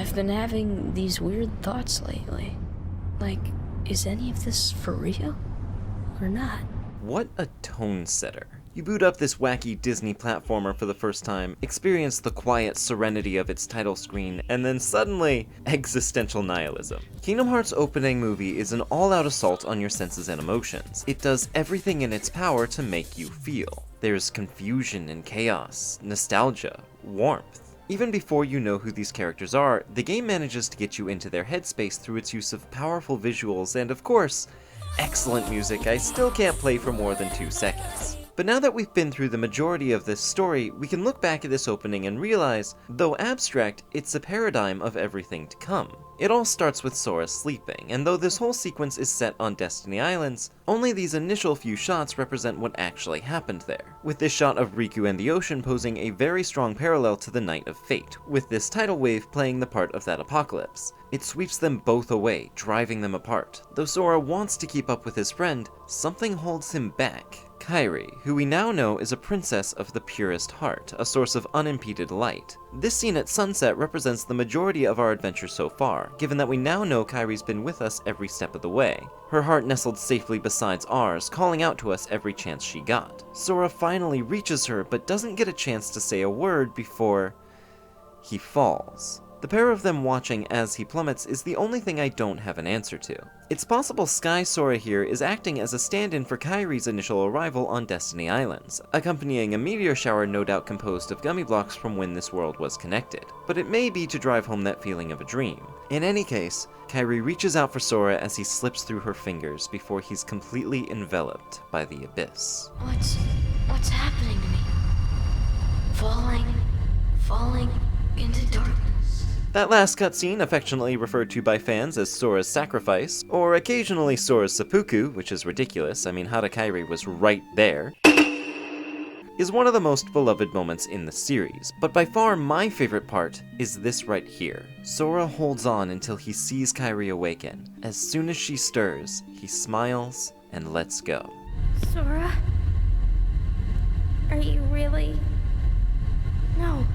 I've been having these weird thoughts lately. Like, is any of this for real? Or not? What a tone setter. You boot up this wacky Disney platformer for the first time, experience the quiet serenity of its title screen, and then suddenly, existential nihilism. Kingdom Hearts' opening movie is an all-out assault on your senses and emotions. It does everything in its power to make you feel. There's confusion and chaos, nostalgia, warmth. Even before you know who these characters are, the game manages to get you into their headspace through its use of powerful visuals and, of course, excellent music I still can't play for more than 2 seconds. But now that we've been through the majority of this story, we can look back at this opening and realize, though abstract, it's a paradigm of everything to come. It all starts with Sora sleeping, and though this whole sequence is set on Destiny Islands, only these initial few shots represent what actually happened there, with this shot of Riku and the ocean posing a very strong parallel to the Night of Fate, with this tidal wave playing the part of that apocalypse. It sweeps them both away, driving them apart. Though Sora wants to keep up with his friend, something holds him back. Kairi, who we now know is a princess of the purest heart, a source of unimpeded light. This scene at sunset represents the majority of our adventure so far, given that we now know Kairi's been with us every step of the way. Her heart nestled safely beside ours, calling out to us every chance she got. Sora finally reaches her, but doesn't get a chance to say a word before he falls. The pair of them watching as he plummets is the only thing I don't have an answer to. It's possible Sky Sora here is acting as a stand-in for Kairi's initial arrival on Destiny Islands, accompanying a meteor shower no doubt composed of gummy blocks from when this world was connected. But it may be to drive home that feeling of a dream. In any case, Kairi reaches out for Sora as he slips through her fingers before he's completely enveloped by the abyss. What's happening to me? Falling into darkness. That last cutscene, affectionately referred to by fans as Sora's sacrifice, or occasionally Sora's seppuku, which is ridiculous, I mean Hada Kairi was right there, is one of the most beloved moments in the series, but by far my favorite part is this right here. Sora holds on until he sees Kairi awaken. As soon as she stirs, he smiles and lets go. Sora? Are you really? No,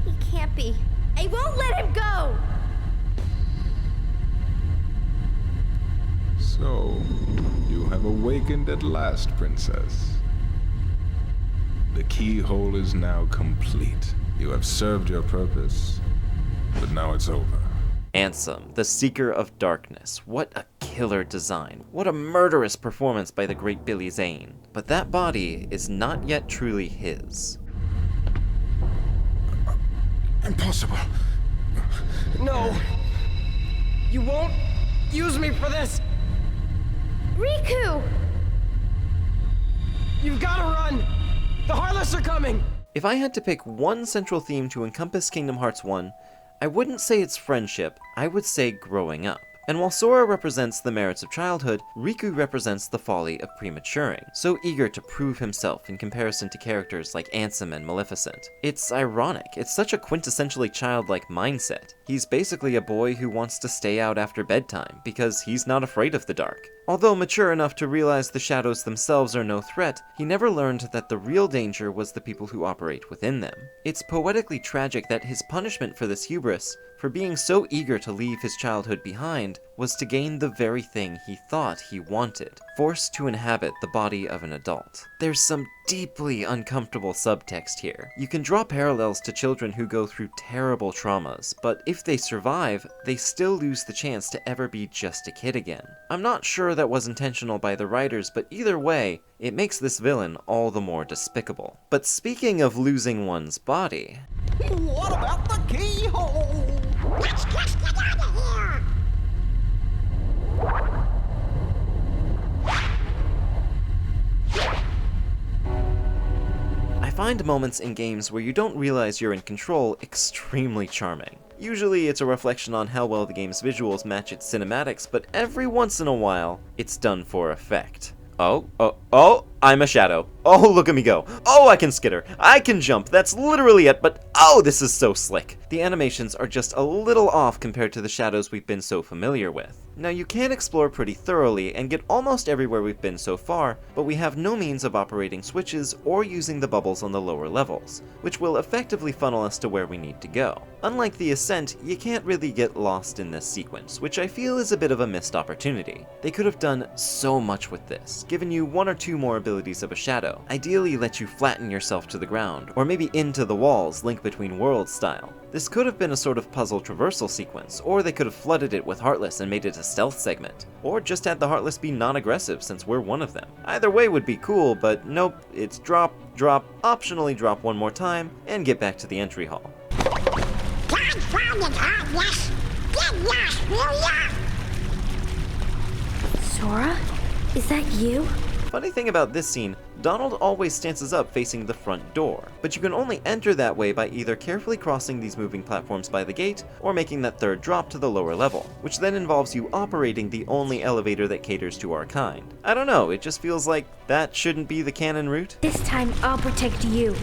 he can't be. I won't let him go! So, you have awakened at last, Princess. The keyhole is now complete. You have served your purpose, but now it's over. Ansem, the Seeker of Darkness. What a killer design. What a murderous performance by the great Billy Zane. But that body is not yet truly his. Impossible. No. You won't use me for this. Riku! You've got to run. The Heartless are coming. If I had to pick one central theme to encompass Kingdom Hearts 1, I wouldn't say it's friendship, I would say growing up. And while Sora represents the merits of childhood, Riku represents the folly of prematuring, so eager to prove himself in comparison to characters like Ansem and Maleficent. It's ironic, it's such a quintessentially childlike mindset. He's basically a boy who wants to stay out after bedtime, because he's not afraid of the dark. Although mature enough to realize the shadows themselves are no threat, he never learned that the real danger was the people who operate within them. It's poetically tragic that his punishment for this hubris, for being so eager to leave his childhood behind, was to gain the very thing he thought he wanted, forced to inhabit the body of an adult. There's some deeply uncomfortable subtext here. You can draw parallels to children who go through terrible traumas, but if they survive, they still lose the chance to ever be just a kid again. I'm not sure that was intentional by the writers, but either way, it makes this villain all the more despicable. But speaking of losing one's body... What about the keyhole? Let's just get out of here! I find moments in games where you don't realize you're in control extremely charming. Usually it's a reflection on how well the game's visuals match its cinematics, but every once in a while, it's done for effect. Oh! I'm a shadow. Oh, look at me go. Oh, I can skitter. I can jump. That's literally it, but oh, this is so slick. The animations are just a little off compared to the shadows we've been so familiar with. Now, you can explore pretty thoroughly and get almost everywhere we've been so far, but we have no means of operating switches or using the bubbles on the lower levels, which will effectively funnel us to where we need to go. Unlike the Ascent, you can't really get lost in this sequence, which I feel is a bit of a missed opportunity. They could have done so much with this, given you 1 or 2 more abilities of a shadow, ideally let you flatten yourself to the ground, or maybe into the walls, link between worlds style. This could have been a sort of puzzle traversal sequence, or they could have flooded it with Heartless and made it a stealth segment, or just had the Heartless be non-aggressive since we're one of them. Either way would be cool, but nope, it's drop, drop, optionally drop 1 more time, and get back to the entry hall. Sora? Is that you? Funny thing about this scene, Donald always stances up facing the front door, but you can only enter that way by either carefully crossing these moving platforms by the gate, or making that 3rd drop to the lower level, which then involves you operating the only elevator that caters to our kind. I don't know, it just feels like that shouldn't be the canon route. This time I'll protect you.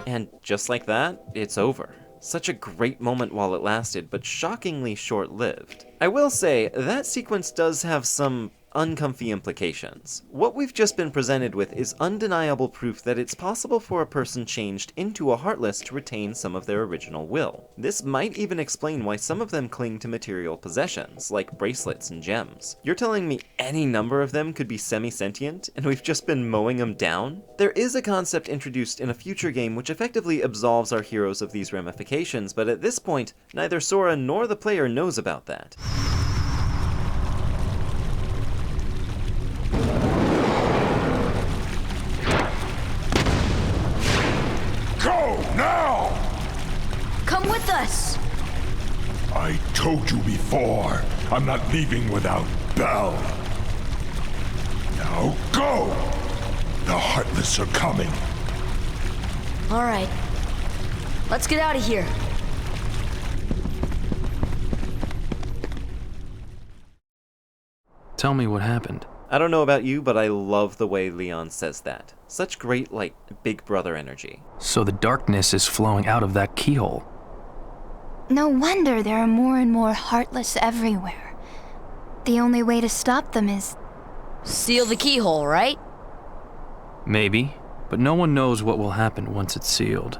And just like that, it's over. Such a great moment while it lasted, but shockingly short-lived. I will say, that sequence does have some uncomfy implications. What we've just been presented with is undeniable proof that it's possible for a person changed into a Heartless to retain some of their original will. This might even explain why some of them cling to material possessions, like bracelets and gems. You're telling me any number of them could be semi-sentient, and we've just been mowing them down? There is a concept introduced in a future game which effectively absolves our heroes of these ramifications, but at this point, neither Sora nor the player knows about that. Now! Come with us! I told you before, I'm not leaving without Belle. Now go! The Heartless are coming. Alright. Let's get out of here. Tell me what happened. I don't know about you, but I love the way Leon says that. Such great, Big Brother energy. So the darkness is flowing out of that keyhole. No wonder there are more and more Heartless everywhere. The only way to stop them is... Seal the keyhole, right? Maybe, but no one knows what will happen once it's sealed.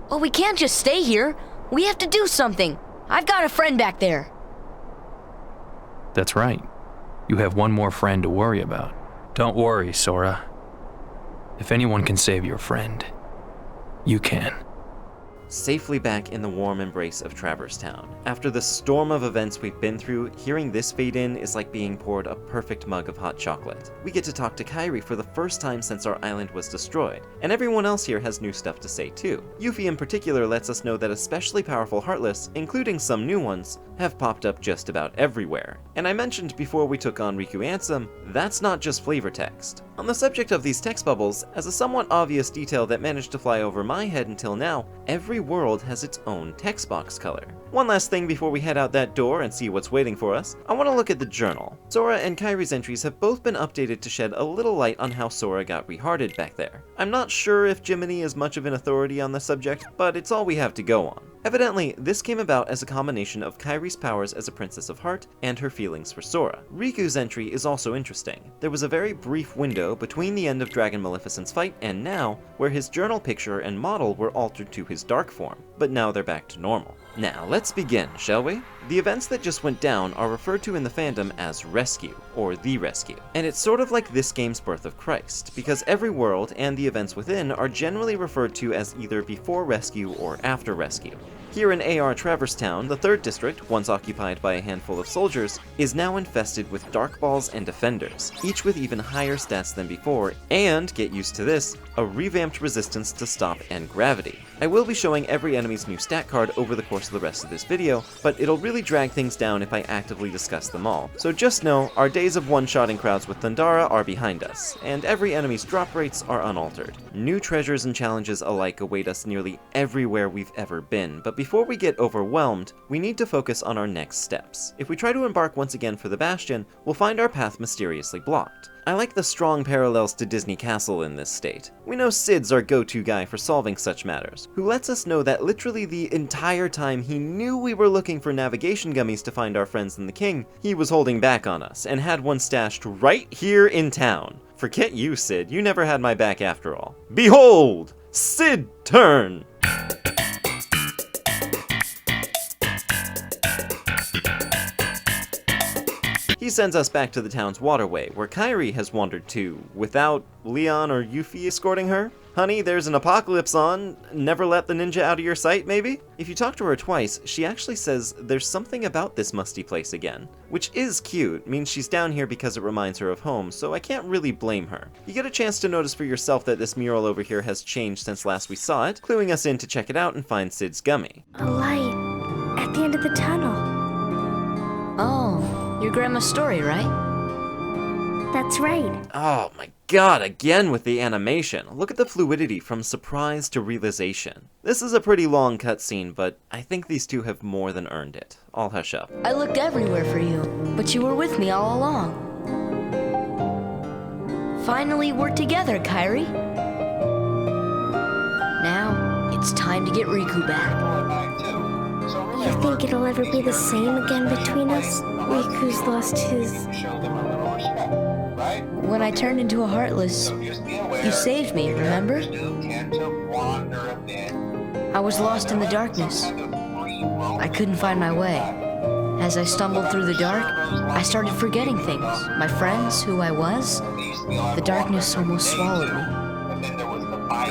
Well, we can't just stay here. We have to do something. I've got a friend back there. That's right. You have one more friend to worry about. Don't worry, Sora. If anyone can save your friend, you can. Safely back in the warm embrace of Traverse Town. After the storm of events we've been through, hearing this fade in is like being poured a perfect mug of hot chocolate. We get to talk to Kairi for the first time since our island was destroyed, and everyone else here has new stuff to say too. Yuffie in particular lets us know that especially powerful Heartless, including some new ones, have popped up just about everywhere. And I mentioned before we took on Riku Ansem, that's not just flavor text. On the subject of these text bubbles, as a somewhat obvious detail that managed to fly over my head until now, every world has its own text box color. One last thing before we head out that door and see what's waiting for us, I want to look at the journal. Sora and Kairi's entries have both been updated to shed a little light on how Sora got rehearted back there. I'm not sure if Jiminy is much of an authority on the subject, but it's all we have to go on. Evidently, this came about as a combination of Kairi's powers as a Princess of Heart and her feelings for Sora. Riku's entry is also interesting. There was a very brief window between the end of Dragon Maleficent's fight and now, where his journal picture and model were altered to his dark form, but now they're back to normal. Now, let's begin, shall we? The events that just went down are referred to in the fandom as Rescue, or The Rescue. And it's sort of like this game's Birth of Christ, because every world and the events within are generally referred to as either before Rescue or after Rescue. Here in AR Traverse Town, the 3rd district, once occupied by a handful of soldiers, is now infested with Dark Balls and Defenders, each with even higher stats than before, and, get used to this, a revamped resistance to Stop and Gravity. I will be showing every enemy's new stat card over the course of the rest of this video, but it'll really drag things down if I actively discuss them all. So just know, our days of one-shotting crowds with Thundara are behind us, and every enemy's drop rates are unaltered. New treasures and challenges alike await us nearly everywhere we've ever been, but before we get overwhelmed, we need to focus on our next steps. If we try to embark once again for the Bastion, we'll find our path mysteriously blocked. I like the strong parallels to Disney Castle in this state. We know Cid's our go-to guy for solving such matters, who lets us know that literally the entire time he knew we were looking for navigation gummies to find our friends in the King, he was holding back on us, and had one stashed right here in town. Forget you, Cid, you never had my back after all. Behold! Cid turn! He sends us back to the town's waterway, where Kairi has wandered to, without Leon or Yuffie escorting her. Honey, there's an apocalypse on. Never let the ninja out of your sight, maybe? If you talk to her twice, she actually says there's something about this musty place again. Which is cute, means she's down here because it reminds her of home, so I can't really blame her. You get a chance to notice for yourself that this mural over here has changed since last we saw it, cluing us in to check it out and find Cid's gummy. A light at the end of the tunnel. Oh, your grandma's story, right? That's right. Oh my god, again with the animation. Look at the fluidity from surprise to realization. This is a pretty long cutscene, but I think these two have more than earned it. I'll hush up. I looked everywhere for you, but you were with me all along. Finally, we're together, Kairi. Now, it's time to get Riku back. You think it'll ever be the same again between us? Riku's lost his... When I turned into a Heartless, you saved me, remember? I was lost in the darkness. I couldn't find my way. As I stumbled through the dark, I started forgetting things. My friends, who I was. The darkness almost swallowed me.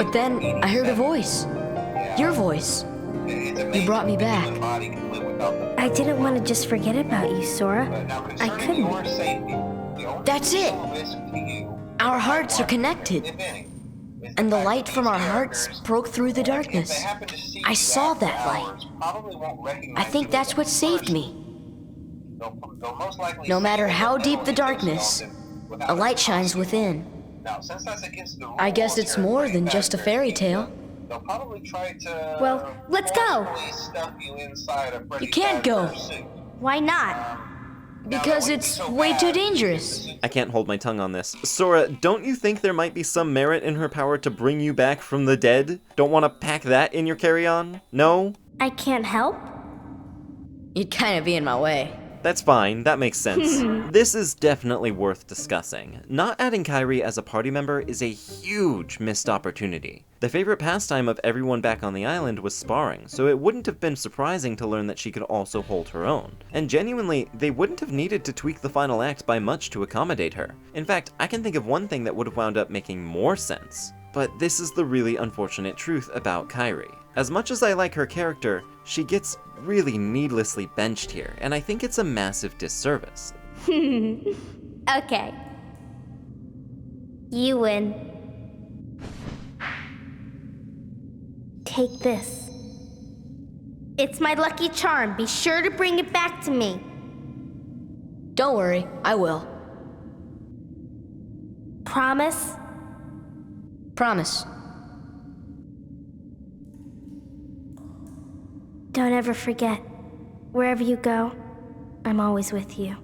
But then I heard a voice. Your voice. You brought me back. I didn't want to just forget about you, Sora. I couldn't. That's it! Our hearts are connected. And the light from our hearts broke through the darkness. I saw that light. I think that's what saved me. No matter how deep the darkness, a light shines within. I guess it's more than just a fairy tale. Well, let's go! You can't go. Why not? Because it's way too dangerous. I can't hold my tongue on this. Sora, don't you think there might be some merit in her power to bring you back from the dead? Don't want to pack that in your carry-on? No? I can't help? You'd kind of be in my way. That's fine, that makes sense. This is definitely worth discussing. Not adding Kairi as a party member is a huge missed opportunity. The favorite pastime of everyone back on the island was sparring, so it wouldn't have been surprising to learn that she could also hold her own. And genuinely, they wouldn't have needed to tweak the final act by much to accommodate her. In fact, I can think of one thing that would have wound up making more sense. But this is the really unfortunate truth about Kairi. As much as I like her character, she gets really needlessly benched here, and I think it's a massive disservice. Okay. You win. Take this. It's my lucky charm. Be sure to bring it back to me. Don't worry, I will. Promise? Promise. Don't ever forget. Wherever you go, I'm always with you.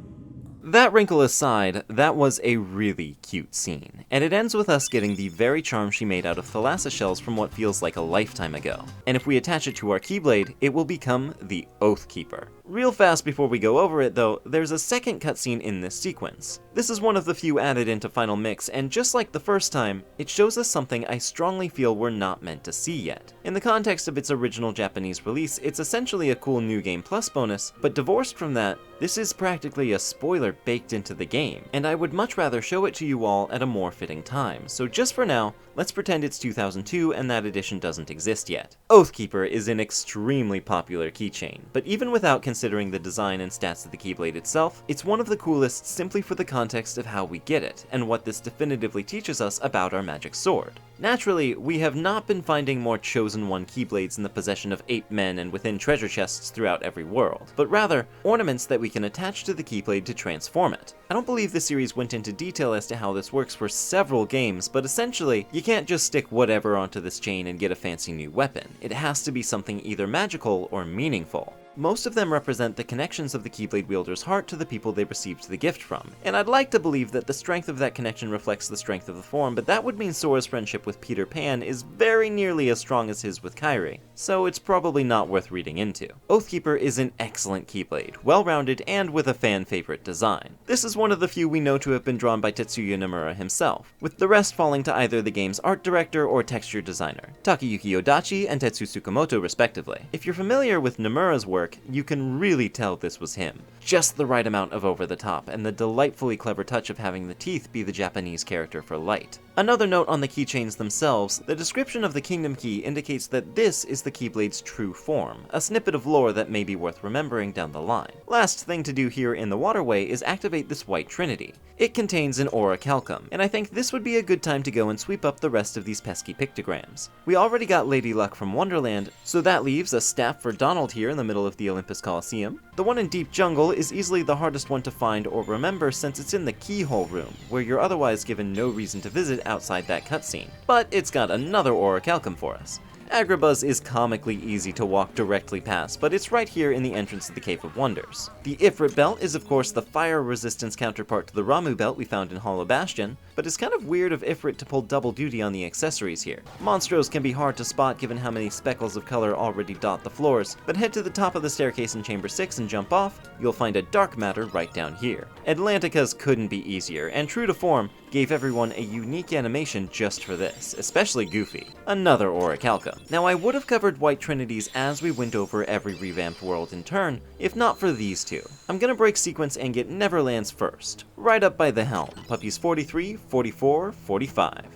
That wrinkle aside, that was a really cute scene, and it ends with us getting the very charm she made out of thalassa shells from what feels like a lifetime ago. And if we attach it to our Keyblade, it will become the Oathkeeper. Real fast before we go over it though, there's a second cutscene in this sequence. This is one of the few added into Final Mix, and just like the first time, it shows us something I strongly feel we're not meant to see yet. In the context of its original Japanese release, it's essentially a cool New Game Plus bonus, but divorced from that, this is practically a spoiler baked into the game, and I would much rather show it to you all at a more fitting time. So just for now, let's pretend it's 2002 and that edition doesn't exist yet. Oathkeeper is an extremely popular keychain, but even without considering the design and stats of the Keyblade itself, it's one of the coolest simply for the context of how we get it, and what this definitively teaches us about our magic sword. Naturally, we have not been finding more Chosen One Keyblades in the possession of 8 men and within treasure chests throughout every world, but rather, ornaments that we can attach to the Keyblade to transform it. I don't believe the series went into detail as to how this works for several games, but essentially, you can't just stick whatever onto this chain and get a fancy new weapon. It has to be something either magical or meaningful. Most of them represent the connections of the Keyblade wielder's heart to the people they received the gift from, and I'd like to believe that the strength of that connection reflects the strength of the form, but that would mean Sora's friendship with Peter Pan is very nearly as strong as his with Kairi, so it's probably not worth reading into. Oathkeeper is an excellent Keyblade, well-rounded and with a fan-favorite design. This is one of the few we know to have been drawn by Tetsuya Nomura himself, with the rest falling to either the game's art director or texture designer, Takayuki Odachi and Tetsu Tsukamoto respectively. If you're familiar with Nomura's work, you can really tell this was him. Just the right amount of over the top, and the delightfully clever touch of having the teeth be the Japanese character for light. Another note on the keychains themselves, the description of the Kingdom Key indicates that this is the Keyblade's true form, a snippet of lore that may be worth remembering down the line. Last thing to do here in the waterway is activate this white trinity. It contains an orichalcum, and I think this would be a good time to go and sweep up the rest of these pesky pictograms. We already got Lady Luck from Wonderland, so that leaves a staff for Donald here in the middle of the Olympus Coliseum. The one in Deep Jungle is easily the hardest one to find or remember since it's in the keyhole room, where you're otherwise given no reason to visit outside that cutscene. But it's got another orichalcum for us. Agrabah's is comically easy to walk directly past, but it's right here in the entrance to the Cave of Wonders. The Ifrit belt is of course the fire resistance counterpart to the Ramu belt we found in Hollow Bastion, but it's kind of weird of Ifrit to pull double duty on the accessories here. Monstros can be hard to spot given how many speckles of color already dot the floors, but head to the top of the staircase in Chamber 6 and jump off, you'll find a dark matter right down here. Atlantica's couldn't be easier, and true to form, gave everyone a unique animation just for this, especially Goofy. Another orichalcum. Now I would have covered White Trinities as we went over every revamped world in turn, if not for these two. I'm gonna break sequence and get Neverland's first, right up by the helm, puppies 43, 44, 45.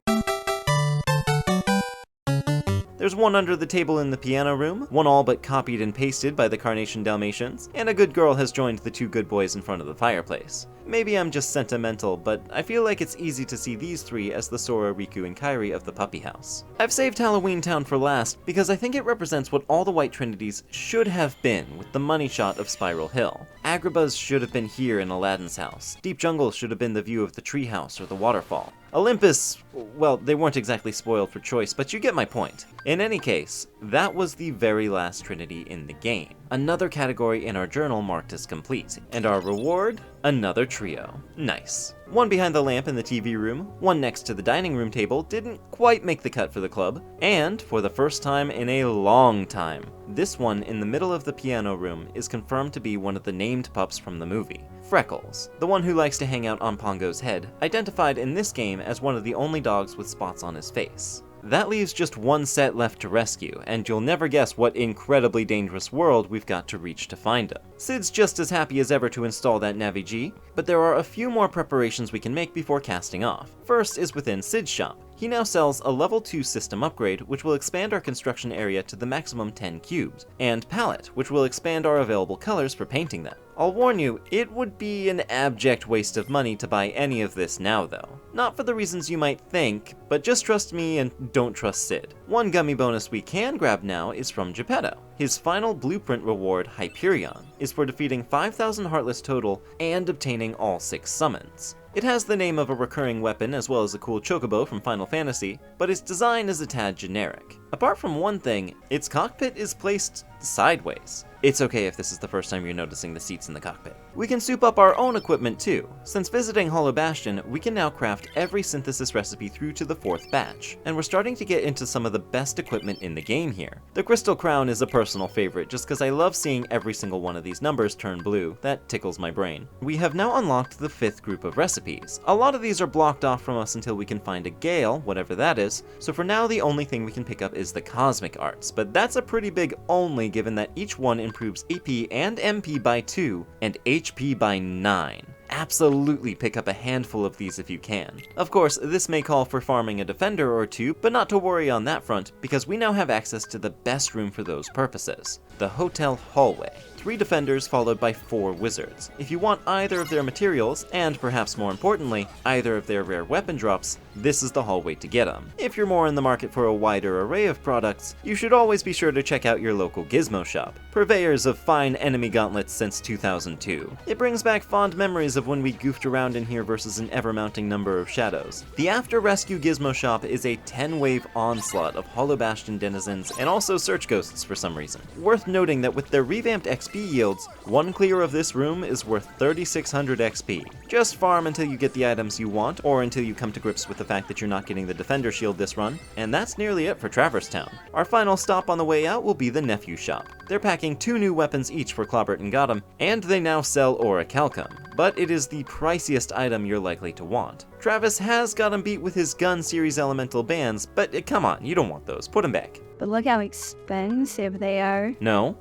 There's one under the table in the piano room, one all but copied and pasted by the Carnation Dalmatians, and a good girl has joined the two good boys in front of the fireplace. Maybe I'm just sentimental, but I feel like it's easy to see these three as the Sora, Riku, and Kairi of the Puppy House. I've saved Halloween Town for last because I think it represents what all the White Trinities should have been with the money shot of Spiral Hill. Agrabah's should have been here in Aladdin's house. Deep Jungle should have been the view of the treehouse or the waterfall. Olympus, well, they weren't exactly spoiled for choice, but you get my point. In any case, that was the very last Trinity in the game. Another category in our journal marked as complete, and our reward? Another trio. Nice. One behind the lamp in the TV room, one next to the dining room table didn't quite make the cut for the club, and, for the first time in a long time, this one in the middle of the piano room is confirmed to be one of the named pups from the movie. Freckles, the one who likes to hang out on Pongo's head, identified in this game as one of the only dogs with spots on his face. That leaves just one set left to rescue, and you'll never guess what incredibly dangerous world we've got to reach to find him. Sid's just as happy as ever to install that Navi-G, but there are a few more preparations we can make before casting off. First is within Sid's shop. He now sells a level 2 system upgrade, which will expand our construction area to the maximum 10 cubes, and palette, which will expand our available colors for painting them. I'll warn you, it would be an abject waste of money to buy any of this now though. Not for the reasons you might think, but just trust me and don't trust Sid. One Gummi bonus we can grab now is from Geppetto. His final blueprint reward, Hyperion, is for defeating 5,000 Heartless total and obtaining all 6 summons. It has the name of a recurring weapon as well as a cool chocobo from Final Fantasy, but its design is a tad generic. Apart from one thing, its cockpit is placed sideways. It's okay if this is the first time you're noticing the seats in the cockpit. We can soup up our own equipment too. Since visiting Hollow Bastion, we can now craft every synthesis recipe through to the 4th batch, and we're starting to get into some of the best equipment in the game here. The Crystal Crown is a personal favorite just because I love seeing every single one of these numbers turn blue. That tickles my brain. We have now unlocked the 5th group of recipes. A lot of these are blocked off from us until we can find a Gale, whatever that is, so for now the only thing we can pick up is the Cosmic Arts, but that's a pretty big only given that each one improves AP and MP by 2 and HP by 9. Absolutely pick up a handful of these if you can. Of course, this may call for farming a defender or two, but not to worry on that front, because we now have access to the best room for those purposes, the Hotel Hallway. 3 defenders followed by 4 wizards. If you want either of their materials, and perhaps more importantly, either of their rare weapon drops, this is the hallway to get them. If you're more in the market for a wider array of products, you should always be sure to check out your local gizmo shop, purveyors of fine enemy gauntlets since 2002. It brings back fond memories of when we goofed around in here versus an ever-mounting number of shadows. The After Rescue Gizmo Shop is a 10-wave onslaught of Hollow Bastion denizens and also search ghosts for some reason. Worth noting that with their revamped XP yields, one clear of this room is worth 3600 XP. Just farm until you get the items you want, or until you come to grips with the fact that you're not getting the Defender Shield this run, and that's nearly it for Traverse Town. Our final stop on the way out will be the Nephew Shop. They're packing 2 new weapons each for Clobbert and Gotham, and they now sell Orichalcum, but it is the priciest item you're likely to want. Travis has got him beat with his gun series elemental bands, but come on, you don't want those, put them back. But look how expensive they are. No.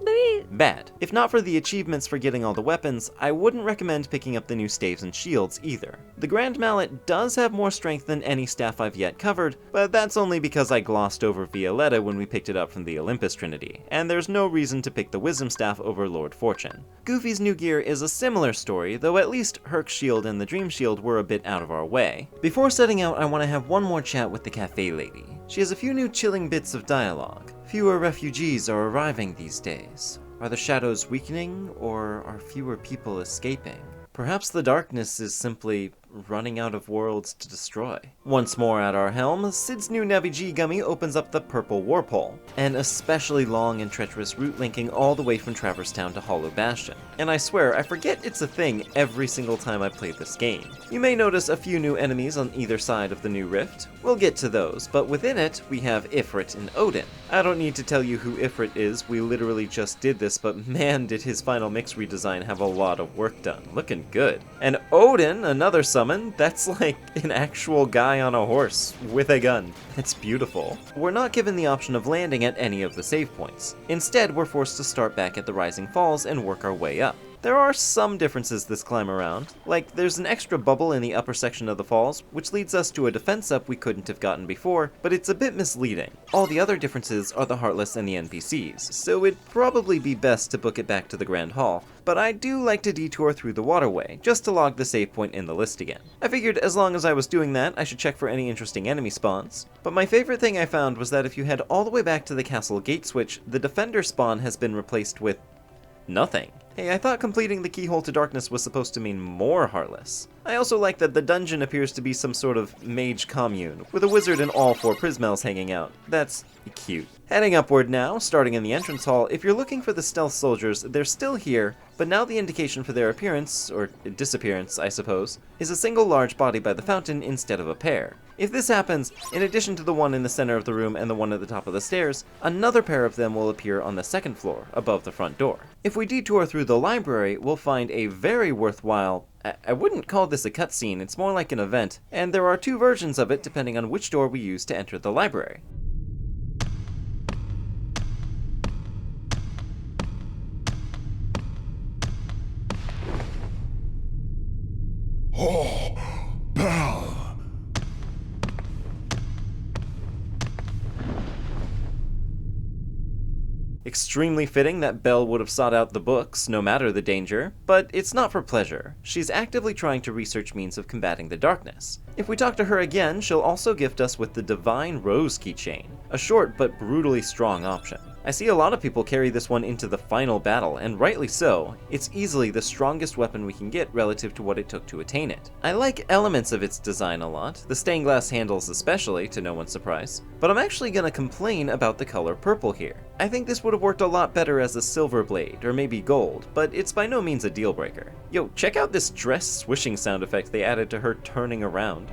Bad. If not for the achievements for getting all the weapons, I wouldn't recommend picking up the new staves and shields either. The Grand Mallet does have more strength than any staff I've yet covered, but that's only because I glossed over Violetta when we picked it up from the Olympus Trinity, and there's no reason to pick the Wisdom Staff over Lord Fortune. Goofy's new gear is a similar story, though at least Herc's shield and the Dream Shield were a bit out of our way. Before setting out, I want to have one more chat with the cafe lady. She has a few new chilling bits of dialogue. Fewer refugees are arriving these days. Are the shadows weakening, or are fewer people escaping? Perhaps the darkness is simply running out of worlds to destroy. Once more at our helm, Sid's new Navi G Gummi opens up the Purple Warpole, an especially long and treacherous route linking all the way from Traverse Town to Hollow Bastion. And I swear, I forget it's a thing every single time I play this game. You may notice a few new enemies on either side of the new rift. We'll get to those, but within it, we have Ifrit and Odin. I don't need to tell you who Ifrit is, we literally just did this, but man did his final mix redesign have a lot of work done. Looking good. And Odin, another summon, that's like an actual guy on a horse with a gun. It's beautiful. We're not given the option of landing at any of the save points. Instead, we're forced to start back at the Rising Falls and work our way up. There are some differences this climb around, like there's an extra bubble in the upper section of the falls, which leads us to a defense up we couldn't have gotten before, but it's a bit misleading. All the other differences are the Heartless and the NPCs, so it'd probably be best to book it back to the Grand Hall, but I do like to detour through the waterway, just to log the save point in the list again. I figured as long as I was doing that, I should check for any interesting enemy spawns, but my favorite thing I found was that if you head all the way back to the castle gate switch, the defender spawn has been replaced with nothing. Hey, I thought completing the Keyhole to Darkness was supposed to mean more Heartless. I also like that the dungeon appears to be some sort of mage commune, with a wizard and all 4 Prismels hanging out. That's cute. Heading upward now, starting in the entrance hall, if you're looking for the stealth soldiers, they're still here, but now the indication for their appearance, or disappearance, I suppose, is a single large body by the fountain instead of a pair. If this happens, in addition to the one in the center of the room and the one at the top of the stairs, another pair of them will appear on the second floor, above the front door. If we detour through the library, we'll find a very worthwhile, I wouldn't call this a cutscene, it's more like an event, and there are 2 versions of it depending on which door we use to enter the library. Oh, Belle! Extremely fitting that Belle would have sought out the books, no matter the danger, but it's not for pleasure. She's actively trying to research means of combating the darkness. If we talk to her again, she'll also gift us with the Divine Rose keychain, a short but brutally strong option. I see a lot of people carry this one into the final battle, and rightly so. It's easily the strongest weapon we can get relative to what it took to attain it. I like elements of its design a lot, the stained glass handles especially, to no one's surprise, but I'm actually gonna complain about the color purple here. I think this would have worked a lot better as a silver blade, or maybe gold, but it's by no means a deal breaker. Yo, check out this dress swishing sound effect they added to her turning around.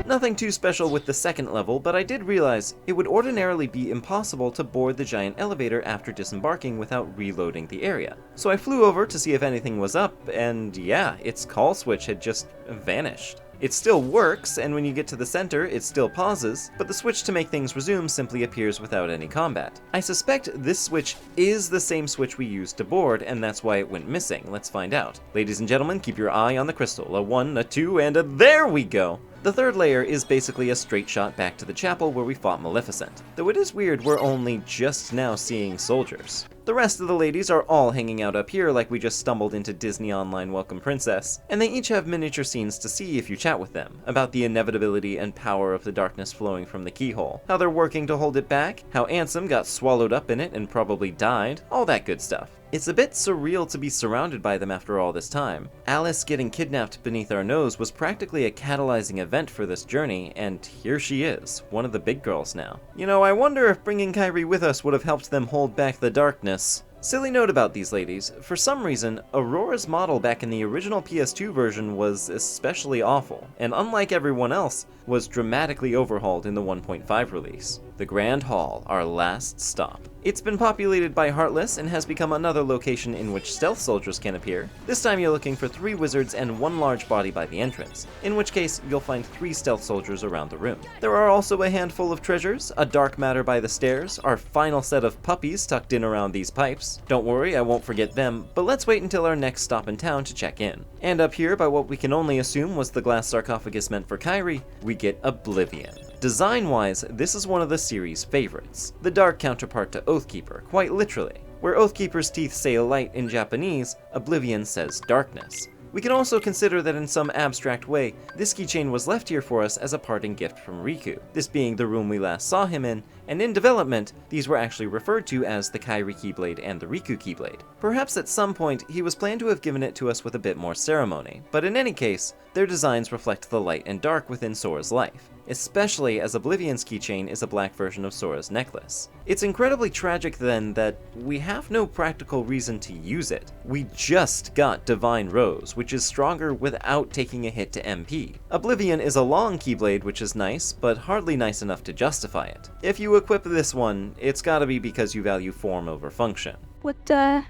Nothing too special with the second level, but I did realize it would ordinarily be impossible to board the giant elevator after disembarking without reloading the area. So I flew over to see if anything was up, and yeah, its call switch had just vanished. It still works, and when you get to the center, it still pauses, but the switch to make things resume simply appears without any combat. I suspect this switch is the same switch we used to board, and that's why it went missing. Let's find out. Ladies and gentlemen, keep your eye on the crystal. A 1, a 2, and a there we go! The third layer is basically a straight shot back to the chapel where we fought Maleficent, though it is weird we're only just now seeing soldiers. The rest of the ladies are all hanging out up here like we just stumbled into Disney Online Welcome Princess, and they each have miniature scenes to see if you chat with them, about the inevitability and power of the darkness flowing from the keyhole, how they're working to hold it back, how Ansem got swallowed up in it and probably died, all that good stuff. It's a bit surreal to be surrounded by them after all this time. Alice getting kidnapped beneath our nose was practically a catalyzing event for this journey, and here she is, one of the big girls now. You know, I wonder if bringing Kairi with us would have helped them hold back the darkness. Silly note about these ladies, for some reason, Aurora's model back in the original PS2 version was especially awful, and unlike everyone else, was dramatically overhauled in the 1.5 release. The Grand Hall, our last stop. It's been populated by Heartless and has become another location in which stealth soldiers can appear. This time you're looking for 3 wizards and 1 large body by the entrance, in which case you'll find 3 stealth soldiers around the room. There are also a handful of treasures, a dark matter by the stairs, our final set of puppies tucked in around these pipes. Don't worry, I won't forget them, but let's wait until our next stop in town to check in. And up here, by what we can only assume was the glass sarcophagus meant for Kairi, we get Oblivion. Design-wise, this is one of the series' favorites, the dark counterpart to Oathkeeper, quite literally. Where Oathkeeper's teeth say light in Japanese, Oblivion says darkness. We can also consider that in some abstract way, this keychain was left here for us as a parting gift from Riku, this being the room we last saw him in, and in development, these were actually referred to as the Kairi Keyblade and the Riku Keyblade. Perhaps at some point, he was planned to have given it to us with a bit more ceremony, but in any case, their designs reflect the light and dark within Sora's life, especially as Oblivion's keychain is a black version of Sora's necklace. It's incredibly tragic then that we have no practical reason to use it. We just got Divine Rose, which is stronger without taking a hit to MP. Oblivion is a long keyblade, which is nice, but hardly nice enough to justify it. If you equip this one, it's gotta be because you value form over function. What you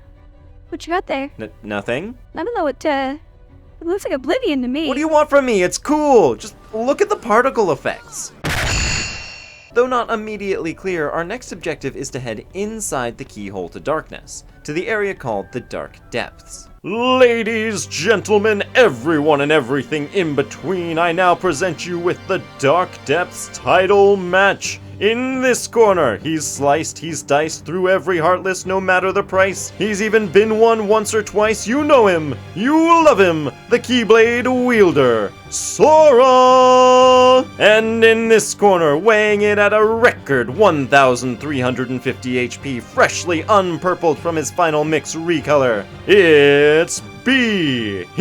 got there? Nothing? I don't know it looks like Oblivion to me. What do you want from me? It's cool! Just look at the particle effects! Though not immediately clear, our next objective is to head inside the keyhole to darkness, to the area called the Dark Depths. Ladies, gentlemen, everyone and everything in between, I now present you with the Dark Depths title match. In this corner, he's sliced, he's diced through every Heartless no matter the price. He's even been won once or twice. You know him, you love him, the Keyblade wielder, Sora! And in this corner, weighing it at a record 1,350 HP, freshly unpurpled from his final mix recolor, it's Behemoth!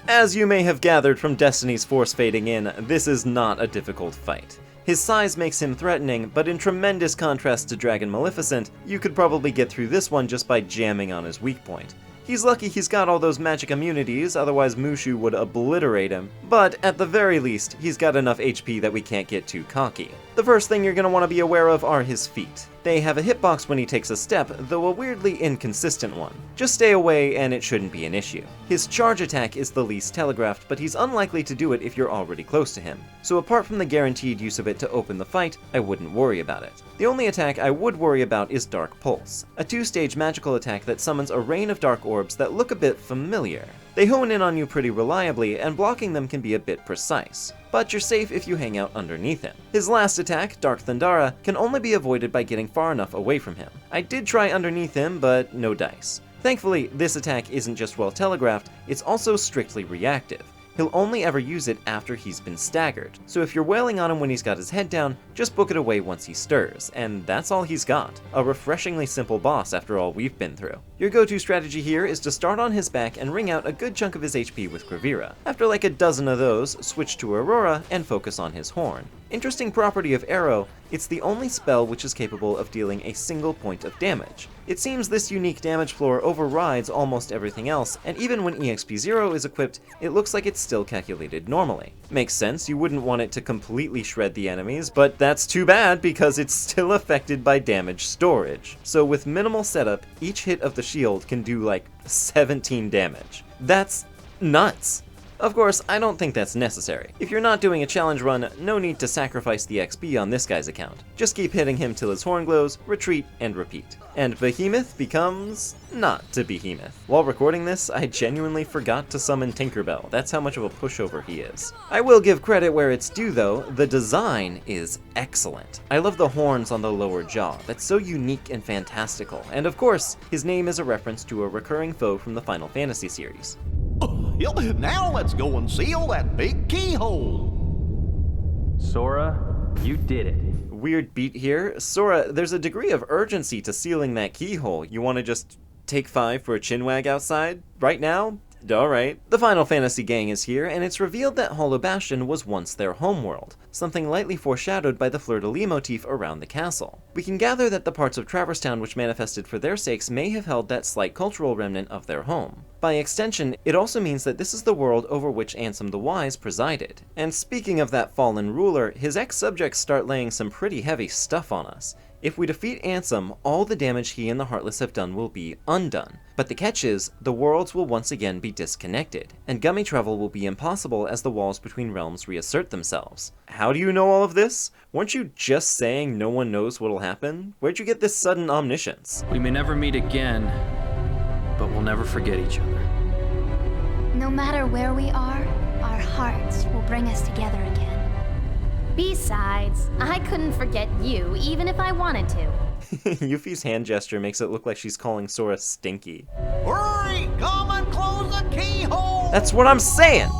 As you may have gathered from Destiny's force fading in, this is not a difficult fight. His size makes him threatening, but in tremendous contrast to Dragon Maleficent, you could probably get through this one just by jamming on his weak point. He's lucky he's got all those magic immunities, otherwise Mushu would obliterate him. But at the very least, he's got enough HP that we can't get too cocky. The first thing you're going to want to be aware of are his feet. They have a hitbox when he takes a step, though a weirdly inconsistent one. Just stay away and it shouldn't be an issue. His charge attack is the least telegraphed, but he's unlikely to do it if you're already close to him. So apart from the guaranteed use of it to open the fight, I wouldn't worry about it. The only attack I would worry about is Dark Pulse, a 2-stage magical attack that summons a rain of dark orbs that look a bit familiar. They hone in on you pretty reliably, and blocking them can be a bit precise, but you're safe if you hang out underneath him. His last attack, Dark Thundara, can only be avoided by getting far enough away from him. I did try underneath him, but no dice. Thankfully, this attack isn't just well telegraphed, it's also strictly reactive. He'll only ever use it after he's been staggered, so if you're wailing on him when he's got his head down, just book it away once he stirs, and that's all he's got. A refreshingly simple boss after all we've been through. Your go-to strategy here is to start on his back and wring out a good chunk of his HP with Gravira. After like a dozen of those, switch to Aurora and focus on his horn. Interesting property of Arrow, it's the only spell which is capable of dealing a single point of damage. It seems this unique damage floor overrides almost everything else, and even when EXP0 is equipped, it looks like it's still calculated normally. Makes sense, you wouldn't want it to completely shred the enemies, but that's too bad because it's still affected by damage storage. So with minimal setup, each hit of the shield can do like 17 damage. That's nuts! Of course, I don't think that's necessary. If you're not doing a challenge run, no need to sacrifice the XP on this guy's account. Just keep hitting him till his horn glows, retreat, and repeat. And Behemoth becomes not to Behemoth. While recording this, I genuinely forgot to summon Tinkerbell. That's how much of a pushover he is. I will give credit where it's due though, the design is excellent. I love the horns on the lower jaw, that's so unique and fantastical. And of course, his name is a reference to a recurring foe from the Final Fantasy series. Now let's go and seal that big keyhole. Sora, you did it. Weird beat here. Sora, there's a degree of urgency to sealing that keyhole. You want to just take 5 for a chinwag outside? Right now? Alright. The Final Fantasy gang is here, and it's revealed that Hollow Bastion was once their homeworld, something lightly foreshadowed by the fleur-de-lis motif around the castle. We can gather that the parts of Traverse Town which manifested for their sakes may have held that slight cultural remnant of their home. By extension, it also means that this is the world over which Ansem the Wise presided. And speaking of that fallen ruler, his ex-subjects start laying some pretty heavy stuff on us. If we defeat Ansem, all the damage he and the Heartless have done will be undone. But the catch is, the worlds will once again be disconnected, and Gummi travel will be impossible as the walls between realms reassert themselves. How do you know all of this? Weren't you just saying no one knows what'll happen? Where'd you get this sudden omniscience? We may never meet again, but we'll never forget each other. No matter where we are, our hearts will bring us together again. Besides, I couldn't forget you, even if I wanted to. Yuffie's hand gesture makes it look like she's calling Sora stinky. Hurry! Come and close the keyhole! That's what I'm saying!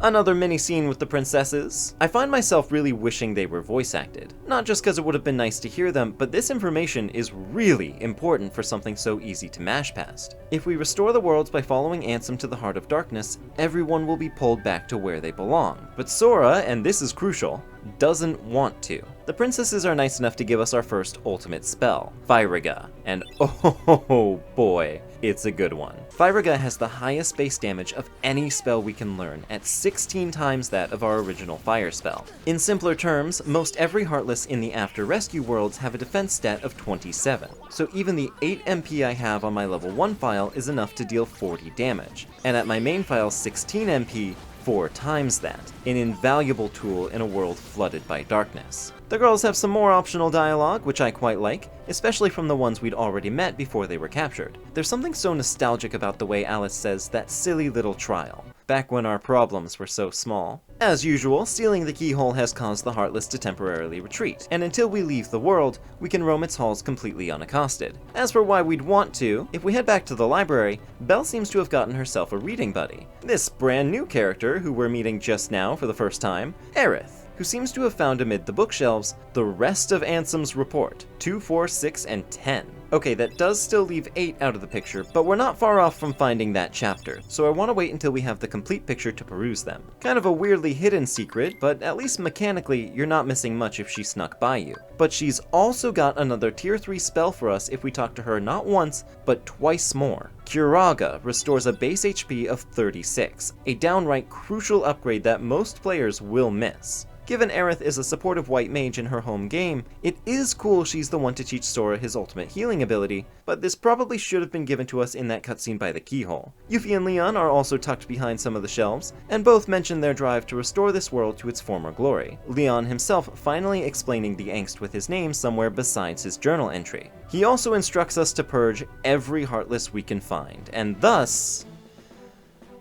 Another mini scene with the princesses. I find myself really wishing they were voice acted. Not just because it would have been nice to hear them, but this information is really important for something so easy to mash past. If we restore the worlds by following Ansem to the Heart of Darkness, everyone will be pulled back to where they belong. But Sora, and this is crucial, doesn't want to. The princesses are nice enough to give us our first ultimate spell, Firaga, and oh boy, it's a good one. Firaga has the highest base damage of any spell we can learn, at 16 times that of our original fire spell. In simpler terms, most every Heartless in the After Rescue worlds have a defense stat of 27, so even the 8 MP I have on my level 1 file is enough to deal 40 damage, and at my main file 16 MP, 4 times that, an invaluable tool in a world flooded by darkness. The girls have some more optional dialogue, which I quite like, especially from the ones we'd already met before they were captured. There's something so nostalgic about the way Alice says that silly little trial, back when our problems were so small. As usual, sealing the keyhole has caused the Heartless to temporarily retreat, and until we leave the world, we can roam its halls completely unaccosted. As for why we'd want to, if we head back to the library, Belle seems to have gotten herself a reading buddy. This brand new character, who we're meeting just now for the first time, Aerith, who seems to have found amid the bookshelves the rest of Ansem's report, 2, 4, 6, and 10. Okay, that does still leave 8 out of the picture, but we're not far off from finding that chapter, so I want to wait until we have the complete picture to peruse them. Kind of a weirdly hidden secret, but at least mechanically, you're not missing much if she snuck by you. But she's also got another tier 3 spell for us if we talk to her not once, but twice more. Curaga restores a base HP of 36, a downright crucial upgrade that most players will miss. Given Aerith is a supportive white mage in her home game, it is cool she's the one to teach Sora his ultimate healing ability, but this probably should have been given to us in that cutscene by the keyhole. Yuffie and Leon are also tucked behind some of the shelves, and both mention their drive to restore this world to its former glory. Leon himself finally explaining the angst with his name somewhere besides his journal entry. He also instructs us to purge every Heartless we can find, and thus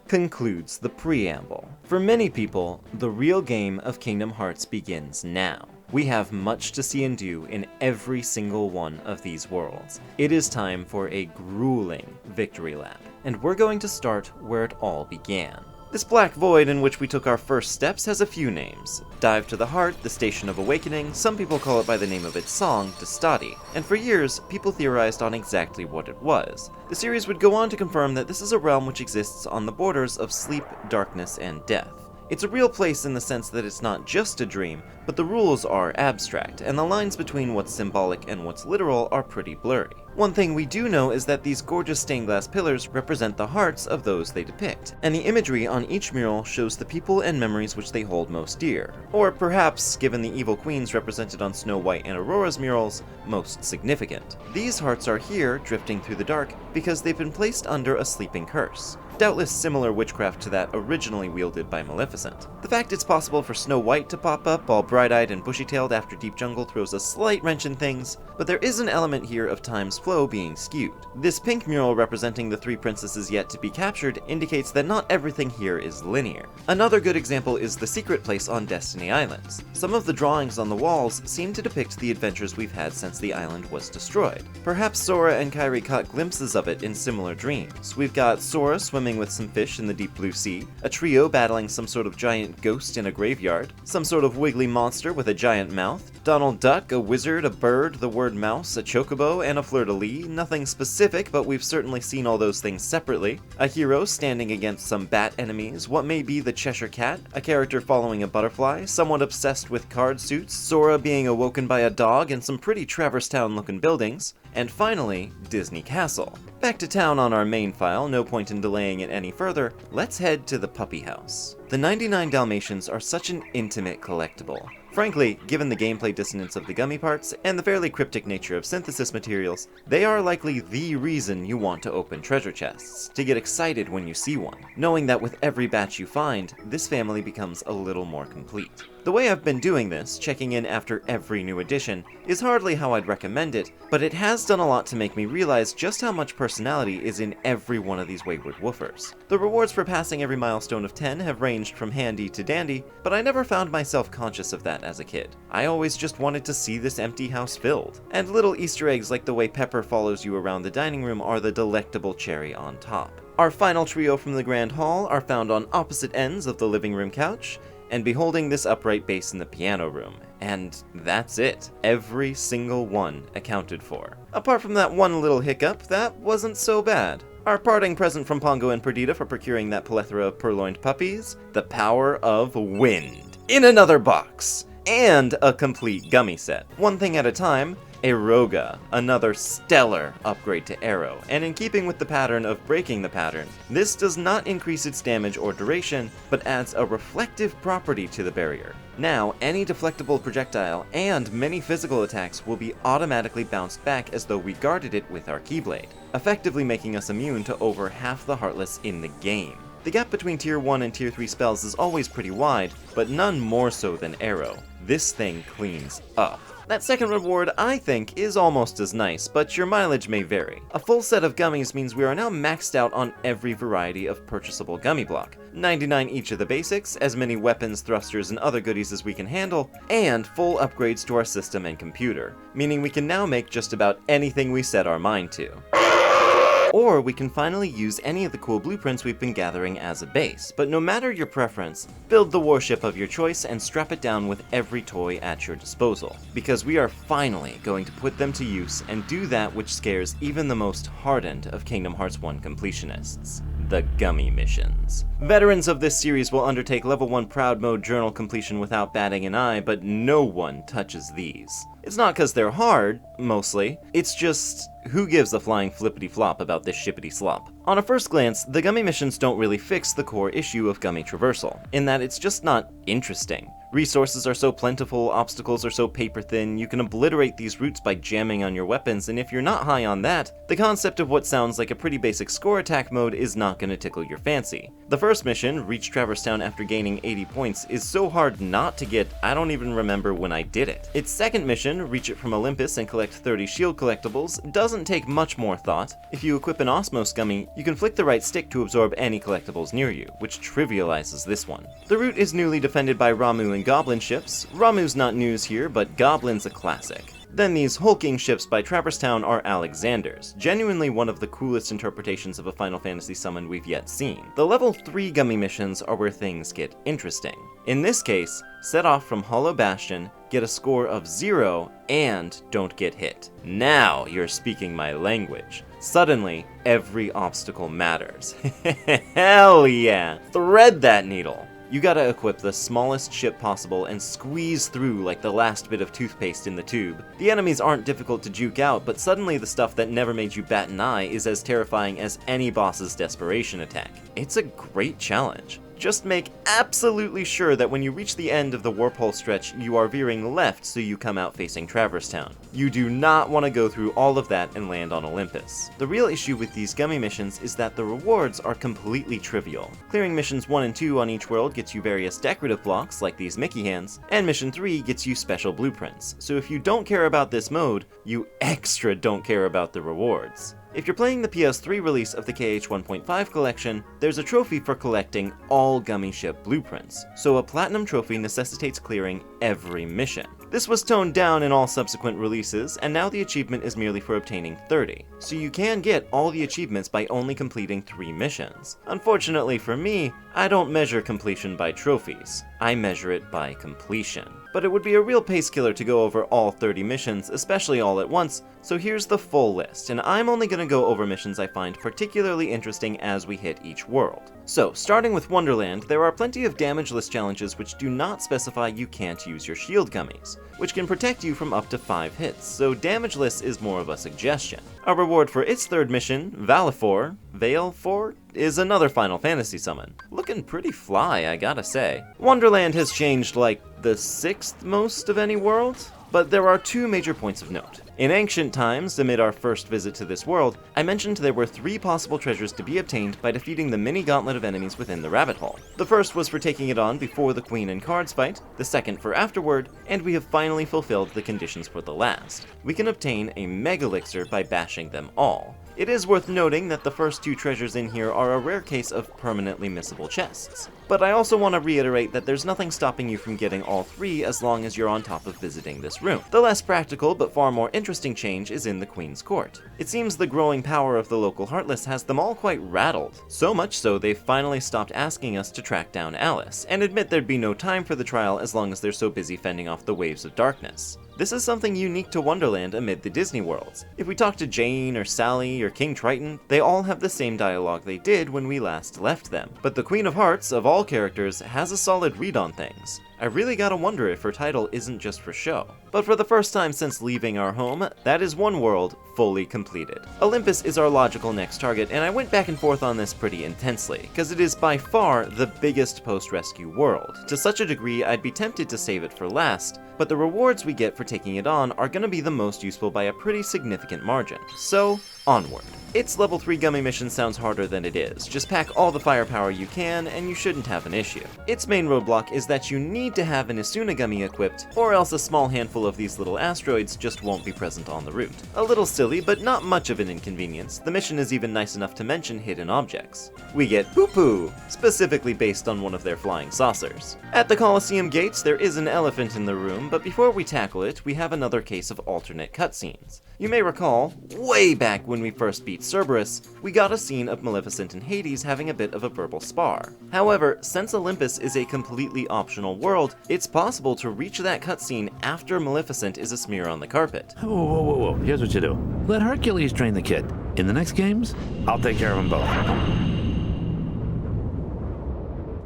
concludes the preamble. For many people, the real game of Kingdom Hearts begins now. We have much to see and do in every single one of these worlds. It is time for a grueling victory lap, and we're going to start where it all began. This black void in which we took our first steps has a few names. Dive to the Heart, the Station of Awakening, some people call it by the name of its song, Destati, and for years, people theorized on exactly what it was. The series would go on to confirm that this is a realm which exists on the borders of sleep, darkness, and death. It's a real place in the sense that it's not just a dream, but the rules are abstract, and the lines between what's symbolic and what's literal are pretty blurry. One thing we do know is that these gorgeous stained glass pillars represent the hearts of those they depict, and the imagery on each mural shows the people and memories which they hold most dear, or perhaps, given the evil queens represented on Snow White and Aurora's murals, most significant. These hearts are here, drifting through the dark, because they've been placed under a sleeping curse. Doubtless similar witchcraft to that originally wielded by Maleficent. The fact it's possible for Snow White to pop up all bright-eyed and bushy-tailed after Deep Jungle throws a slight wrench in things, but there is an element here of time's flow being skewed. This pink mural representing the three princesses yet to be captured indicates that not everything here is linear. Another good example is the secret place on Destiny Islands. Some of the drawings on the walls seem to depict the adventures we've had since the island was destroyed. Perhaps Sora and Kairi caught glimpses of it in similar dreams. We've got Sora swimming with some fish in the deep blue sea, a trio battling some sort of giant ghost in a graveyard, some sort of wiggly monster with a giant mouth, Donald Duck, a wizard, a bird, the word mouse, a chocobo, and a fleur-de-lis. Nothing specific, but we've certainly seen all those things separately. A hero standing against some bat enemies, what may be the Cheshire Cat, a character following a butterfly, someone obsessed with card suits, Sora being awoken by a dog, and some pretty Traverse Town-looking buildings, and finally, Disney Castle. Back to town on our main file, no point in delaying it any further, let's head to the puppy house. The 99 Dalmatians are such an intimate collectible. Frankly, given the gameplay dissonance of the Gummi parts, and the fairly cryptic nature of synthesis materials, they are likely the reason you want to open treasure chests, to get excited when you see one, knowing that with every batch you find, this family becomes a little more complete. The way I've been doing this, checking in after every new edition, is hardly how I'd recommend it, but it has done a lot to make me realize just how much personality is in every one of these wayward woofers. The rewards for passing every milestone of 10 have ranged from handy to dandy, but I never found myself conscious of that as a kid. I always just wanted to see this empty house filled. And little Easter eggs like the way Pepper follows you around the dining room are the delectable cherry on top. Our final trio from the Grand Hall are found on opposite ends of the living room couch, and beholding this upright base in the piano room. And that's it. Every single one accounted for. Apart from that one little hiccup, that wasn't so bad. Our parting present from Pongo and Perdita for procuring that plethora of purloined puppies, the power of wind. In another box! And a complete Gummi set. One thing at a time, Eroga, another stellar upgrade to Arrow, and in keeping with the pattern of breaking the pattern, this does not increase its damage or duration, but adds a reflective property to the barrier. Now, any deflectable projectile and many physical attacks will be automatically bounced back as though we guarded it with our Keyblade, effectively making us immune to over half the Heartless in the game. The gap between Tier 1 and Tier 3 spells is always pretty wide, but none more so than Arrow. This thing cleans up. That second reward, I think, is almost as nice, but your mileage may vary. A full set of gummies means we are now maxed out on every variety of purchasable gummy block. 99 each of the basics, as many weapons, thrusters, and other goodies as we can handle, and full upgrades to our system and computer, meaning we can now make just about anything we set our mind to. Or we can finally use any of the cool blueprints we've been gathering as a base, but no matter your preference, build the warship of your choice and strap it down with every toy at your disposal, because we are finally going to put them to use and do that which scares even the most hardened of Kingdom Hearts 1 completionists. The Gummi missions. Veterans of this series will undertake level 1 Proud Mode journal completion without batting an eye, but no one touches these. It's not because they're hard, mostly, it's just, who gives a flying flippity-flop about this shippity-slop? On a first glance, the Gummi missions don't really fix the core issue of Gummi traversal, in that it's just not interesting. Resources are so plentiful, obstacles are so paper thin, you can obliterate these routes by jamming on your weapons, and if you're not high on that, the concept of what sounds like a pretty basic score attack mode is not going to tickle your fancy. The first mission, reach Traverse Town after gaining 80 points, is so hard not to get, I don't even remember when I did it. Its second mission, reach it from Olympus and collect 30 shield collectibles, doesn't take much more thought. If you equip an Osmos Gummi, you can flick the right stick to absorb any collectibles near you, which trivializes this one. The route is newly defended by Ramu and Goblin ships. Ramu's not news here, but Goblin's a classic. Then these hulking ships by Traverse Town are Alexander's, genuinely one of the coolest interpretations of a Final Fantasy summon we've yet seen. The level 3 Gummi missions are where things get interesting. In this case, set off from Hollow Bastion, get a score of 0, and don't get hit. Now you're speaking my language. Suddenly, every obstacle matters. Hell yeah! Thread that needle! You gotta equip the smallest ship possible and squeeze through like the last bit of toothpaste in the tube. The enemies aren't difficult to juke out, but suddenly the stuff that never made you bat an eye is as terrifying as any boss's desperation attack. It's a great challenge. Just make absolutely sure that when you reach the end of the warp hole stretch, you are veering left so you come out facing Traverse Town. You do not want to go through all of that and land on Olympus. The real issue with these Gummi missions is that the rewards are completely trivial. Clearing missions 1 and 2 on each world gets you various decorative blocks, like these Mickey hands, and mission 3 gets you special blueprints. So if you don't care about this mode, you extra don't care about the rewards. If you're playing the PS3 release of the KH 1.5 collection, there's a trophy for collecting all Gummi ship blueprints, so a platinum trophy necessitates clearing every mission. This was toned down in all subsequent releases, and now the achievement is merely for obtaining 30, so you can get all the achievements by only completing 3 missions. Unfortunately for me, I don't measure completion by trophies, I measure it by completion. But it would be a real pace killer to go over all 30 missions, especially all at once, so here's the full list, and I'm only going to go over missions I find particularly interesting as we hit each world. So, starting with Wonderland, there are plenty of damageless challenges which do not specify you can't use your shield gummies, which can protect you from up to 5 hits, so damageless is more of a suggestion. A reward for its third mission, Valefor, is another Final Fantasy summon. Looking pretty fly, I gotta say. Wonderland has changed like the 6th most of any world, but there are 2 major points of note. In ancient times, amid our first visit to this world, I mentioned there were 3 possible treasures to be obtained by defeating the mini gauntlet of enemies within the rabbit hole. The first was for taking it on before the Queen and Cards fight, the second for afterward, and we have finally fulfilled the conditions for the last. We can obtain a Mega Elixir by bashing them all. It is worth noting that the first 2 treasures in here are a rare case of permanently missable chests. But I also want to reiterate that there's nothing stopping you from getting all 3 as long as you're on top of visiting this room. The less practical but far more interesting change is in the Queen's Court. It seems the growing power of the local Heartless has them all quite rattled. So much so they've finally stopped asking us to track down Alice, and admit there'd be no time for the trial as long as they're so busy fending off the waves of darkness. This is something unique to Wonderland amid the Disney worlds. If we talk to Jane or Sally or King Triton, they all have the same dialogue they did when we last left them. But the Queen of Hearts, of all characters, has a solid read on things. I really gotta wonder if her title isn't just for show. But for the first time since leaving our home, that is one world fully completed. Olympus is our logical next target, and I went back and forth on this pretty intensely, because it is by far the biggest post-rescue world. To such a degree, I'd be tempted to save it for last, but the rewards we get for taking it on are gonna be the most useful by a pretty significant margin. So, onward. Its level 3 Gummi mission sounds harder than it is. Just pack all the firepower you can, and you shouldn't have an issue. Its main roadblock is that you need to have an Isuna Gummi equipped, or else a small handful of these little asteroids just won't be present on the route. A little silly, but not much of an inconvenience. The mission is even nice enough to mention hidden objects. We get Poo-Poo, specifically based on one of their flying saucers. At the Colosseum gates, there is an elephant in the room, but before we tackle it, we have another case of alternate cutscenes. You may recall, way back when we first beat Cerberus, we got a scene of Maleficent and Hades having a bit of a verbal spar. However, since Olympus is a completely optional world, it's possible to reach that cutscene after Maleficent is a smear on the carpet. Whoa. Here's what you do. Let Hercules train the kid. In the next games, I'll take care of them both.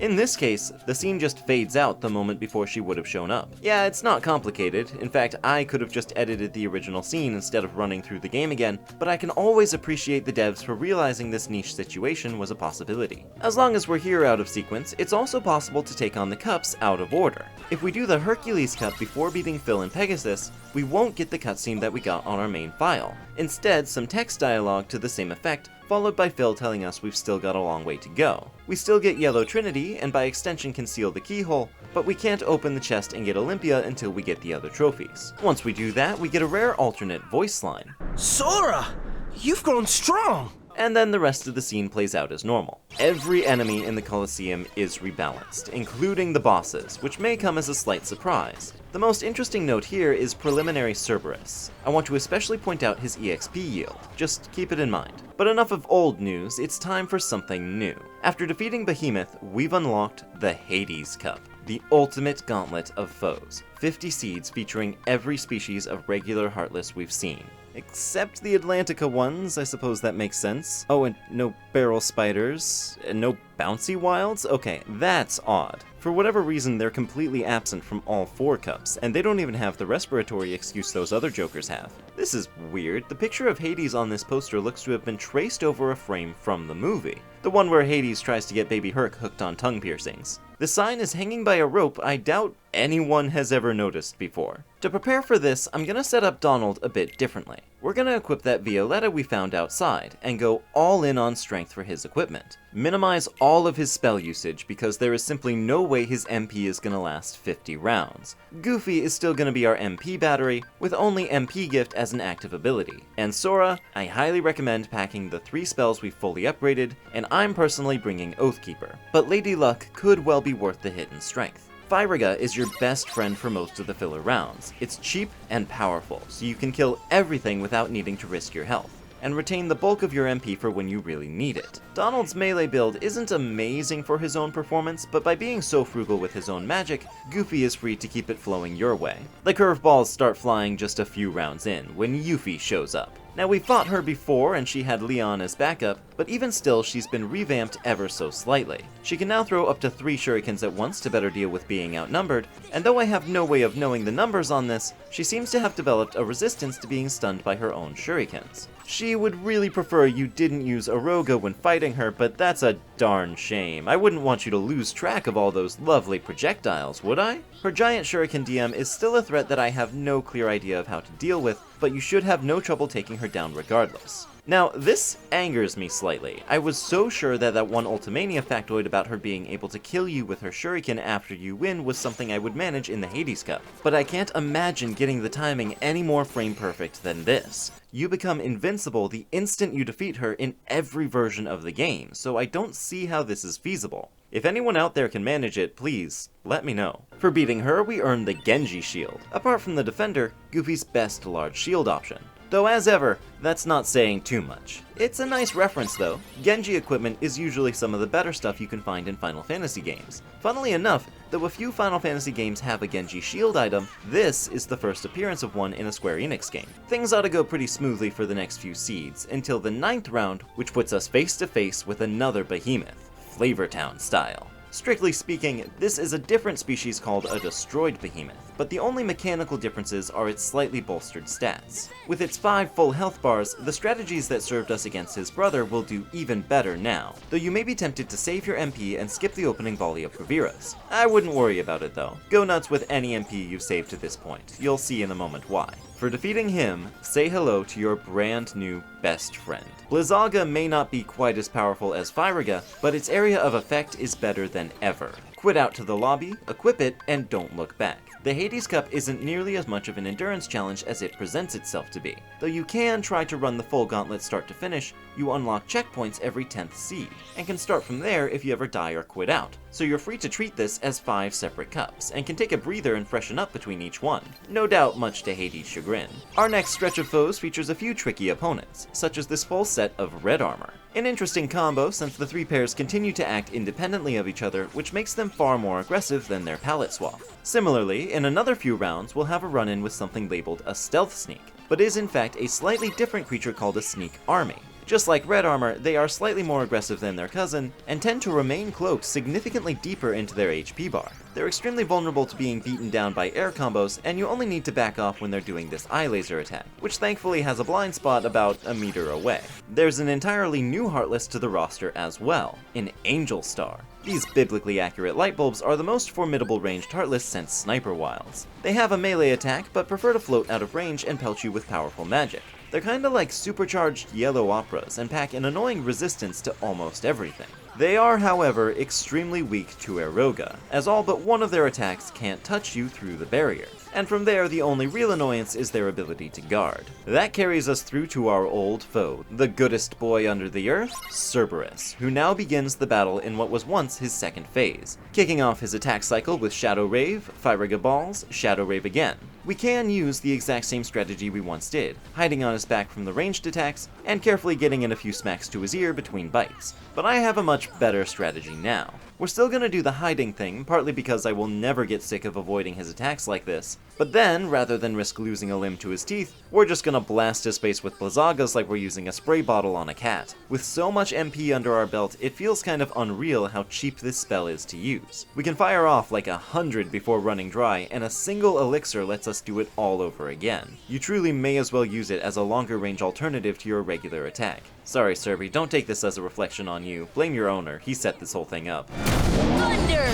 In this case, the scene just fades out the moment before she would have shown up. Yeah, it's not complicated. In fact, I could have just edited the original scene instead of running through the game again, but I can always appreciate the devs for realizing this niche situation was a possibility. As long as we're here out of sequence, it's also possible to take on the cups out of order. If we do the Hercules Cup before beating Phil and Pegasus, we won't get the cutscene that we got on our main file. Instead, some text dialogue to the same effect, followed by Phil telling us we've still got a long way to go. We still get Yellow Trinity, and by extension can seal the keyhole, but we can't open the chest and get Olympia until we get the other trophies. Once we do that, we get a rare alternate voice line. Sora! You've grown strong! And then the rest of the scene plays out as normal. Every enemy in the Colosseum is rebalanced, including the bosses, which may come as a slight surprise. The most interesting note here is preliminary Cerberus. I want to especially point out his EXP yield, just keep it in mind. But enough of old news, it's time for something new. After defeating Behemoth, we've unlocked the Hades Cup, the ultimate gauntlet of foes. 50 seeds featuring every species of regular Heartless we've seen. Except the Atlantica ones, I suppose that makes sense. Oh, and no barrel spiders, and no bouncy wilds? Okay, that's odd. For whatever reason, they're completely absent from all 4 cups, and they don't even have the respiratory excuse those other jokers have. This is weird. The picture of Hades on this poster looks to have been traced over a frame from the movie. The one where Hades tries to get Baby Herc hooked on tongue piercings. The sign is hanging by a rope I doubt anyone has ever noticed before. To prepare for this, I'm gonna set up Donald a bit differently. We're gonna equip that Violetta we found outside, and go all in on strength for his equipment. Minimize all of his spell usage, because there is simply no way his MP is gonna last 50 rounds. Goofy is still gonna be our MP battery, with only MP gift as an active ability. And Sora, I highly recommend packing the 3 spells we fully upgraded, and I'm personally bringing Oathkeeper. But Lady Luck could well be worth the hit in strength. Firaga is your best friend for most of the filler rounds. It's cheap and powerful, so you can kill everything without needing to risk your health, and retain the bulk of your MP for when you really need it. Donald's melee build isn't amazing for his own performance, but by being so frugal with his own magic, Goofy is free to keep it flowing your way. The curveballs start flying just a few rounds in, when Yuffie shows up. Now, we fought her before and she had Leon as backup, but even still she's been revamped ever so slightly. She can now throw up to 3 shurikens at once to better deal with being outnumbered, and though I have no way of knowing the numbers on this, she seems to have developed a resistance to being stunned by her own shurikens. She would really prefer you didn't use Aroga when fighting her, but that's a darn shame. I wouldn't want you to lose track of all those lovely projectiles, would I? Her giant shuriken DM is still a threat that I have no clear idea of how to deal with, but you should have no trouble taking her down regardless. Now, this angers me slightly. I was so sure that that one Ultimania factoid about her being able to kill you with her shuriken after you win was something I would manage in the Hades Cup, but I can't imagine getting the timing any more frame perfect than this. You become invincible the instant you defeat her in every version of the game, so I don't see how this is feasible. If anyone out there can manage it, please, let me know. For beating her, we earn the Genji shield. Apart from the Defender, Goofy's best large shield option. Though as ever, that's not saying too much. It's a nice reference though. Genji equipment is usually some of the better stuff you can find in Final Fantasy games. Funnily enough, though a few Final Fantasy games have a Genji shield item, this is the first appearance of one in a Square Enix game. Things ought to go pretty smoothly for the next few seeds, until the 9th round, which puts us face to face with another behemoth, Flavortown style. Strictly speaking, this is a different species called a destroyed behemoth, but the only mechanical differences are its slightly bolstered stats. With its 5 full health bars, the strategies that served us against his brother will do even better now, though you may be tempted to save your MP and skip the opening volley of Graviras. I wouldn't worry about it though. Go nuts with any MP you've saved to this point. You'll see in a moment why. For defeating him, say hello to your brand new best friend. Blizzaga may not be quite as powerful as Firaga, but its area of effect is better than ever. Quit out to the lobby, equip it, and don't look back. The Hades Cup isn't nearly as much of an endurance challenge as it presents itself to be. Though you can try to run the full gauntlet start to finish, you unlock checkpoints every 10th seed, and can start from there if you ever die or quit out. So you're free to treat this as 5 separate cups, and can take a breather and freshen up between each one. No doubt much to Hades' chagrin. Our next stretch of foes features a few tricky opponents, such as this full set of red armor. An interesting combo since the 3 pairs continue to act independently of each other, which makes them far more aggressive than their palette swap. Similarly, in another few rounds, we'll have a run-in with something labeled a stealth sneak, but is in fact a slightly different creature called a sneak army. Just like red armor, they are slightly more aggressive than their cousin, and tend to remain cloaked significantly deeper into their HP bar. They're extremely vulnerable to being beaten down by air combos, and you only need to back off when they're doing this eye laser attack, which thankfully has a blind spot about a meter away. There's an entirely new Heartless to the roster as well, an Angel Star. These biblically accurate light bulbs are the most formidable ranged Heartless since Sniper Wilds. They have a melee attack, but prefer to float out of range and pelt you with powerful magic. They're kinda like supercharged yellow operas and pack an annoying resistance to almost everything. They are, however, extremely weak to Eroga, as all but one of their attacks can't touch you through the barrier. And from there, the only real annoyance is their ability to guard. That carries us through to our old foe, the goodest boy under the earth, Cerberus, who now begins the battle in what was once his second phase, kicking off his attack cycle with Shadow Rave, Firaga Balls, Shadow Rave again. We can use the exact same strategy we once did, hiding on his back from the ranged attacks, and carefully getting in a few smacks to his ear between bites. But I have a much better strategy now. We're still gonna do the hiding thing, partly because I will never get sick of avoiding his attacks like this, but then, rather than risk losing a limb to his teeth, we're just gonna blast his face with Blizzagas like we're using a spray bottle on a cat. With so much MP under our belt, it feels kind of unreal how cheap this spell is to use. We can fire off like 100 before running dry, and a single elixir lets us do it all over again. You truly may as well use it as a longer range alternative to your regular attack. Sorry, Serby, don't take this as a reflection on you. Blame your owner, he set this whole thing up. Thunder!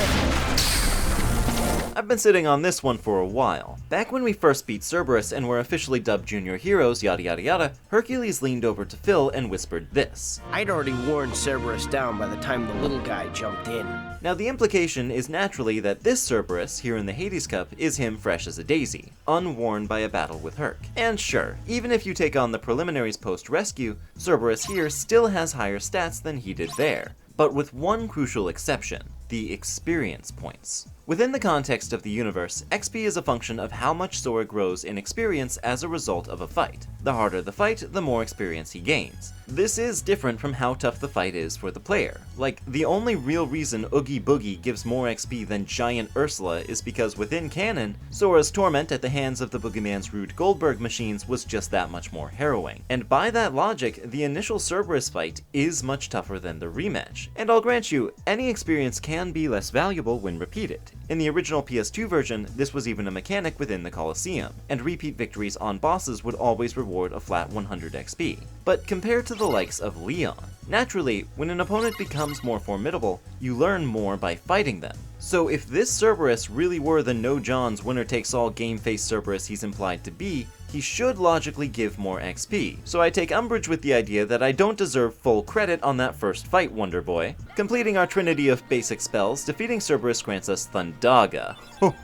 I've been sitting on this one for a while. Back when we first beat Cerberus and were officially dubbed junior heroes, yada yada yada, Hercules leaned over to Phil and whispered this. I'd already worn Cerberus down by the time the little guy jumped in. Now the implication is naturally that this Cerberus, here in the Hades Cup, is him fresh as a daisy, unworn by a battle with Herc. And sure, even if you take on the preliminaries post-rescue, Cerberus here still has higher stats than he did there. But with one crucial exception, the experience points. Within the context of the universe, XP is a function of how much Sora grows in experience as a result of a fight. The harder the fight, the more experience he gains. This is different from how tough the fight is for the player. Like, the only real reason Oogie Boogie gives more XP than Giant Ursula is because within canon, Sora's torment at the hands of the Boogeyman's Rube Goldberg machines was just that much more harrowing. And by that logic, the initial Cerberus fight is much tougher than the rematch. And I'll grant you, any experience can be less valuable when repeated. In the original PS2 version, this was even a mechanic within the Colosseum, and repeat victories on bosses would always reward a flat 100 XP. But compared to the likes of Leon, naturally, when an opponent becomes more formidable, you learn more by fighting them. So if this Cerberus really were the no-Johns winner-takes-all game-face Cerberus he's implied to be, he should logically give more XP, so I take umbrage with the idea that I don't deserve full credit on that first fight, Wonder Boy. Completing our trinity of basic spells, defeating Cerberus grants us Thundaga.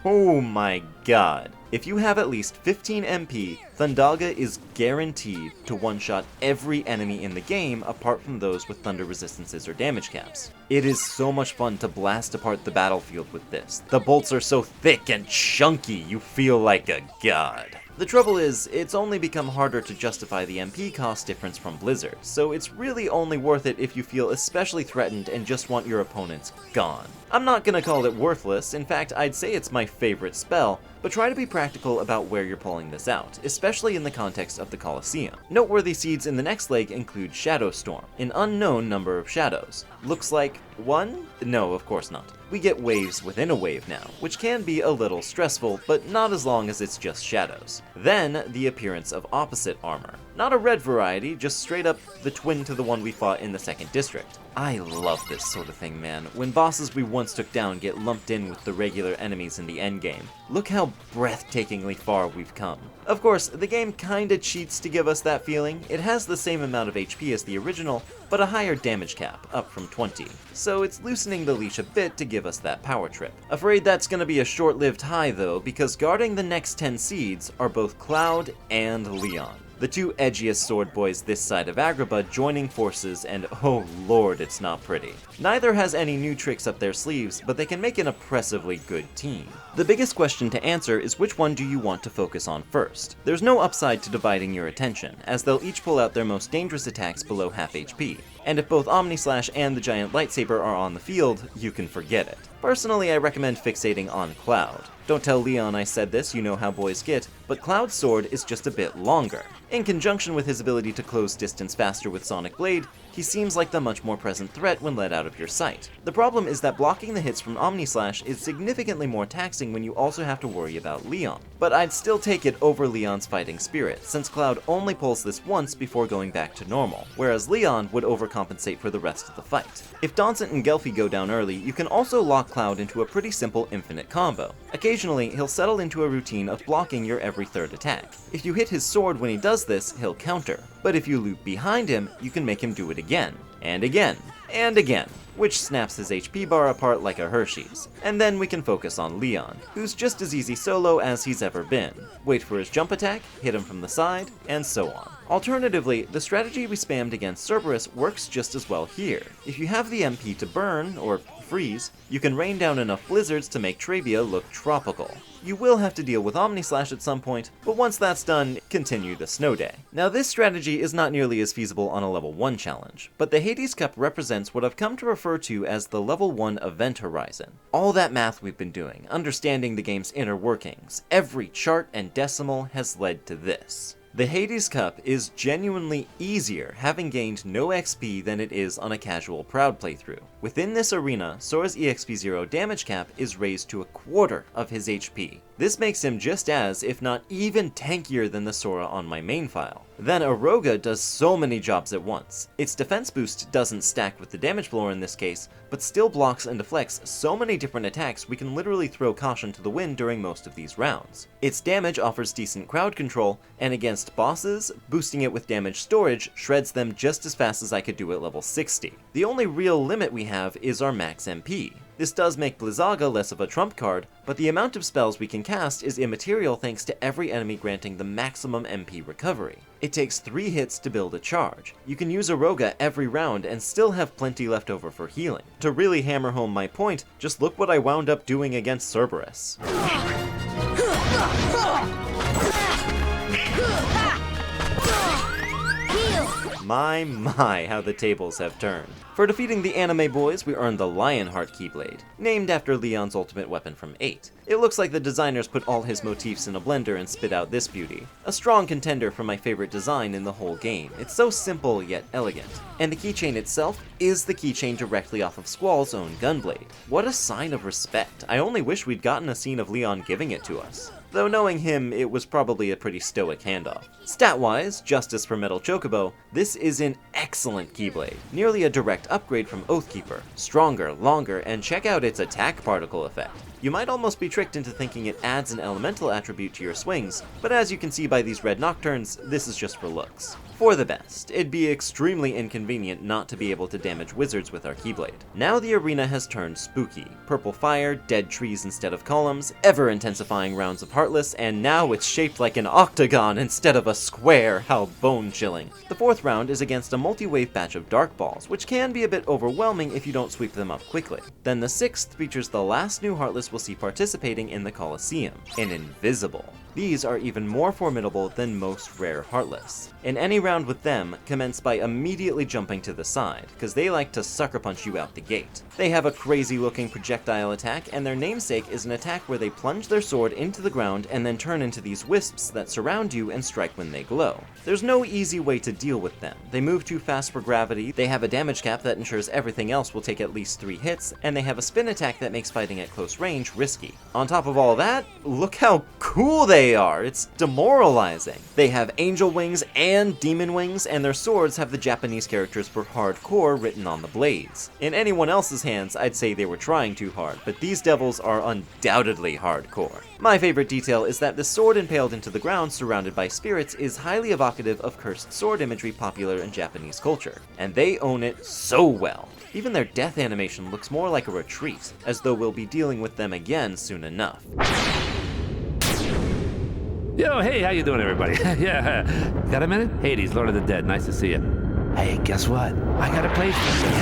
Oh my god. If you have at least 15 MP, Thundaga is guaranteed to one-shot every enemy in the game apart from those with thunder resistances or damage caps. It is so much fun to blast apart the battlefield with this. The bolts are so thick and chunky, you feel like a god. The trouble is, it's only become harder to justify the MP cost difference from Blizzard, so it's really only worth it if you feel especially threatened and just want your opponents gone. I'm not gonna call it worthless, in fact I'd say it's my favorite spell, but try to be practical about where you're pulling this out, especially in the context of the Colosseum. Noteworthy seeds in the next leg include Shadow Storm, an unknown number of shadows. Looks like 1? No, of course not. We get waves within a wave now, which can be a little stressful, but not as long as it's just shadows. Then, the appearance of opposite armor. Not a red variety, just straight up the twin to the one we fought in the 2nd district. I love this sort of thing, man. When bosses we once took down get lumped in with the regular enemies in the endgame. Look how breathtakingly far we've come. Of course, the game kinda cheats to give us that feeling. It has the same amount of HP as the original, but a higher damage cap, up from 20. So it's loosening the leash a bit to give us that power trip. Afraid that's gonna be a short-lived high though, because guarding the next 10 seeds are both Cloud and Leon. The two edgiest sword boys this side of Agrabah joining forces, and oh lord, it's not pretty. Neither has any new tricks up their sleeves, but they can make an oppressively good team. The biggest question to answer is which one do you want to focus on first? There's no upside to dividing your attention, as they'll each pull out their most dangerous attacks below half HP. And if both Omnislash and the giant lightsaber are on the field, you can forget it. Personally, I recommend fixating on Cloud. Don't tell Leon I said this, you know how boys get, but Cloud's sword is just a bit longer. In conjunction with his ability to close distance faster with Sonic Blade, he seems like the much more present threat when let out of your sight. The problem is that blocking the hits from Omnislash is significantly more taxing when you also have to worry about Leon. But I'd still take it over Leon's fighting spirit, since Cloud only pulls this once before going back to normal, whereas Leon would overcompensate for the rest of the fight. If Donsant and Gelfie go down early, you can also lock Cloud into a pretty simple infinite combo. Occasionally, he'll settle into a routine of blocking your every third attack. If you hit his sword when he does this, he'll counter. But if you loop behind him, you can make him do it again, and again, and again, which snaps his HP bar apart like a Hershey's. And then we can focus on Leon, who's just as easy solo as he's ever been. Wait for his jump attack, hit him from the side, and so on. Alternatively, the strategy we spammed against Cerberus works just as well here. If you have the MP to burn, or freeze, you can rain down enough blizzards to make Trabia look tropical. You will have to deal with Omnislash at some point, but once that's done, continue the snow day. Now this strategy is not nearly as feasible on a level 1 challenge, but the Hades Cup represents what I've come to refer to as the level 1 event horizon. All that math we've been doing, understanding the game's inner workings, every chart and decimal has led to this. The Hades Cup is genuinely easier having gained no XP than it is on a casual Proud playthrough. Within this arena, Sora's EXP0 damage cap is raised to a quarter of his HP. This makes him just as, if not even tankier than the Sora on my main file. Then Aroga does so many jobs at once. Its defense boost doesn't stack with the damage blower in this case, but still blocks and deflects so many different attacks we can literally throw caution to the wind during most of these rounds. Its damage offers decent crowd control, and against bosses, boosting it with damage storage shreds them just as fast as I could do at level 60. The only real limit we have is our max MP. This does make Blizzaga less of a trump card, but the amount of spells we can cast is immaterial thanks to every enemy granting the maximum MP recovery. It takes 3 hits to build a charge. You can use Aroga every round and still have plenty left over for healing. To really hammer home my point, just look what I wound up doing against Cerberus. My, how the tables have turned. For defeating the anime boys, we earned the Lionheart Keyblade, named after Leon's ultimate weapon from 8. It looks like the designers put all his motifs in a blender and spit out this beauty. A strong contender for my favorite design in the whole game. It's so simple yet elegant. And the keychain itself is the keychain directly off of Squall's own Gunblade. What a sign of respect. I only wish we'd gotten a scene of Leon giving it to us. Though knowing him, it was probably a pretty stoic handoff. Stat-wise, justice for Metal Chocobo, this is an excellent Keyblade. Nearly a direct upgrade from Oathkeeper. Stronger, longer, and check out its attack particle effect. You might almost be tricked into thinking it adds an elemental attribute to your swings, but as you can see by these red nocturnes, this is just for looks. For the best, it'd be extremely inconvenient not to be able to damage wizards with our Keyblade. Now the arena has turned spooky. Purple fire, dead trees instead of columns, ever-intensifying rounds of Heartless, and now it's shaped like an octagon instead of a square. How bone-chilling. The 4th round is against a multi-wave batch of Dark Balls, which can be a bit overwhelming if you don't sweep them up quickly. Then the 6th features the last new Heartless we'll see participating in the Colosseum, an Invisible. These are even more formidable than most rare Heartless. In any round with them, commence by immediately jumping to the side, because they like to sucker punch you out the gate. They have a crazy looking projectile attack, and their namesake is an attack where they plunge their sword into the ground and then turn into these wisps that surround you and strike when they glow. There's no easy way to deal with them. They move too fast for gravity, they have a damage cap that ensures everything else will take at least 3 hits, and they have a spin attack that makes fighting at close range risky. On top of all that, look how cool they are! It's demoralizing. They have angel wings and demon wings, and their swords have the Japanese characters for hardcore written on the blades. In anyone else's hands, I'd say they were trying too hard, but these devils are undoubtedly hardcore. My favorite detail is that the sword impaled into the ground surrounded by spirits is highly evocative of cursed sword imagery popular in Japanese culture, and they own it so well. Even their death animation looks more like a retreat, as though we'll be dealing with them again soon enough. Yo, hey, how you doing, everybody? Yeah, got a minute? Hades, Lord of the Dead, nice to see you. Hey, guess what? I got a place for you.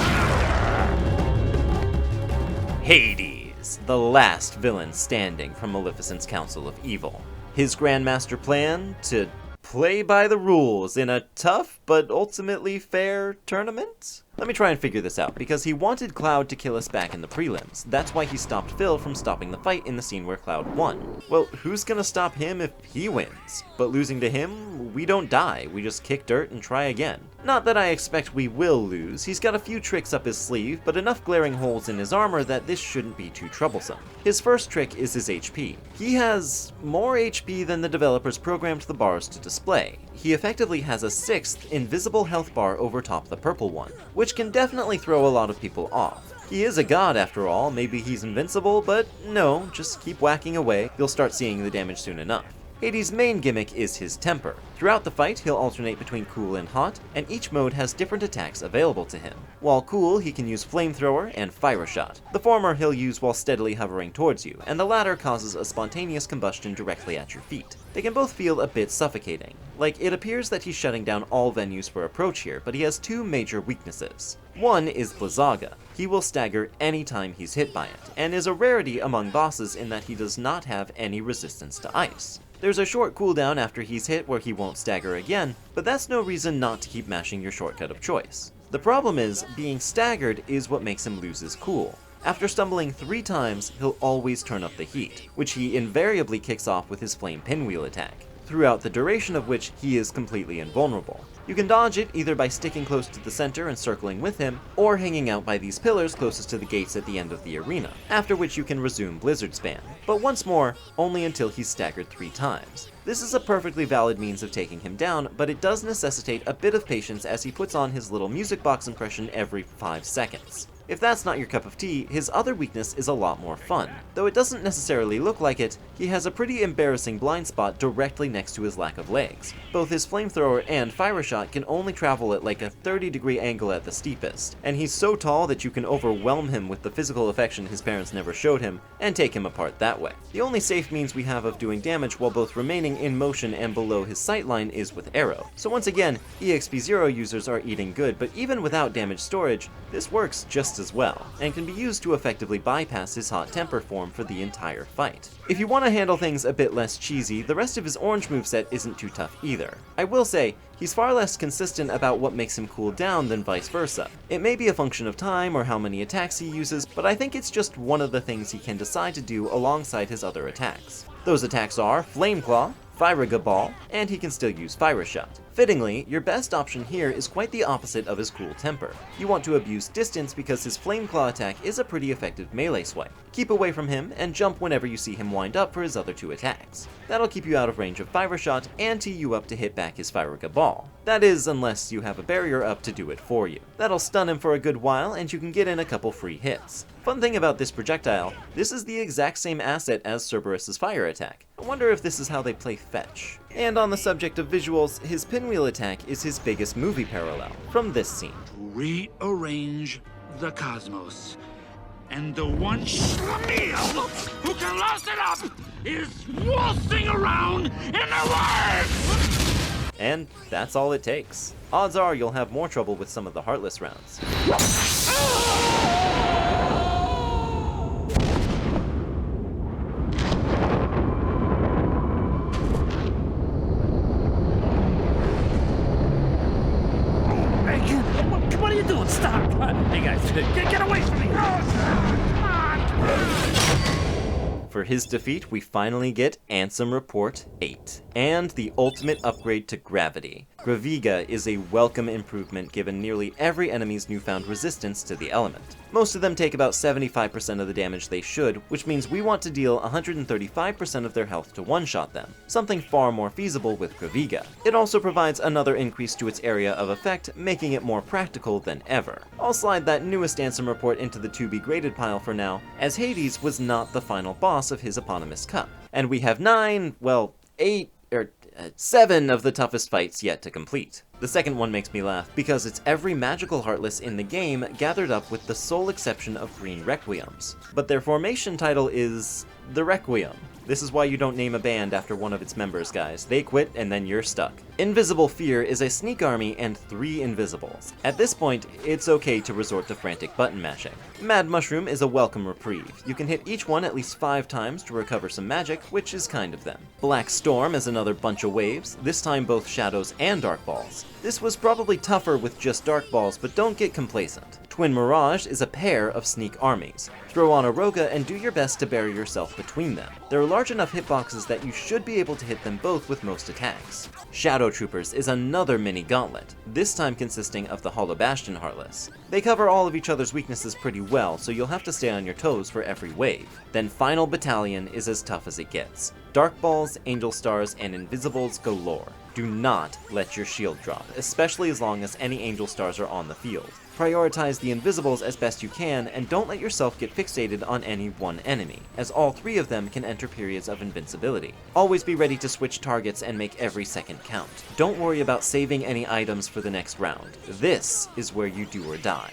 Hades, the last villain standing from Maleficent's Council of Evil. His grandmaster plan to play by the rules in a tough but ultimately fair tournament? Let me try and figure this out, because he wanted Cloud to kill us back in the prelims. That's why he stopped Phil from stopping the fight in the scene where Cloud won. Well, who's gonna stop him if he wins? But losing to him, we don't die, we just kick dirt and try again. Not that I expect we will lose, he's got a few tricks up his sleeve, but enough glaring holes in his armor that this shouldn't be too troublesome. His first trick is his HP. He has more HP than the developers programmed the bars to display. He effectively has a 6th invisible health bar over top the purple one, which can definitely throw a lot of people off. He is a god after all, maybe he's invincible, but no, just keep whacking away, you'll start seeing the damage soon enough. Hades' main gimmick is his temper. Throughout the fight, he'll alternate between cool and hot, and each mode has different attacks available to him. While cool, he can use flamethrower and fire shot. The former he'll use while steadily hovering towards you, and the latter causes a spontaneous combustion directly at your feet. They can both feel a bit suffocating. Like, it appears that he's shutting down all venues for approach here, but he has two major weaknesses. One is Blizzaga. He will stagger anytime he's hit by it, and is a rarity among bosses in that he does not have any resistance to ice. There's a short cooldown after he's hit where he won't stagger again, but that's no reason not to keep mashing your shortcut of choice. The problem is, being staggered is what makes him lose his cool. After stumbling 3 times, he'll always turn up the heat, which he invariably kicks off with his flame pinwheel attack, throughout the duration of which he is completely invulnerable. You can dodge it either by sticking close to the center and circling with him, or hanging out by these pillars closest to the gates at the end of the arena, after which you can resume Blizzard Spam. But once more, only until he's staggered 3 times. This is a perfectly valid means of taking him down, but it does necessitate a bit of patience as he puts on his little music box impression every 5 seconds. If that's not your cup of tea, his other weakness is a lot more fun. Though it doesn't necessarily look like it, he has a pretty embarrassing blind spot directly next to his lack of legs. Both his flamethrower and fire shot can only travel at like a 30-degree angle at the steepest, and he's so tall that you can overwhelm him with the physical affection his parents never showed him, and take him apart that way. The only safe means we have of doing damage while both remaining in motion and below his sightline is with arrow. So once again, EXP0 users are eating good, but even without damage storage, this works just as well, and can be used to effectively bypass his hot temper form for the entire fight. If you want to handle things a bit less cheesy, the rest of his orange moveset isn't too tough either. I will say, he's far less consistent about what makes him cool down than vice versa. It may be a function of time or how many attacks he uses, but I think it's just one of the things he can decide to do alongside his other attacks. Those attacks are Flame Claw, Agrabah, and he can still use Fire Shot. Fittingly, your best option here is quite the opposite of his cool temper. You want to abuse distance because his Flame Claw attack is a pretty effective melee swipe. Keep away from him and jump whenever you see him wind up for his other 2 attacks. That'll keep you out of range of Fire Shot and tee you up to hit back his Agrabah. That is, unless you have a barrier up to do it for you. That'll stun him for a good while and you can get in a couple free hits. Fun thing about this projectile, this is the exact same asset as Cerberus's fire attack. I wonder if this is how they play fetch. And on the subject of visuals, his pinwheel attack is his biggest movie parallel, from this scene. Rearrange the cosmos. And the one schlemiel who can louse it up is waltzing around in the works! And that's all it takes. Odds are you'll have more trouble with some of the Heartless rounds. What are you doing? Stop! Hey guys, get away from me! Come on! For his defeat, we finally get Ansem Report 8, and the ultimate upgrade to Gravity. Graviga is a welcome improvement given nearly every enemy's newfound resistance to the element. Most of them take about 75% of the damage they should, which means we want to deal 135% of their health to one-shot them, something far more feasible with Graviga. It also provides another increase to its area of effect, making it more practical than ever. I'll slide that newest Ansem report into the to-be-graded pile for now, as Hades was not the final boss of his eponymous cup. And we have 7 of the toughest fights yet to complete. The second one makes me laugh, because it's every magical Heartless in the game gathered up with the sole exception of green Requiems. But their formation title is the Requiem. This is why you don't name a band after one of its members, guys. They quit and then you're stuck. Invisible Fear is a sneak army and 3 invisibles. At this point, it's okay to resort to frantic button mashing. Mad Mushroom is a welcome reprieve. You can hit each one at least 5 times to recover some magic, which is kind of them. Black Storm is another bunch of waves, this time both shadows and dark balls. This was probably tougher with just dark balls, but don't get complacent. Twin Mirage is a pair of sneak armies. Throw on a Roga and do your best to bury yourself between them. There are large enough hitboxes that you should be able to hit them both with most attacks. Shadow Troopers is another mini gauntlet, this time consisting of the Hollow Bastion Heartless. They cover all of each other's weaknesses pretty well, so you'll have to stay on your toes for every wave. Then Final Battalion is as tough as it gets. Dark Balls, Angel Stars, and Invisibles galore. Do not let your shield drop, especially as long as any Angel Stars are on the field. Prioritize the Invisibles as best you can, and don't let yourself get fixated on any one enemy, as all 3 of them can enter periods of invincibility. Always be ready to switch targets and make every second count. Don't worry about saving any items for the next round. This is where you do or die.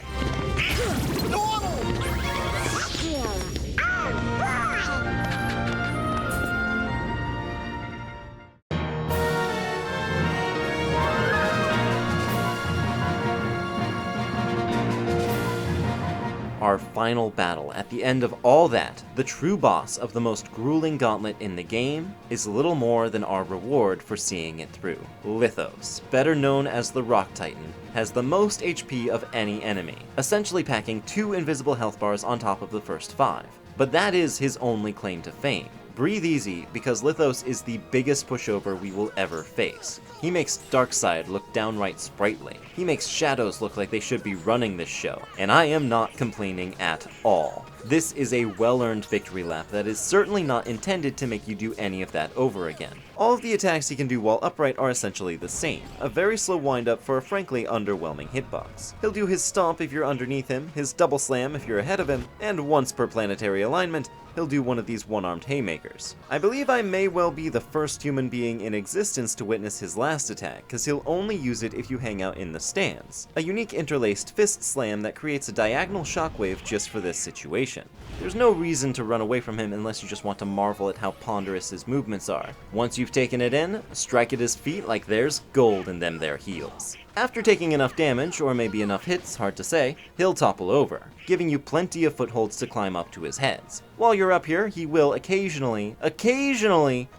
Our final battle. At the end of all that, the true boss of the most grueling gauntlet in the game is little more than our reward for seeing it through. Lithos, better known as the Rock Titan, has the most HP of any enemy, essentially packing 2 invisible health bars on top of the first 5. But that is his only claim to fame. Breathe easy, because Lithos is the biggest pushover we will ever face. He makes Darkseid look downright sprightly. He makes Shadows look like they should be running this show, and I am not complaining at all. This is a well-earned victory lap that is certainly not intended to make you do any of that over again. All of the attacks he can do while upright are essentially the same, a very slow wind-up for a frankly underwhelming hitbox. He'll do his stomp if you're underneath him, his double slam if you're ahead of him, and once per planetary alignment, he'll do one of these one-armed haymakers. I believe I may well be the first human being in existence to witness his last attack, cause he'll only use it if you hang out in the stands. A unique interlaced fist slam that creates a diagonal shockwave just for this situation. There's no reason to run away from him unless you just want to marvel at how ponderous his movements are. Once you've taken it in, strike at his feet like there's gold in them there heels. After taking enough damage, or maybe enough hits, hard to say, he'll topple over, giving you plenty of footholds to climb up to his heads. While you're up here, he will occasionally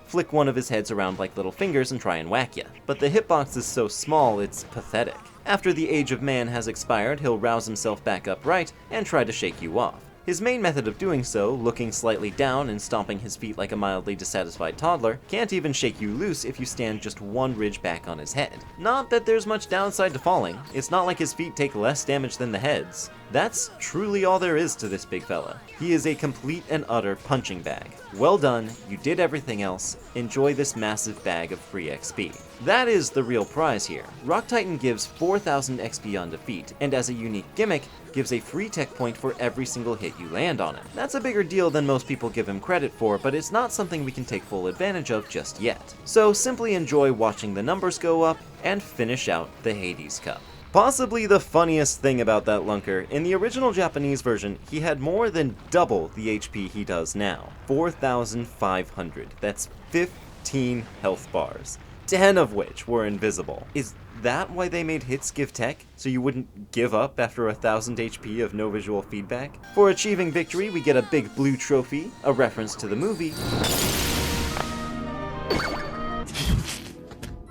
flick one of his heads around like little fingers and try and whack ya. But the hitbox is so small, it's pathetic. After the Age of Man has expired, he'll rouse himself back upright and try to shake you off. His main method of doing so, looking slightly down and stomping his feet like a mildly dissatisfied toddler, can't even shake you loose if you stand just one ridge back on his head. Not that there's much downside to falling, it's not like his feet take less damage than the heads. That's truly all there is to this big fella. He is a complete and utter punching bag. Well done, you did everything else, enjoy this massive bag of free XP. That is the real prize here. Rock Titan gives 4,000 XP on defeat, and as a unique gimmick, gives a free tech point for every single hit you land on him. That's a bigger deal than most people give him credit for, but it's not something we can take full advantage of just yet. So simply enjoy watching the numbers go up, and finish out the Hades Cup. Possibly the funniest thing about that lunker, in the original Japanese version, he had more than double the HP he does now. 4,500. That's 15 health bars. 10 of which were invisible. Is that why they made hits give tech? So you wouldn't give up after 1,000 HP of no visual feedback? For achieving victory, we get a big blue trophy, a reference to the movie.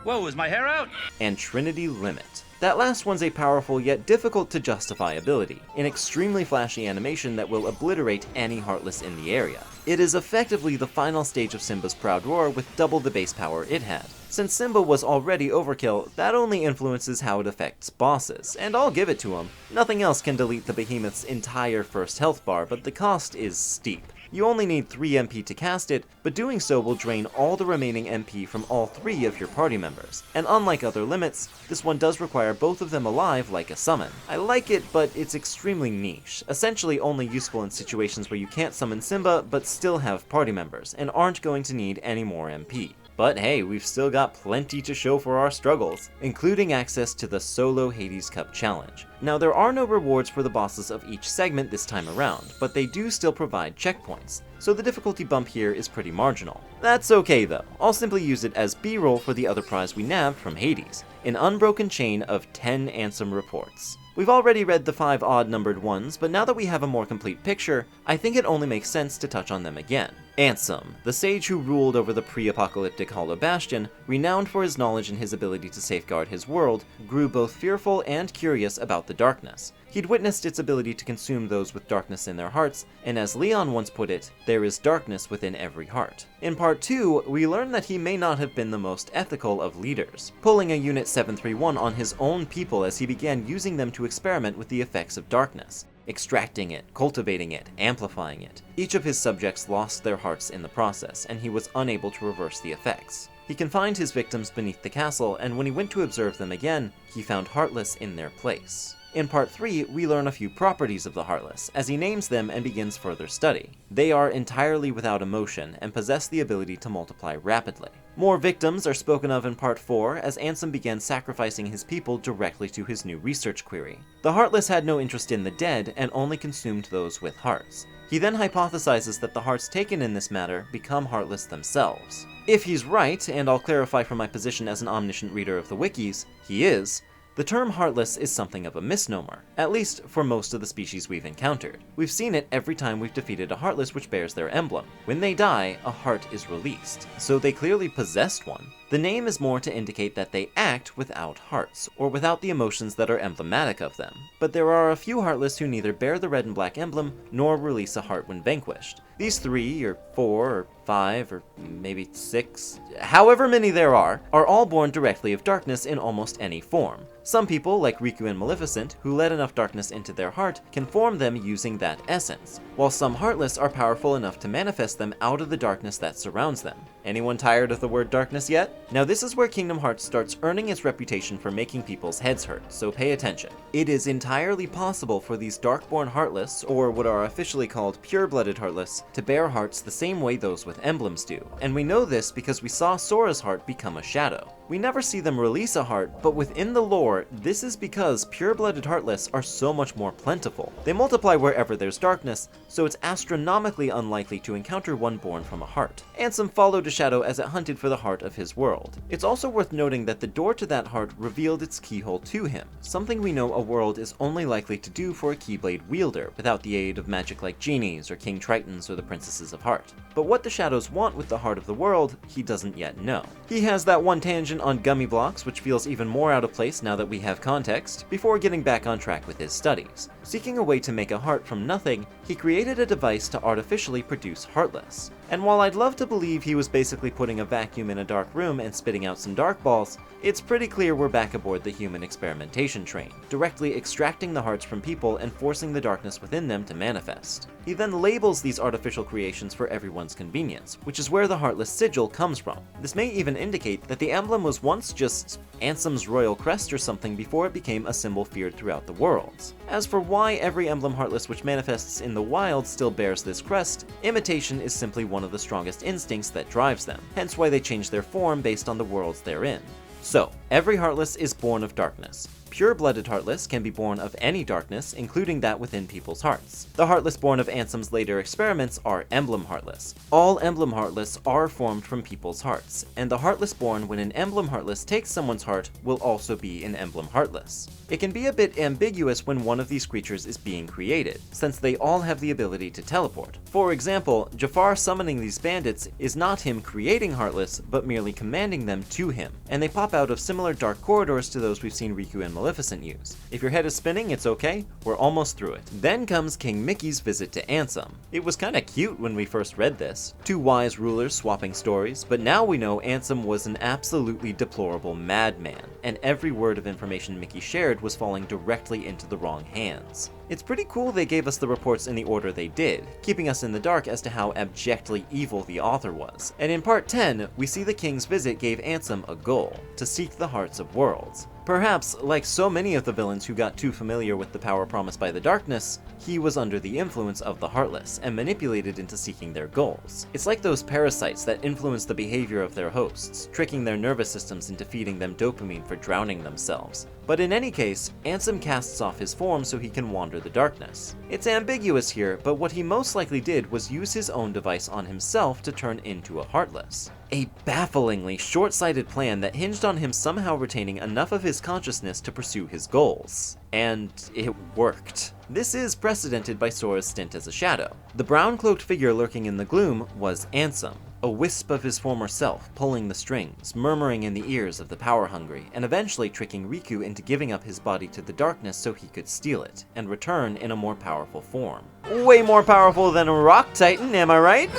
Whoa, is my hair out? And Trinity Limit. That last one's a powerful yet difficult to justify ability, an extremely flashy animation that will obliterate any Heartless in the area. It is effectively the final stage of Simba's Proud Roar with double the base power it had. Since Simba was already overkill, that only influences how it affects bosses, and I'll give it to him. Nothing else can delete the behemoth's entire first health bar, but the cost is steep. You only need 3 MP to cast it, but doing so will drain all the remaining MP from all 3 of your party members. And unlike other limits, this one does require both of them alive like a summon. I like it, but it's extremely niche, essentially only useful in situations where you can't summon Simba but still have party members, and aren't going to need any more MP. But hey, we've still got plenty to show for our struggles, including access to the solo Hades Cup challenge. Now, there are no rewards for the bosses of each segment this time around, but they do still provide checkpoints, so the difficulty bump here is pretty marginal. That's okay though, I'll simply use it as B-roll for the other prize we nabbed from Hades, an unbroken chain of 10 Ansem reports. We've already read the 5 odd-numbered ones, but now that we have a more complete picture, I think it only makes sense to touch on them again. Ansem, the sage who ruled over the pre-apocalyptic Hollow Bastion, renowned for his knowledge and his ability to safeguard his world, grew both fearful and curious about the darkness. He'd witnessed its ability to consume those with darkness in their hearts, and as Leon once put it, there is darkness within every heart. In part 2, we learn that he may not have been the most ethical of leaders, pulling a Unit 731 on his own people as he began using them to experiment with the effects of darkness, extracting it, cultivating it, amplifying it. Each of his subjects lost their hearts in the process, and he was unable to reverse the effects. He confined his victims beneath the castle, and when he went to observe them again, he found Heartless in their place. In part 3, we learn a few properties of the Heartless, as he names them and begins further study. They are entirely without emotion, and possess the ability to multiply rapidly. More victims are spoken of in part 4, as Ansem began sacrificing his people directly to his new research query. The Heartless had no interest in the dead, and only consumed those with hearts. He then hypothesizes that the hearts taken in this matter become heartless themselves. If he's right, and I'll clarify from my position as an omniscient reader of the wikis, he is, the term heartless is something of a misnomer, at least for most of the species we've encountered. We've seen it every time we've defeated a heartless which bears their emblem. When they die, a heart is released, so they clearly possessed one. The name is more to indicate that they act without hearts, or without the emotions that are emblematic of them. But there are a few heartless who neither bear the red and black emblem, nor release a heart when vanquished. These 3, or 4, or 5, or maybe 6, however many there are all born directly of darkness in almost any form. Some people, like Riku and Maleficent, who let enough darkness into their heart, can form them using that essence, while some heartless are powerful enough to manifest them out of the darkness that surrounds them. Anyone tired of the word darkness yet? Now this is where Kingdom Hearts starts earning its reputation for making people's heads hurt, so pay attention. It is entirely possible for these Darkborn Heartless, or what are officially called Pure-Blooded Heartless, to bear hearts the same way those with emblems do, and we know this because we saw Sora's heart become a shadow. We never see them release a heart, but within the lore, this is because pure-blooded Heartless are so much more plentiful. They multiply wherever there's darkness, so it's astronomically unlikely to encounter one born from a heart. Ansem followed a shadow as it hunted for the heart of his world. It's also worth noting that the door to that heart revealed its keyhole to him, something we know a world is only likely to do for a Keyblade wielder, without the aid of magic like genies, or King Tritons, or the Princesses of Heart. But what the shadows want with the heart of the world, he doesn't yet know. He has that one tangent on Gummi blocks, which feels even more out of place now that we have context, before getting back on track with his studies. Seeking a way to make a heart from nothing, he created a device to artificially produce Heartless. And while I'd love to believe he was basically putting a vacuum in a dark room and spitting out some dark balls, it's pretty clear we're back aboard the human experimentation train, directly extracting the hearts from people and forcing the darkness within them to manifest. He then labels these artificial creations for everyone's convenience, which is where the Heartless sigil comes from. This may even indicate that the emblem was once just Ansem's royal crest or something before it became a symbol feared throughout the worlds. As for why every emblem Heartless which manifests in the wild still bears this crest, imitation is simply one of the strongest instincts that drives them, hence why they change their form based on the worlds they're in. So, every Heartless is born of darkness. Pure-blooded Heartless can be born of any darkness, including that within people's hearts. The Heartless born of Ansem's later experiments are Emblem Heartless. All Emblem Heartless are formed from people's hearts, and the Heartless born when an Emblem Heartless takes someone's heart will also be an Emblem Heartless. It can be a bit ambiguous when one of these creatures is being created, since they all have the ability to teleport. For example, Jafar summoning these bandits is not him creating Heartless, but merely commanding them to him, and they pop out of similar dark corridors to those we've seen Riku and Maleficent use. If your head is spinning, it's okay, we're almost through it. Then comes King Mickey's visit to Ansem. It was kinda cute when we first read this. Two wise rulers swapping stories, but now we know Ansem was an absolutely deplorable madman, and every word of information Mickey shared was falling directly into the wrong hands. It's pretty cool they gave us the reports in the order they did, keeping us in the dark as to how abjectly evil the author was. And in part 10, we see the king's visit gave Ansem a goal, to seek the hearts of worlds. Perhaps, like so many of the villains who got too familiar with the power promised by the darkness, he was under the influence of the Heartless and manipulated into seeking their goals. It's like those parasites that influence the behavior of their hosts, tricking their nervous systems into feeding them dopamine for drowning themselves. But in any case, Ansem casts off his form so he can wander the darkness. It's ambiguous here, but what he most likely did was use his own device on himself to turn into a Heartless. A bafflingly short-sighted plan that hinged on him somehow retaining enough of his consciousness to pursue his goals. And it worked. This is precedented by Sora's stint as a shadow. The brown-cloaked figure lurking in the gloom was Ansem, a wisp of his former self, pulling the strings, murmuring in the ears of the power-hungry, and eventually tricking Riku into giving up his body to the darkness so he could steal it, and return in a more powerful form. Way more powerful than a rock titan, am I right?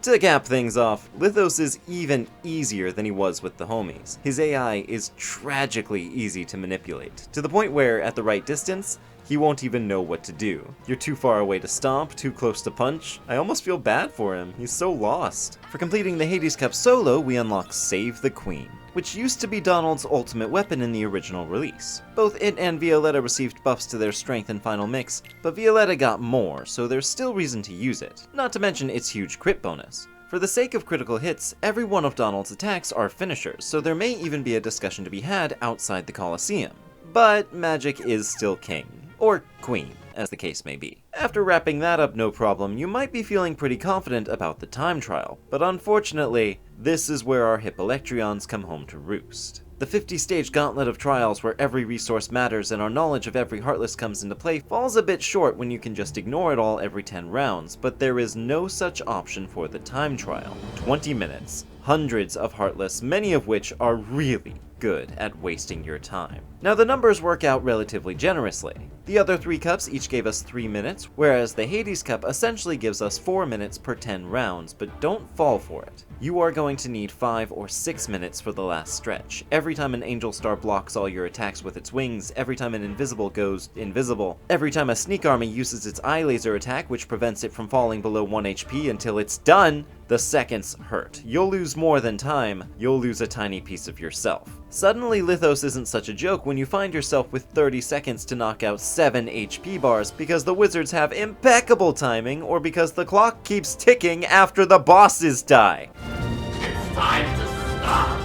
To cap things off, Lithos is even easier than he was with the homies. His AI is tragically easy to manipulate, to the point where, at the right distance, he won't even know what to do. You're too far away to stomp, too close to punch. I almost feel bad for him, he's so lost. For completing the Hades Cup solo, we unlock Save the Queen, which used to be Donald's ultimate weapon in the original release. Both it and Violetta received buffs to their strength in Final Mix, but Violetta got more, so there's still reason to use it, not to mention its huge crit bonus. For the sake of critical hits, every one of Donald's attacks are finishers, so there may even be a discussion to be had outside the Colosseum. But magic is still king, or queen, as the case may be. After wrapping that up no problem, you might be feeling pretty confident about the time trial, but unfortunately, this is where our Hippolectrions come home to roost. The 50-stage gauntlet of trials where every resource matters and our knowledge of every Heartless comes into play falls a bit short when you can just ignore it all every 10 rounds, but there is no such option for the time trial. 20 minutes, hundreds of Heartless, many of which are really good at wasting your time. Now the numbers work out relatively generously. The other 3 cups each gave us 3 minutes, whereas the Hades Cup essentially gives us 4 minutes per 10 rounds, but don't fall for it. You are going to need 5 or 6 minutes for the last stretch. Every time an Angel Star blocks all your attacks with its wings, every time an Invisible goes invisible, every time a Sneak Army uses its Eye Laser attack which prevents it from falling below 1 HP until it's done, the seconds hurt. You'll lose more than time, you'll lose a tiny piece of yourself. Suddenly Lithos isn't such a joke when you find yourself with 30 seconds to knock out 7 HP bars because the wizards have impeccable timing or because the clock keeps ticking after the bosses die. It's time to stop.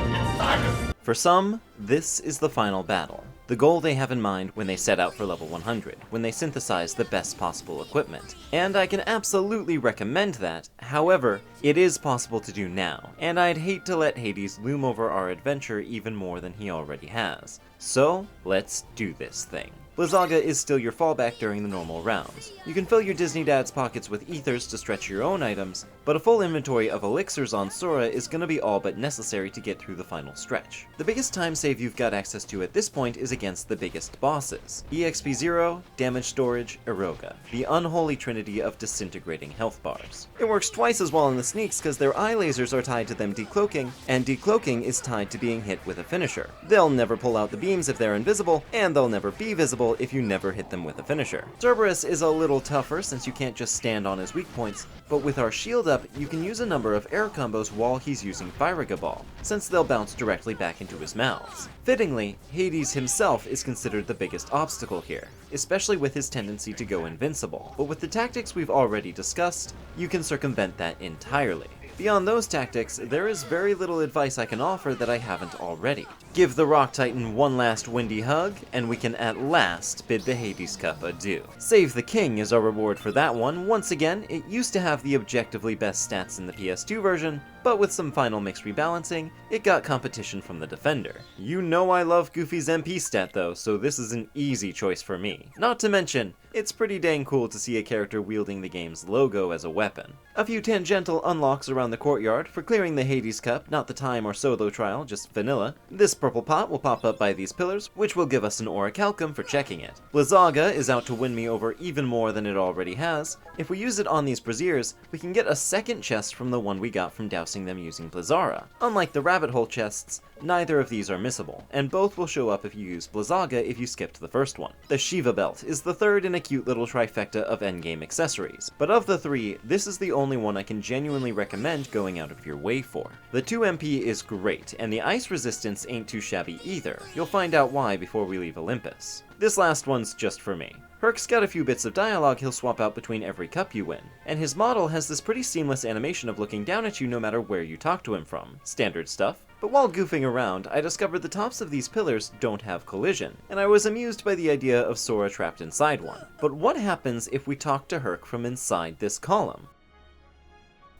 It's time to... For some, this is the final battle. The goal they have in mind when they set out for level 100, when they synthesize the best possible equipment. And I can absolutely recommend that, however, it is possible to do now, and I'd hate to let Hades loom over our adventure even more than he already has. So, let's do this thing. Blizzaga is still your fallback during the normal rounds. You can fill your Disney Dad's pockets with ethers to stretch your own items, but a full inventory of elixirs on Sora is going to be all but necessary to get through the final stretch. The biggest time save you've got access to at this point is against the biggest bosses. EXP 0, Damage Storage, Eroga, the unholy trinity of disintegrating health bars. It works twice as well in the sneaks because their eye lasers are tied to them decloaking, and decloaking is tied to being hit with a finisher. They'll never pull out the beams if they're invisible, and they'll never be visible if you never hit them with a finisher. Cerberus is a little tougher since you can't just stand on his weak points, but with our shield up, you can use a number of air combos while he's using Firaga Ball, since they'll bounce directly back into his mouths. Fittingly, Hades himself is considered the biggest obstacle here, especially with his tendency to go invincible, but with the tactics we've already discussed, you can circumvent that entirely. Beyond those tactics, there is very little advice I can offer that I haven't already. Give the Rock Titan one last windy hug, and we can at last bid the Hades Cup adieu. Save the King is our reward for that one. Once again, it used to have the objectively best stats in the PS2 version, but with some final mix rebalancing, it got competition from the Defender. You know I love Goofy's MP stat though, so this is an easy choice for me. Not to mention, it's pretty dang cool to see a character wielding the game's logo as a weapon. A few tangential unlocks around the courtyard for clearing the Hades Cup, not the time or solo trial, just vanilla. This purple pot will pop up by these pillars, which will give us an orichalcum for checking it. Blizzaga is out to win me over even more than it already has. If we use it on these braziers, we can get a second chest from the one we got from dousing them using Blizzara. Unlike the rabbit hole chests, neither of these are missable, and both will show up if you use Blizzaga if you skipped the first one. The Shiva belt is the third in a cute little trifecta of endgame accessories, but of the three, this is the only one I can genuinely recommend going out of your way for. The 2 MP is great, and the ice resistance ain't too shabby either. You'll find out why before we leave Olympus. This last one's just for me. Herc's got a few bits of dialogue he'll swap out between every cup you win, and his model has this pretty seamless animation of looking down at you no matter where you talk to him from. Standard stuff. But while goofing around, I discovered the tops of these pillars don't have collision, and I was amused by the idea of Sora trapped inside one. But what happens if we talk to Herc from inside this column?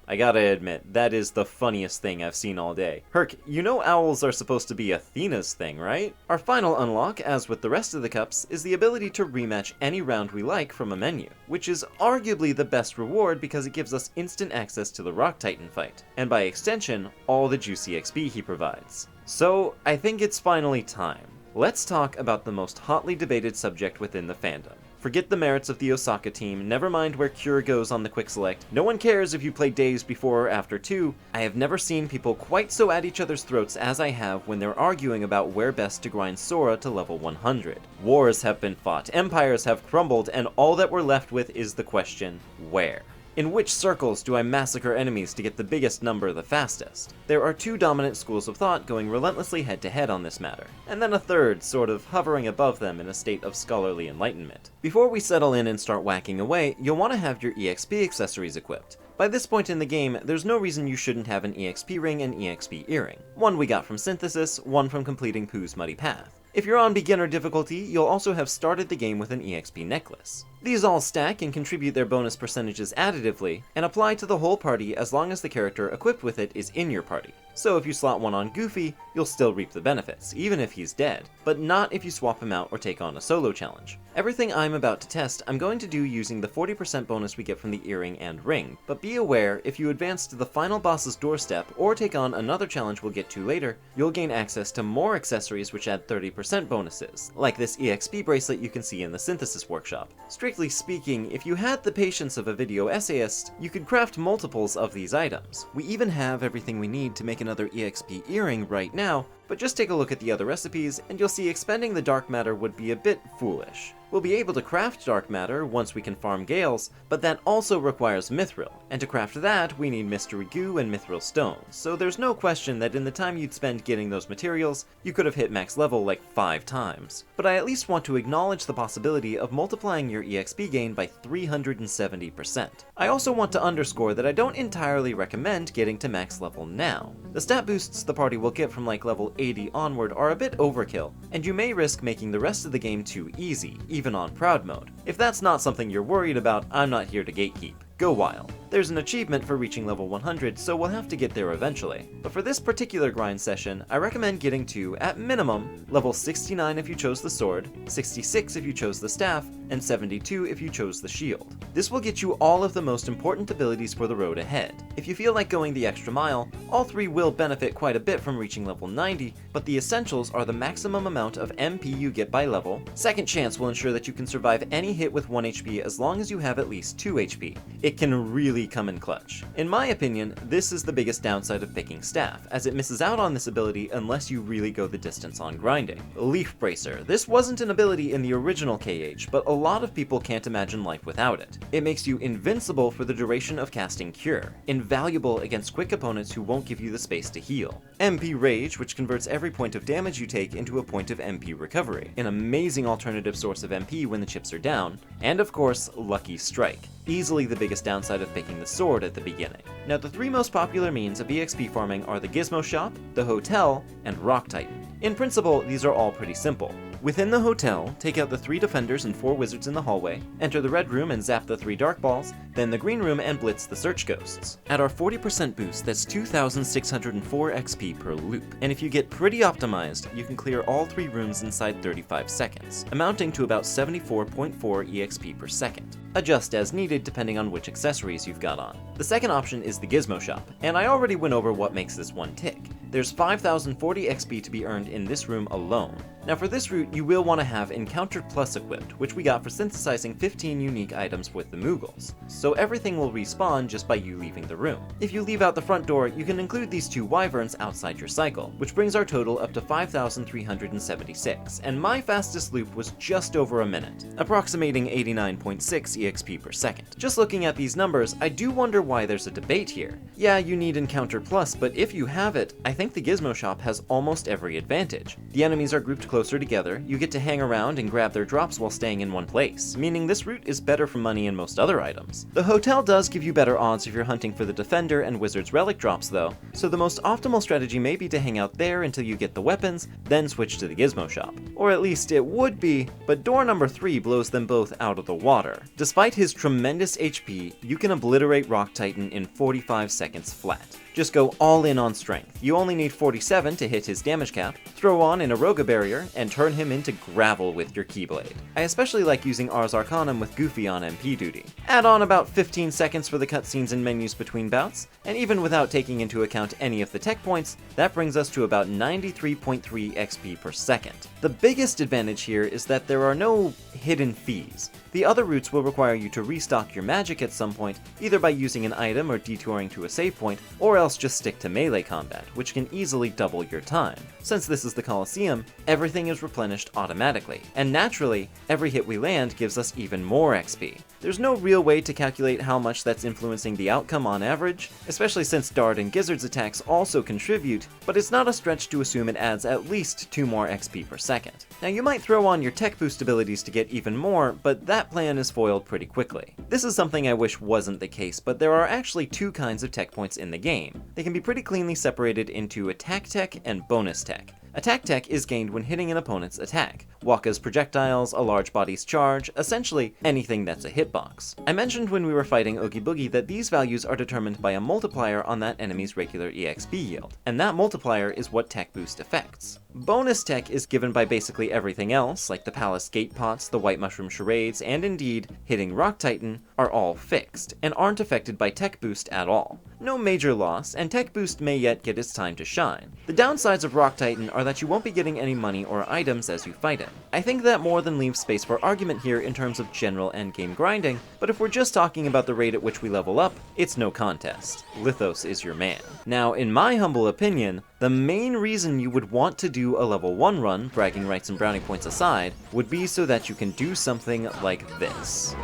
I gotta admit, that is the funniest thing I've seen all day. Herc, you know owls are supposed to be Athena's thing, right? Our final unlock, as with the rest of the cups, is the ability to rematch any round we like from a menu, which is arguably the best reward because it gives us instant access to the Rock Titan fight, and by extension, all the juicy XP he provides. So, I think it's finally time. Let's talk about the most hotly debated subject within the fandom. Forget the merits of the Osaka team, never mind where Cure goes on the quick select. No one cares if you play Days before or after 2. I have never seen people quite so at each other's throats as I have when they're arguing about where best to grind Sora to level 100. Wars have been fought, empires have crumbled, and all that we're left with is the question, where? In which circles do I massacre enemies to get the biggest number the fastest? There are 2 dominant schools of thought going relentlessly head to head on this matter, and then a third sort of hovering above them in a state of scholarly enlightenment. Before we settle in and start whacking away, you'll want to have your EXP accessories equipped. By this point in the game, there's no reason you shouldn't have an EXP ring and EXP earring. One we got from Synthesis, one from completing Pooh's Muddy Path. If you're on beginner difficulty, you'll also have started the game with an EXP necklace. These all stack and contribute their bonus percentages additively, and apply to the whole party as long as the character equipped with it is in your party. So if you slot one on Goofy, you'll still reap the benefits, even if he's dead, but not if you swap him out or take on a solo challenge. Everything I'm about to test, I'm going to do using the 40% bonus we get from the earring and ring, but be aware, if you advance to the final boss's doorstep or take on another challenge we'll get to later, you'll gain access to more accessories which add 30% bonuses, like this EXP bracelet you can see in the Synthesis workshop. Strictly speaking, if you had the patience of a video essayist, you could craft multiples of these items. We even have everything we need to make another EXP earring right now, but just take a look at the other recipes and you'll see expending the dark matter would be a bit foolish. We'll be able to craft dark matter once we can farm Gales, but that also requires Mithril, and to craft that we need Mystery Goo and Mithril Stones, so there's no question that in the time you'd spend getting those materials, you could have hit max level like 5 times. But I at least want to acknowledge the possibility of multiplying your EXP gain by 370%. I also want to underscore that I don't entirely recommend getting to max level now. The stat boosts the party will get from like level 80 onward are a bit overkill, and you may risk making the rest of the game too easy, even on proud mode. If that's not something you're worried about, I'm not here to gatekeep. Go wild. There's an achievement for reaching level 100, so we'll have to get there eventually. But for this particular grind session, I recommend getting to, at minimum, level 69 if you chose the sword, 66 if you chose the staff, and 72 if you chose the shield. This will get you all of the most important abilities for the road ahead. If you feel like going the extra mile, all 3 will benefit quite a bit from reaching level 90, but the essentials are the maximum amount of MP you get by level, second chance will ensure that you can survive any hit with 1 HP as long as you have at least 2 HP. It can really come in clutch. In my opinion, this is the biggest downside of picking staff, as it misses out on this ability unless you really go the distance on grinding. Leaf Bracer. This wasn't an ability in the original KH, but a lot of people can't imagine life without it. It makes you invincible for the duration of casting Cure, invaluable against quick opponents who won't give you the space to heal. MP Rage, which converts every point of damage you take into a point of MP recovery, an amazing alternative source of MP when the chips are down, and of course, Lucky Strike. Easily the biggest downside of picking the sword at the beginning. Now the 3 most popular means of EXP farming are the Gizmo Shop, the Hotel, and Rock Titan. In principle, these are all pretty simple. Within the hotel, take out the 3 defenders and 4 wizards in the hallway, enter the red room and zap the 3 dark balls, then the green room and blitz the search ghosts. At our 40% boost, that's 2,604 XP per loop, and if you get pretty optimized, you can clear all 3 rooms inside 35 seconds, amounting to about 74.4 EXP per second. Adjust as needed depending on which accessories you've got on. The second option is the Gizmo Shop, and I already went over what makes this one tick. There's 5,040 XP to be earned in this room alone. Now for this route, you will want to have Encounter Plus equipped, which we got for synthesizing 15 unique items with the Moogles. So everything will respawn just by you leaving the room. If you leave out the front door, you can include these 2 wyverns outside your cycle, which brings our total up to 5,376, and my fastest loop was just over a minute, approximating 89.6 EXP per second. Just looking at these numbers, I do wonder why there's a debate here. Yeah, you need Encounter Plus, but if you have it, I think the Gizmo Shop has almost every advantage. The enemies are grouped closer together, you get to hang around and grab their drops while staying in one place, meaning this route is better for money in most other items. The hotel does give you better odds if you're hunting for the Defender and Wizard's Relic drops though, so the most optimal strategy may be to hang out there until you get the weapons, then switch to the Gizmo Shop. Or at least it would be, but door number 3 blows them both out of the water. Despite his tremendous HP, you can obliterate Rock Titan in 45 seconds flat. Just go all in on strength. You only need 47 to hit his damage cap, throw on an Aroga barrier, and turn him into gravel with your Keyblade. I especially like using Ars Arcanum with Goofy on MP duty. Add on about 15 seconds for the cutscenes and menus between bouts, and even without taking into account any of the tech points, that brings us to about 93.3 XP per second. The biggest advantage here is that there are no hidden fees. The other routes will require you to restock your magic at some point, either by using an item or detouring to a save point, or else just stick to melee combat, which can easily double your time. Since this is the Colosseum, everything is replenished automatically, and naturally, every hit we land gives us even more XP. There's no real way to calculate how much that's influencing the outcome on average, especially since Dart and Gizzard's attacks also contribute, but it's not a stretch to assume it adds at least 2 more XP per second. Now you might throw on your tech boost abilities to get even more, but that plan is foiled pretty quickly. This is something I wish wasn't the case, but there are actually 2 kinds of tech points in the game. They can be pretty cleanly separated into attack tech and bonus tech. Attack tech is gained when hitting an opponent's attack. Wakka's projectiles, a large body's charge, essentially anything that's a hitbox. I mentioned when we were fighting Oogie Boogie that these values are determined by a multiplier on that enemy's regular EXP yield, and that multiplier is what tech boost affects. Bonus tech is given by basically everything else, like the Palace Gate Pots, the White Mushroom Charades, and indeed, hitting Rock Titan, are all fixed, and aren't affected by tech boost at all. No major loss, and tech boost may yet get its time to shine. The downsides of Rock Titan are that you won't be getting any money or items as you fight him. I think that more than leaves space for argument here in terms of general endgame grinding, but if we're just talking about the rate at which we level up, it's no contest. Lithos is your man. Now, in my humble opinion, the main reason you would want to do a level 1 run, bragging rights and brownie points aside, would be so that you can do something like this.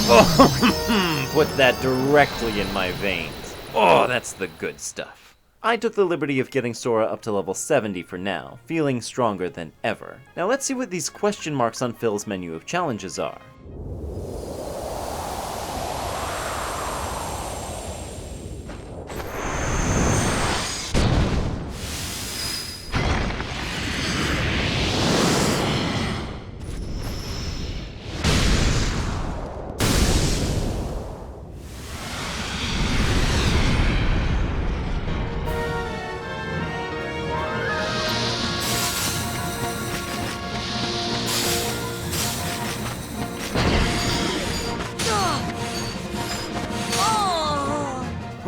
Oh, put that directly in my veins. Oh, that's the good stuff. I took the liberty of getting Sora up to level 70 for now, feeling stronger than ever. Now let's see what these question marks on Phil's menu of challenges are.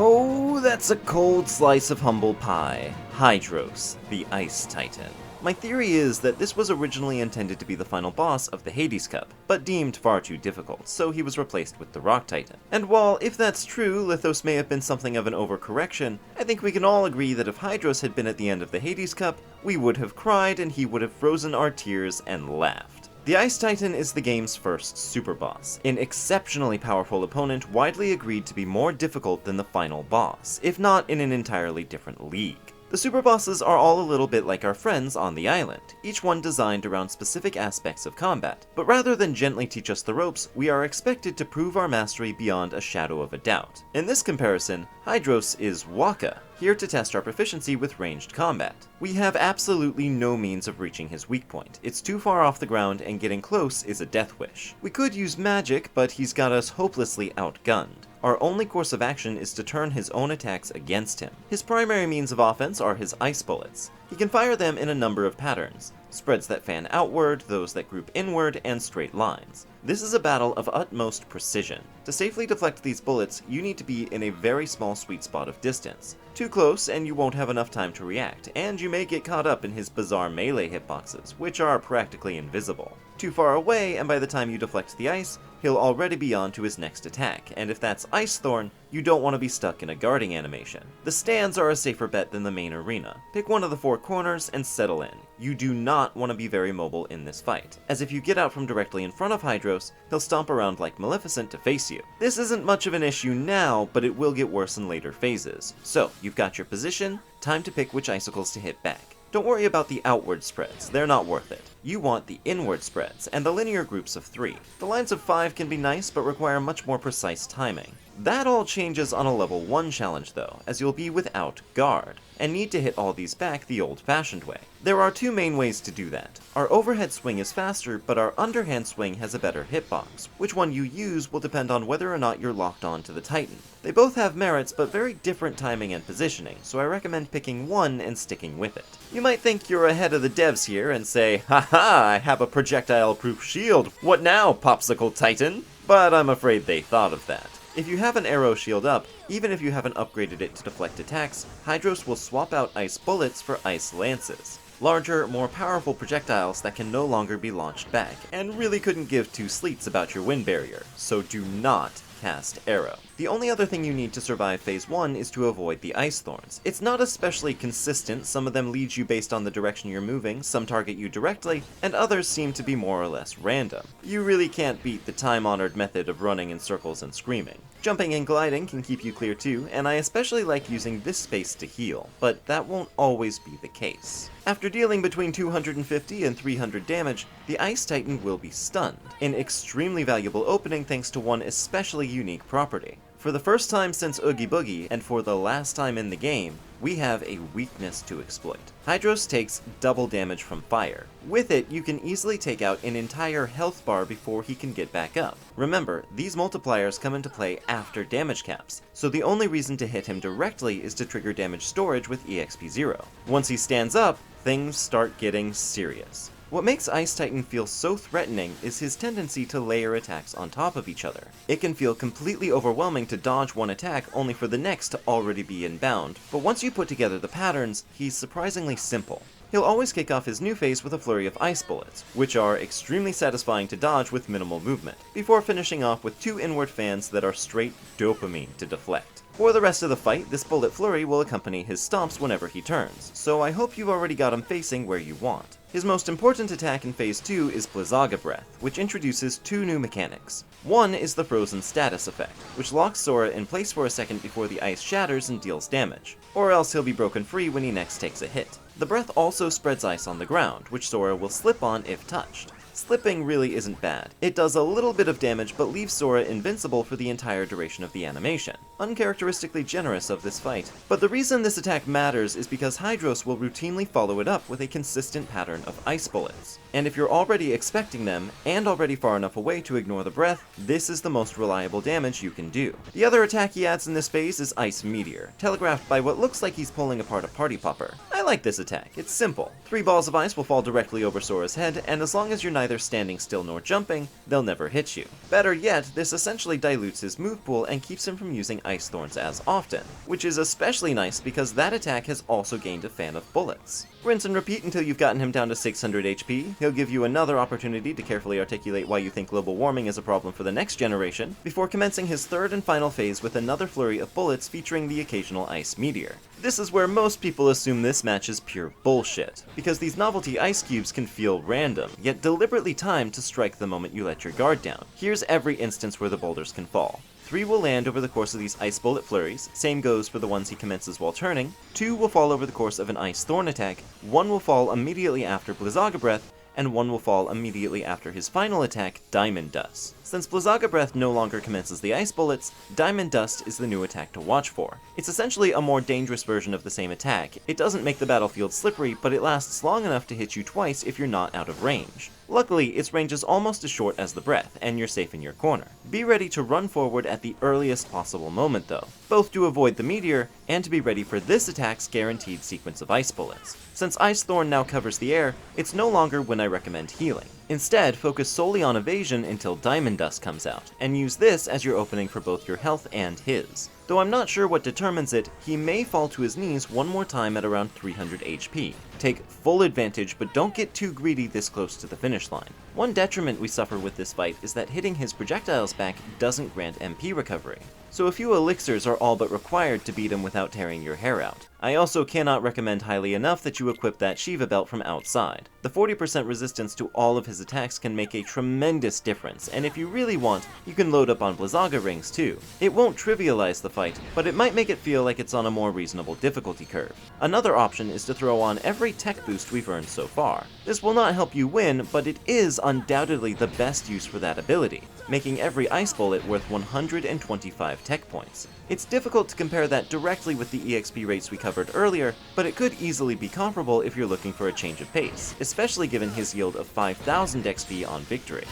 Oh, that's a cold slice of humble pie. Hydros, the Ice Titan. My theory is that this was originally intended to be the final boss of the Hades Cup, but deemed far too difficult, so he was replaced with the Rock Titan. And while, if that's true, Lithos may have been something of an overcorrection, I think we can all agree that if Hydros had been at the end of the Hades Cup, we would have cried and he would have frozen our tears and laughed. The Ice Titan is the game's first super boss, an exceptionally powerful opponent widely agreed to be more difficult than the final boss, if not in an entirely different league. The super bosses are all a little bit like our friends on the island, each one designed around specific aspects of combat, but rather than gently teach us the ropes, we are expected to prove our mastery beyond a shadow of a doubt. In this comparison, Hydros is Wakka, here to test our proficiency with ranged combat. We have absolutely no means of reaching his weak point. It's too far off the ground and getting close is a death wish. We could use magic, but he's got us hopelessly outgunned. Our only course of action is to turn his own attacks against him. His primary means of offense are his ice bullets. He can fire them in a number of patterns. spreads that fan outward, those that group inward, and straight lines. This is a battle of utmost precision. To safely deflect these bullets, you need to be in a very small sweet spot of distance. Too close and you won't have enough time to react, and you may get caught up in his bizarre melee hitboxes, which are practically invisible. Too far away, and by the time you deflect the ice, he'll already be on to his next attack, and if that's Ice Thorn, you don't want to be stuck in a guarding animation. The stands are a safer bet than the main arena. Pick one of the 4 corners and settle in. You do not want to be very mobile in this fight, as if you get out from directly in front of Hydros, he'll stomp around like Maleficent to face you. This isn't much of an issue now, but it will get worse in later phases. So, you've got your position, time to pick which icicles to hit back. Don't worry about the outward spreads, they're not worth it. You want the inward spreads, and the linear groups of 3. The lines of 5 can be nice, but require much more precise timing. That all changes on a level 1 challenge though, as you'll be without guard, and need to hit all these back the old-fashioned way. There are 2 main ways to do that. Our overhead swing is faster, but our underhand swing has a better hitbox. Which one you use will depend on whether or not you're locked on to the Titan. They both have merits, but very different timing and positioning, so I recommend picking one and sticking with it. You might think you're ahead of the devs here and say, haha, I have a projectile-proof shield, what now, Popsicle Titan? But I'm afraid they thought of that. If you have an arrow shield up, even if you haven't upgraded it to deflect attacks, Hydros will swap out ice bullets for ice lances. Larger, more powerful projectiles that can no longer be launched back, and really couldn't give 2 sleets about your wind barrier, so do not cast arrow. The only other thing you need to survive phase 1 is to avoid the ice thorns. It's not especially consistent, some of them lead you based on the direction you're moving, some target you directly, and others seem to be more or less random. You really can't beat the time-honored method of running in circles and screaming. Jumping and gliding can keep you clear too, and I especially like using this space to heal, but that won't always be the case. After dealing between 250 and 300 damage, the Ice Titan will be stunned, an extremely valuable opening thanks to one especially unique property. For the first time since Oogie Boogie, and for the last time in the game, we have a weakness to exploit. Hydros takes double damage from fire. With it, you can easily take out an entire health bar before he can get back up. Remember, these multipliers come into play after damage caps, so the only reason to hit him directly is to trigger damage storage with EXP 0. Once he stands up, things start getting serious. What makes Ice Titan feel so threatening is his tendency to layer attacks on top of each other. It can feel completely overwhelming to dodge one attack only for the next to already be inbound, but once you put together the patterns, he's surprisingly simple. He'll always kick off his new phase with a flurry of ice bullets, which are extremely satisfying to dodge with minimal movement, before finishing off with 2 inward fans that are straight dopamine to deflect. For the rest of the fight, this bullet flurry will accompany his stomps whenever he turns, so I hope you've already got him facing where you want. His most important attack in Phase 2 is Blizzaga Breath, which introduces 2 new mechanics. One is the Frozen Status effect, which locks Sora in place for a second before the ice shatters and deals damage, or else he'll be broken free when he next takes a hit. The breath also spreads ice on the ground, which Sora will slip on if touched. Slipping really isn't bad. It does a little bit of damage but leaves Sora invincible for the entire duration of the animation. Uncharacteristically generous of this fight. But the reason this attack matters is because Hydros will routinely follow it up with a consistent pattern of ice bullets. And if you're already expecting them, and already far enough away to ignore the breath, this is the most reliable damage you can do. The other attack he adds in this phase is Ice Meteor, telegraphed by what looks like he's pulling apart a party popper. I like this attack, it's simple. 3 balls of ice will fall directly over Sora's head, and as long as you're neither standing still nor jumping, they'll never hit you. Better yet, this essentially dilutes his move pool and keeps him from using Ice Thorns as often, which is especially nice because that attack has also gained a fan of bullets. Rinse and repeat until you've gotten him down to 600 HP, he'll give you another opportunity to carefully articulate why you think global warming is a problem for the next generation, before commencing his 3rd and final phase with another flurry of bullets featuring the occasional Ice Meteor. This is where most people assume this match is pure bullshit, because these novelty ice cubes can feel random, yet deliberately timed to strike the moment you let your guard down. Here's every instance where the boulders can fall. 3 will land over the course of these ice bullet flurries, same goes for the ones he commences while turning, 2 will fall over the course of an ice thorn attack, 1 will fall immediately after Blizzaga Breath, and 1 will fall immediately after his final attack, Diamond Dust. Since Blizzaga Breath no longer commences the ice bullets, Diamond Dust is the new attack to watch for. It's essentially a more dangerous version of the same attack. It doesn't make the battlefield slippery, but it lasts long enough to hit you twice if you're not out of range. Luckily, its range is almost as short as the breath, and you're safe in your corner. Be ready to run forward at the earliest possible moment though, both to avoid the meteor, and to be ready for this attack's guaranteed sequence of ice bullets. Since Ice Thorn now covers the air, it's no longer when I recommend healing. Instead, focus solely on evasion until Diamond Dust comes out, and use this as your opening for both your health and his. Though I'm not sure what determines it, he may fall to his knees one more time at around 300 HP. Take full advantage, but don't get too greedy this close to the finish line. One detriment we suffer with this fight is that hitting his projectiles back doesn't grant MP recovery, so a few elixirs are all but required to beat him without tearing your hair out. I also cannot recommend highly enough that you equip that Shiva belt from outside. The 40% resistance to all of his attacks can make a tremendous difference, and if you really want, you can load up on Blizzaga rings too. It won't trivialize the fight, but it might make it feel like it's on a more reasonable difficulty curve. Another option is to throw on every tech boost we've earned so far. This will not help you win, but it is undoubtedly the best use for that ability, making every ice bullet worth 125 tech points. It's difficult to compare that directly with the EXP rates we covered earlier, but it could easily be comparable if you're looking for a change of pace, especially given his yield of 5000 XP on victory.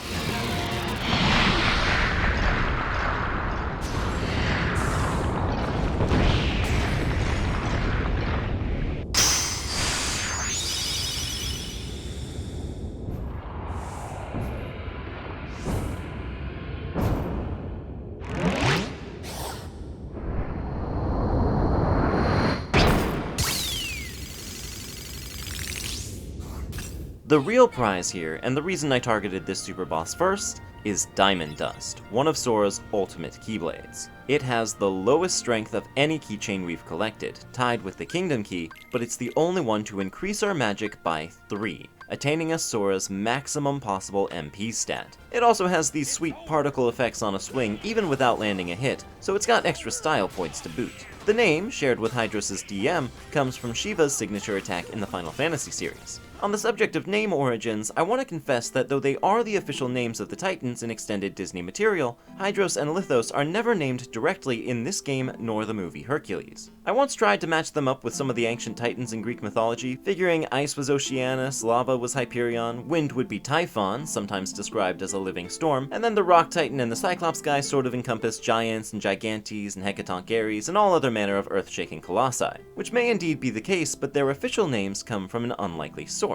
The real prize here, and the reason I targeted this super boss first, is Diamond Dust, one of Sora's ultimate Keyblades. It has the lowest strength of any keychain we've collected, tied with the Kingdom Key, but it's the only one to increase our magic by 3, attaining us Sora's maximum possible MP stat. It also has these sweet particle effects on a swing even without landing a hit, so it's got extra style points to boot. The name, shared with Hydros' DM, comes from Shiva's signature attack in the Final Fantasy series. On the subject of name origins, I want to confess that though they are the official names of the Titans in extended Disney material, Hydros and Lithos are never named directly in this game nor the movie Hercules. I once tried to match them up with some of the ancient Titans in Greek mythology, figuring ice was Oceanus, lava was Hyperion, wind would be Typhon, sometimes described as a living storm, and then the Rock Titan and the Cyclops guy sort of encompass giants and gigantes and Hecatonch Ares and all other manner of earth-shaking colossi, which may indeed be the case, but their official names come from an unlikely source.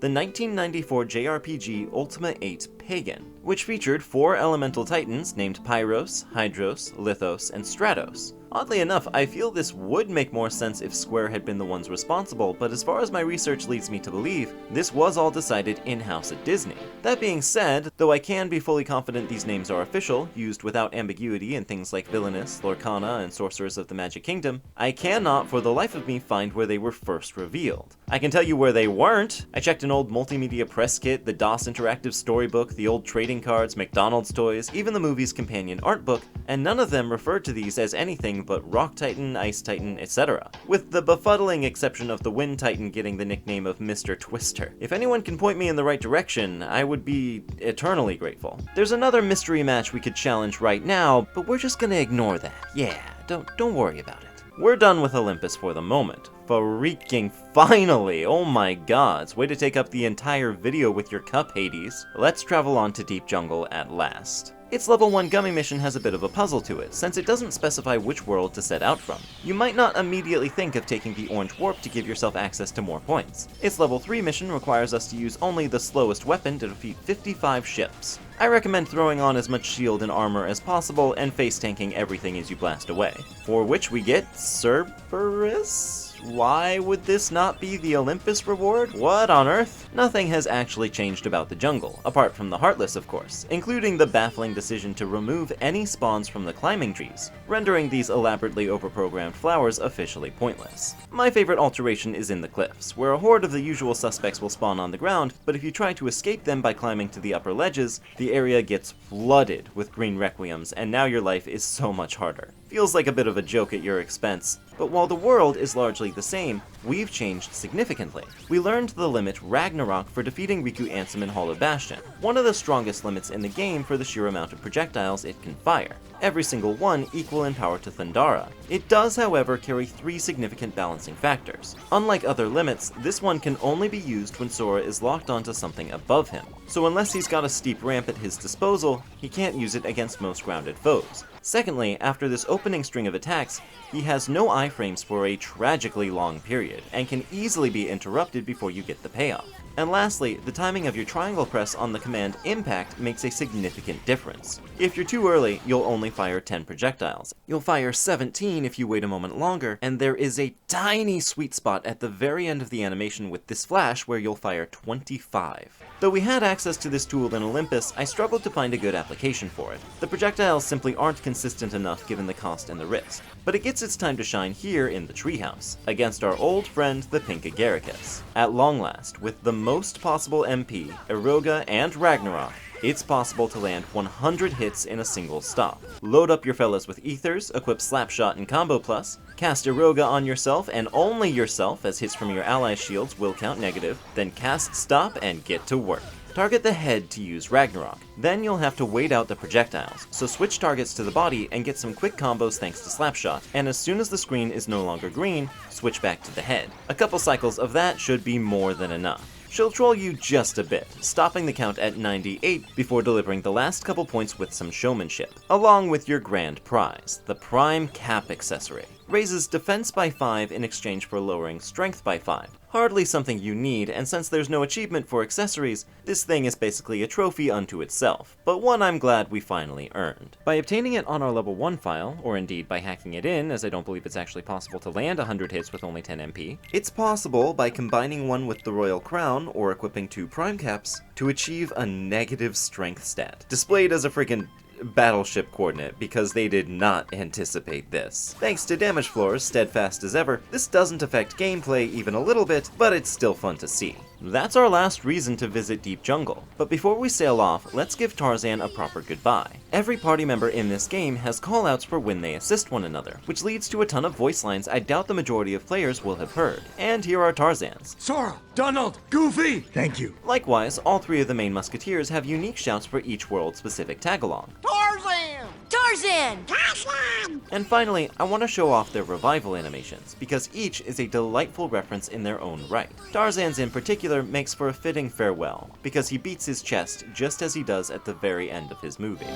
The 1994 JRPG Ultima 8 Pagan, which featured 4 elemental titans named Pyros, Hydros, Lithos, and Stratos. Oddly enough, I feel this would make more sense if Square had been the ones responsible, but as far as my research leads me to believe, this was all decided in-house at Disney. That being said, though I can be fully confident these names are official, used without ambiguity in things like Villainous, Lorcana, and Sorcerers of the Magic Kingdom, I cannot for the life of me find where they were first revealed. I can tell you where they weren't. I checked an old multimedia press kit, the DOS interactive storybook, the old trading cards, McDonald's toys, even the movie's companion art book, and none of them referred to these as anything but Rock Titan, Ice Titan, etc., with the befuddling exception of the Wind Titan getting the nickname of Mr. Twister. If anyone can point me in the right direction, I would be eternally grateful. There's another mystery match we could challenge right now, but we're just gonna ignore that. Yeah, don't worry about it. We're done with Olympus for the moment. Freaking finally! Oh my gods, way to take up the entire video with your cup, Hades. Let's travel on to Deep Jungle at last. Its level 1 Gummi mission has a bit of a puzzle to it, since it doesn't specify which world to set out from. You might not immediately think of taking the orange warp to give yourself access to more points. Its level 3 mission requires us to use only the slowest weapon to defeat 55 ships. I recommend throwing on as much shield and armor as possible and face tanking everything as you blast away, for which we get Cerberus? Why would this not be the Olympus reward? What on earth? Nothing has actually changed about the jungle, apart from the Heartless of course, including the baffling decision to remove any spawns from the climbing trees, rendering these elaborately overprogrammed flowers officially pointless. My favorite alteration is in the cliffs, where a horde of the usual suspects will spawn on the ground, but if you try to escape them by climbing to the upper ledges, the area gets flooded with green requiems, and now your life is so much harder. Feels like a bit of a joke at your expense. But while the world is largely the same, we've changed significantly. We learned the limit Ragnarok for defeating Riku, Ansem, and Hollow Bastion, one of the strongest limits in the game for the sheer amount of projectiles it can fire, every single one equal in power to Thundara. It does, however, carry 3 significant balancing factors. Unlike other limits, this one can only be used when Sora is locked onto something above him, so unless he's got a steep ramp at his disposal, he can't use it against most grounded foes. Secondly, after this opening string of attacks, he has no iframes for a tragically long period, and can easily be interrupted before you get the payoff. And lastly, the timing of your triangle press on the command impact makes a significant difference. If you're too early, you'll only fire 10 projectiles. You'll fire 17 if you wait a moment longer, and there is a tiny sweet spot at the very end of the animation with this flash where you'll fire 25. Though we had access to this tool in Olympus, I struggled to find a good application for it. The projectiles simply aren't consistent enough given the cost and the risk. But it gets its time to shine here in the treehouse, against our old friend the Pink Agaricus. At long last, with the most possible MP, Eroga, and Ragnarok, it's possible to land 100 hits in a single stop. Load up your fellas with ethers, equip Slapshot and Combo Plus, cast Eroga on yourself and only yourself as hits from your allies' shields will count negative, then cast Stop and get to work. Target the head to use Ragnarok. Then you'll have to wait out the projectiles, so switch targets to the body and get some quick combos thanks to Slapshot, and as soon as the screen is no longer green, switch back to the head. A couple cycles of that should be more than enough. She'll troll you just a bit, stopping the count at 98 before delivering the last couple points with some showmanship, along with your grand prize, the Prime Cap accessory. Raises defense by 5 in exchange for lowering strength by 5. Hardly something you need, and since there's no achievement for accessories, this thing is basically a trophy unto itself, but one I'm glad we finally earned. By obtaining it on our level 1 file, or indeed by hacking it in, as I don't believe it's actually possible to land 100 hits with only 10 MP, it's possible by combining one with the Royal Crown, or equipping 2 Prime Caps, to achieve a negative strength stat, displayed as a freaking battleship coordinate, because they did not anticipate this. Thanks to damage floors, steadfast as ever, this doesn't affect gameplay even a little bit, but it's still fun to see. That's our last reason to visit Deep Jungle, but before we sail off, let's give Tarzan a proper goodbye. Every party member in this game has callouts for when they assist one another, which leads to a ton of voice lines I doubt the majority of players will have heard. And here are Tarzan's. Sora, Donald, Goofy! Thank you. Likewise, all 3 of the main musketeers have unique shouts for each world-specific tag-along. Tarzan! Tarzan! Tarzan! And finally, I want to show off their revival animations, because each is a delightful reference in their own right. Tarzan's in particular makes for a fitting farewell, because he beats his chest just as he does at the very end of his movie.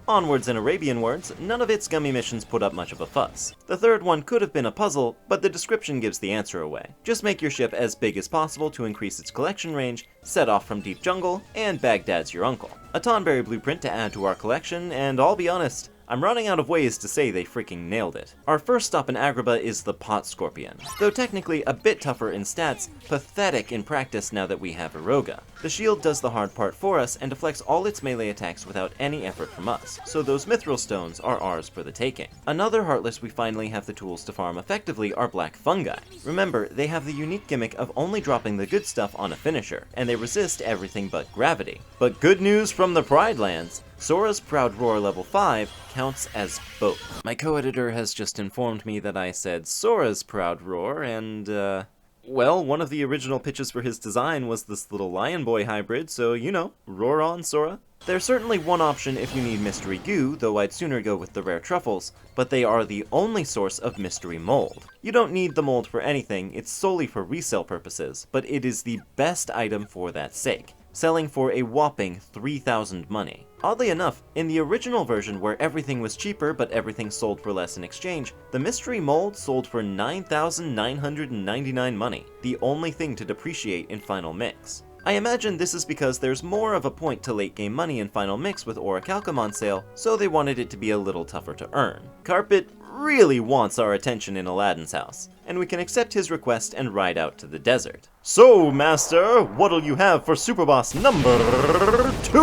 Onwards and Arabian words, none of its Gummi missions put up much of a fuss. The third one could have been a puzzle, but the description gives the answer away. Just make your ship as big as possible to increase its collection range, set off from Deep Jungle, and Baghdad's your uncle. A Tonberry blueprint to add to our collection, and I'll be honest, I'm running out of ways to say they freaking nailed it. Our first stop in Agrabah is the Pot Scorpion. Though technically a bit tougher in stats, pathetic in practice now that we have Eroga. The shield does the hard part for us and deflects all its melee attacks without any effort from us, so those mithril stones are ours for the taking. Another Heartless we finally have the tools to farm effectively are black fungi. Remember, they have the unique gimmick of only dropping the good stuff on a finisher, and they resist everything but gravity. But good news from the Pride Lands! Sora's Proud Roar level 5 counts as both. My co-editor has just informed me that I said Sora's Proud Roar, and well, one of the original pitches for his design was this little Lion Boy hybrid, so you know, roar on, Sora. There's certainly one option if you need mystery goo, though I'd sooner go with the rare truffles, but they are the only source of mystery mold. You don't need the mold for anything, it's solely for resale purposes, but it is the best item for that sake, selling for a whopping 3,000 money. Oddly enough, in the original version where everything was cheaper but everything sold for less in exchange, the mystery mold sold for 9,999 money, the only thing to depreciate in Final Mix. I imagine this is because there's more of a point to late game money in Final Mix with Orichalcum on sale, so they wanted it to be a little tougher to earn. Carpet really wants our attention in Aladdin's house, and we can accept his request and ride out to the desert. So, Master, what'll you have for Super Boss number 2?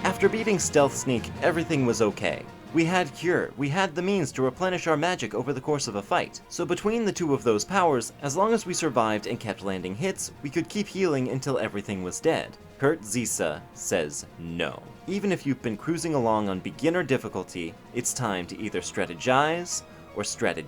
After beating Stealth Sneak, everything was okay. We had Cure, we had the means to replenish our magic over the course of a fight. So between the two of those powers, as long as we survived and kept landing hits, we could keep healing until everything was dead. Kurt Zisa says no. Even if you've been cruising along on beginner difficulty, it's time to either strategize or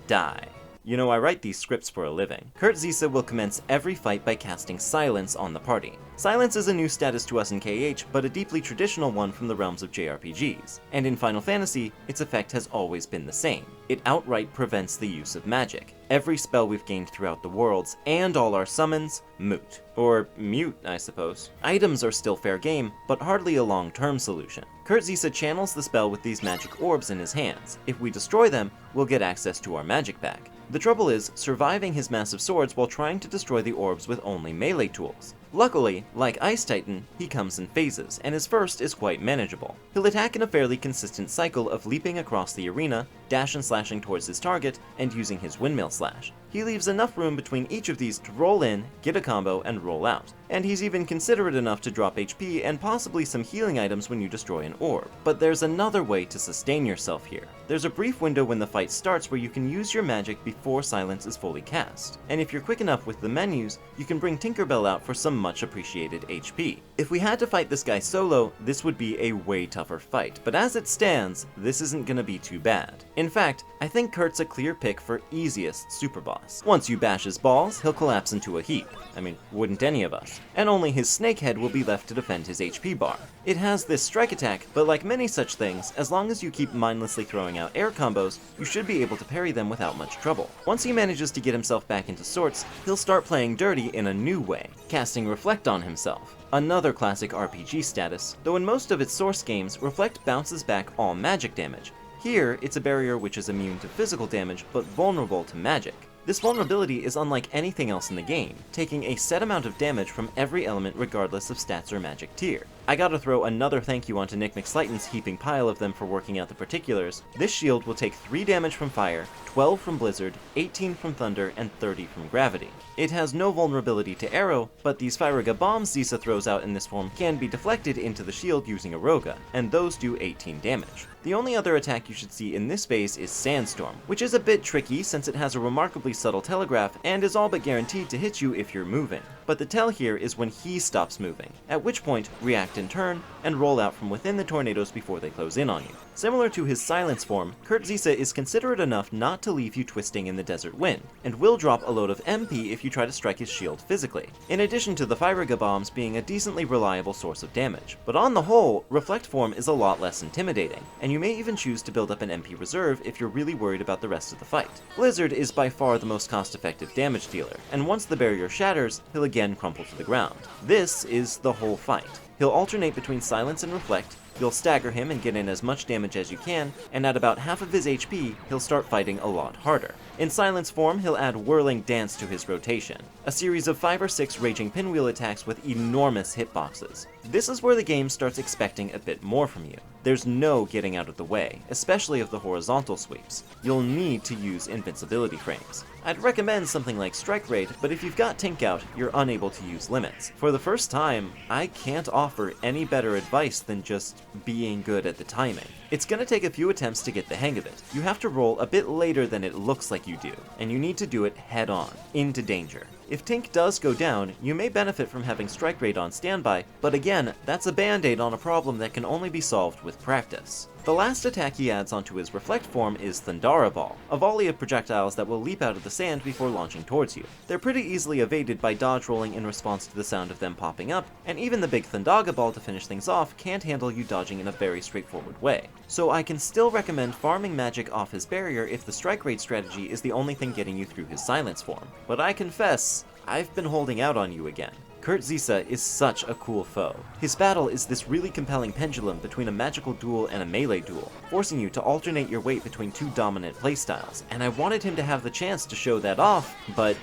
die. You know, I write these scripts for a living. Kurt Zisa will commence every fight by casting Silence on the party. Silence is a new status to us in KH, but a deeply traditional one from the realms of JRPGs. And in Final Fantasy, its effect has always been the same. It outright prevents the use of magic. Every spell we've gained throughout the worlds, and all our summons, moot. Or mute, I suppose. Items are still fair game, but hardly a long-term solution. Kurt Zisa channels the spell with these magic orbs in his hands. If we destroy them, we'll get access to our magic back. The trouble is surviving his massive swords while trying to destroy the orbs with only melee tools. Luckily, like Ice Titan, he comes in phases, and his first is quite manageable. He'll attack in a fairly consistent cycle of leaping across the arena, dash and slashing towards his target, and using his windmill slash. He leaves enough room between each of these to roll in, get a combo, and roll out. And he's even considerate enough to drop HP and possibly some healing items when you destroy an orb. But there's another way to sustain yourself here. There's a brief window when the fight starts where you can use your magic before Silence is fully cast. And if you're quick enough with the menus, you can bring Tinkerbell out for some much appreciated HP. If we had to fight this guy solo, this would be a way tougher fight, but as it stands, this isn't gonna be too bad. In fact, I think Kurt's a clear pick for easiest super boss. Once you bash his balls, he'll collapse into a heap. I mean, wouldn't any of us? And only his snake head will be left to defend his HP bar. It has this strike attack, but like many such things, as long as you keep mindlessly throwing out air combos, you should be able to parry them without much trouble. Once he manages to get himself back into sorts, he'll start playing dirty in a new way, casting Reflect on himself. Another classic RPG status, though in most of its source games, Reflect bounces back all magic damage. Here, it's a barrier which is immune to physical damage, but vulnerable to magic. This vulnerability is unlike anything else in the game, taking a set amount of damage from every element regardless of stats or magic tier. I gotta throw another thank you onto Nick McSlyton's heaping pile of them for working out the particulars. This shield will take 3 damage from fire, 12 from blizzard, 18 from thunder, and 30 from gravity. It has no vulnerability to arrow, but these Firaga bombs Zisa throws out in this form can be deflected into the shield using a Roga, and those do 18 damage. The only other attack you should see in this phase is Sandstorm, which is a bit tricky since it has a remarkably subtle telegraph and is all but guaranteed to hit you if you're moving. But the tell here is when he stops moving, at which point react in turn and roll out from within the tornadoes before they close in on you. Similar to his Silence form, Kurt Zisa is considerate enough not to leave you twisting in the desert wind, and will drop a load of MP if you try to strike his shield physically, in addition to the Firaga bombs being a decently reliable source of damage. But on the whole, Reflect form is a lot less intimidating, and you may even choose to build up an MP reserve if you're really worried about the rest of the fight. Blizzard is by far the most cost-effective damage dealer, and once the barrier shatters, he'll again crumple to the ground. This is the whole fight. He'll alternate between Silence and Reflect, you'll stagger him and get in as much damage as you can, and at about half of his HP, he'll start fighting a lot harder. In Silence form, he'll add Whirling Dance to his rotation, a series of 5 or 6 Raging Pinwheel attacks with enormous hitboxes. This is where the game starts expecting a bit more from you. There's no getting out of the way, especially of the horizontal sweeps. You'll need to use invincibility frames. I'd recommend something like Strike Raid, but if you've got Tink out, you're unable to use limits. For the first time, I can't offer any better advice than just being good at the timing. It's gonna take a few attempts to get the hang of it. You have to roll a bit later than it looks like you do, and you need to do it head on, into danger. If Tink does go down, you may benefit from having Strike Raid on standby, but again, that's a band-aid on a problem that can only be solved with practice. The last attack he adds onto his Reflect form is Thundara Ball, a volley of projectiles that will leap out of the sand before launching towards you. They're pretty easily evaded by dodge rolling in response to the sound of them popping up, and even the big Thundaga Ball to finish things off can't handle you dodging in a very straightforward way. So I can still recommend farming magic off his barrier if the Strike Raid strategy is the only thing getting you through his Silence form. But I confess, I've been holding out on you again. Kurt Zisa is such a cool foe. His battle is this really compelling pendulum between a magical duel and a melee duel, forcing you to alternate your weight between 2 dominant playstyles, and I wanted him to have the chance to show that off, but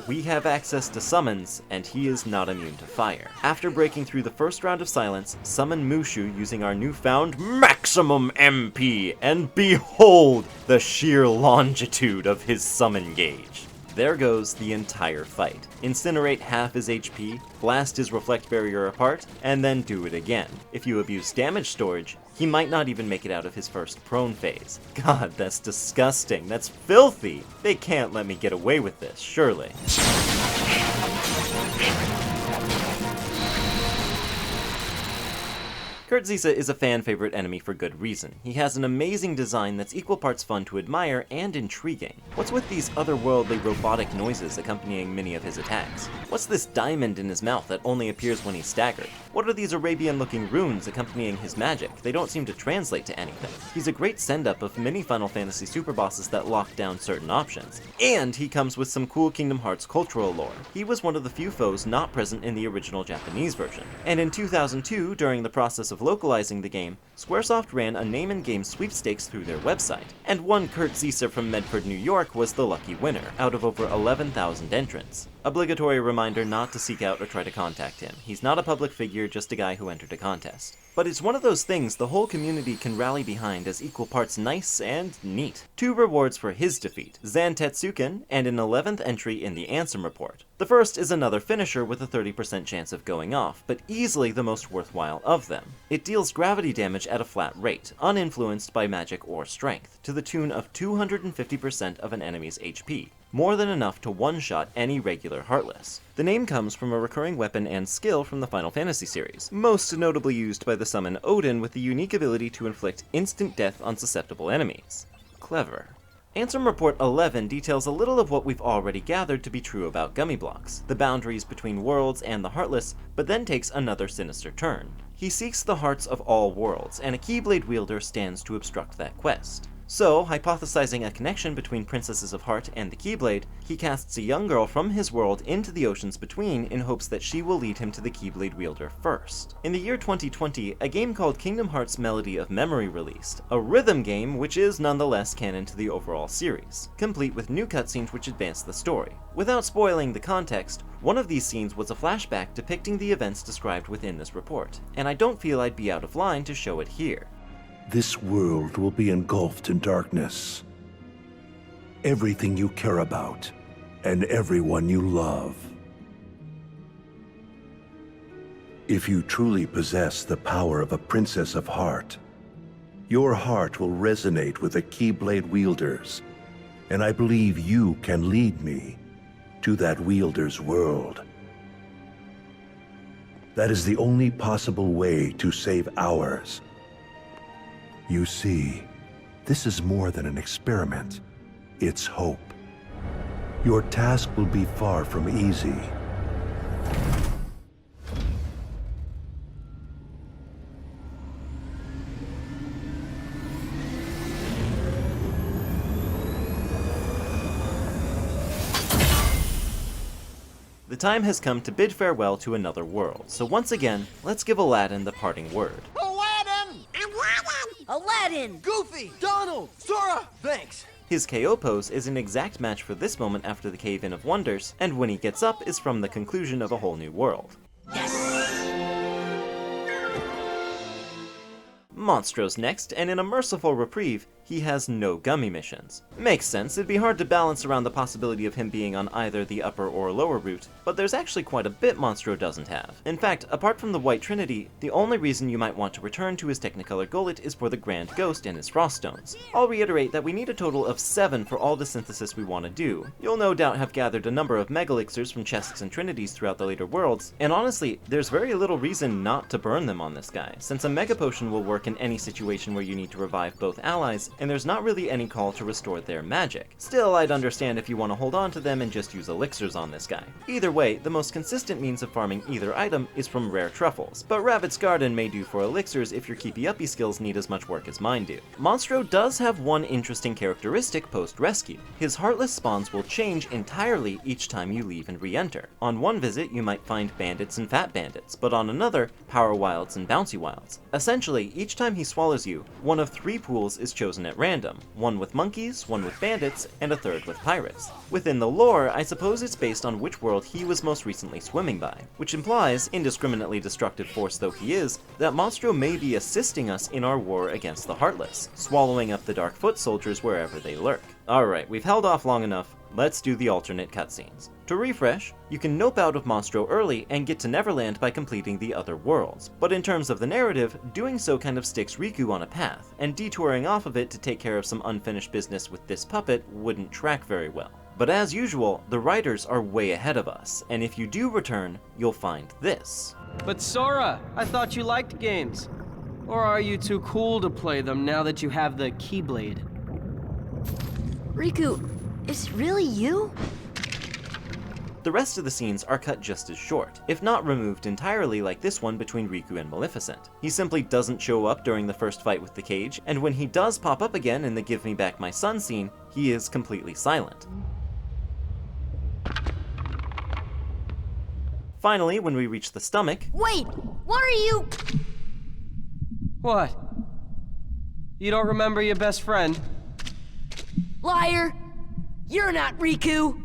we have access to summons, and he is not immune to fire. After breaking through the first round of Silence, summon Mushu using our newfound maximum MP, and behold the sheer longitude of his summon gauge. there goes the entire fight. Incinerate half his HP, blast his reflect barrier apart, and then do it again. If you abuse damage storage, he might not even make it out of his first prone phase. God, that's disgusting. That's filthy. They can't let me get away with this, surely. Kurt Zisa is a fan favorite enemy for good reason. He has an amazing design that's equal parts fun to admire and intriguing. What's with these otherworldly robotic noises accompanying many of his attacks? What's this diamond in his mouth that only appears when he's staggered? What are these Arabian-looking runes accompanying his magic? They don't seem to translate to anything. He's a great send-up of many Final Fantasy super bosses that lock down certain options. And he comes with some cool Kingdom Hearts cultural lore. He was one of the few foes not present in the original Japanese version. And in 2002, during the process of localizing the game, Squaresoft ran a name and game sweepstakes through their website, and one Kurt Zisa from Medford, New York was the lucky winner, out of over 11,000 entrants. Obligatory reminder not to seek out or try to contact him. He's not a public figure, just a guy who entered a contest. But it's one of those things the whole community can rally behind as equal parts nice and neat. 2 rewards for his defeat, Zan Tetsuken, and an 11th entry in the Ansem report. The first is another finisher with a 30% chance of going off, but easily the most worthwhile of them. It deals gravity damage at a flat rate, uninfluenced by magic or strength, to the tune of 250% of an enemy's HP. More than enough to one-shot any regular Heartless. The name comes from a recurring weapon and skill from the Final Fantasy series, most notably used by the summon Odin with the unique ability to inflict instant death on susceptible enemies. Clever. Ansem Report 11 details a little of what we've already gathered to be true about Gummi blocks, the boundaries between worlds and the Heartless, but then takes another sinister turn. He seeks the hearts of all worlds, and a Keyblade wielder stands to obstruct that quest. So, hypothesizing a connection between Princesses of Heart and the Keyblade, he casts a young girl from his world into the oceans between in hopes that she will lead him to the Keyblade wielder first. In the year 2020, a game called Kingdom Hearts Melody of Memory released, a rhythm game which is nonetheless canon to the overall series, complete with new cutscenes which advance the story. Without spoiling the context, one of these scenes was a flashback depicting the events described within this report, and I don't feel I'd be out of line to show it here. This world will be engulfed in darkness. Everything you care about, and everyone you love. If you truly possess the power of a Princess of Heart, your heart will resonate with the Keyblade wielders, and I believe you can lead me to that wielder's world. That is the only possible way to save ours. You see, this is more than an experiment. It's hope. Your task will be far from easy. The time has come to bid farewell to another world, so once again, let's give Aladdin the parting word. Aladdin! Aladdin! Goofy! Donald! Sora! Thanks! His KO pose is an exact match for this moment after the Cave-In of Wonders, and when he gets up is from the conclusion of a whole new world. Monstro's next, and in a merciful reprieve, he has no Gummi missions. Makes sense, it'd be hard to balance around the possibility of him being on either the upper or lower route, but there's actually quite a bit Monstro doesn't have. In fact, apart from the White Trinity, the only reason you might want to return to his Technicolor Gullet is for the Grand Ghost and his Frost Stones. I'll reiterate that we need a total of 7 for all the synthesis we want to do. You'll no doubt have gathered a number of Megalixirs from chests and Trinities throughout the later worlds, and honestly, there's very little reason not to burn them on this guy, since a Mega Potion will work in any situation where you need to revive both allies, and there's not really any call to restore their magic. Still, I'd understand if you want to hold on to them and just use elixirs on this guy. Either way, the most consistent means of farming either item is from rare truffles, but Rabbit's Garden may do for elixirs if your keepy-uppy skills need as much work as mine do. Monstro does have one interesting characteristic post-rescue. His Heartless spawns will change entirely each time you leave and re-enter. On one visit, you might find bandits and fat bandits, but on another, power wilds and bouncy wilds. Essentially, each time he swallows you, one of 3 pools is chosen at random. One with monkeys, one with bandits, and a third with pirates. Within the lore, I suppose it's based on which world he was most recently swimming by, which implies, indiscriminately destructive force though he is, that Monstro may be assisting us in our war against the Heartless, swallowing up the dark foot soldiers wherever they lurk. Alright, we've held off long enough, let's do the alternate cutscenes. To refresh, you can nope out of Monstro early and get to Neverland by completing the other worlds, but in terms of the narrative, doing so kind of sticks Riku on a path, and detouring off of it to take care of some unfinished business with this puppet wouldn't track very well. But as usual, the writers are way ahead of us, and if you do return, you'll find this. But Sora, I thought you liked games. Or are you too cool to play them now that you have the Keyblade? Riku, is it really you? The rest of the scenes are cut just as short, if not removed entirely like this one between Riku and Maleficent. He simply doesn't show up during the first fight with the cage, and when he does pop up again in the Give Me Back My Son scene, he is completely silent. Finally, when we reach the stomach... Wait! What are you... What? You don't remember your best friend? Liar! You're not Riku!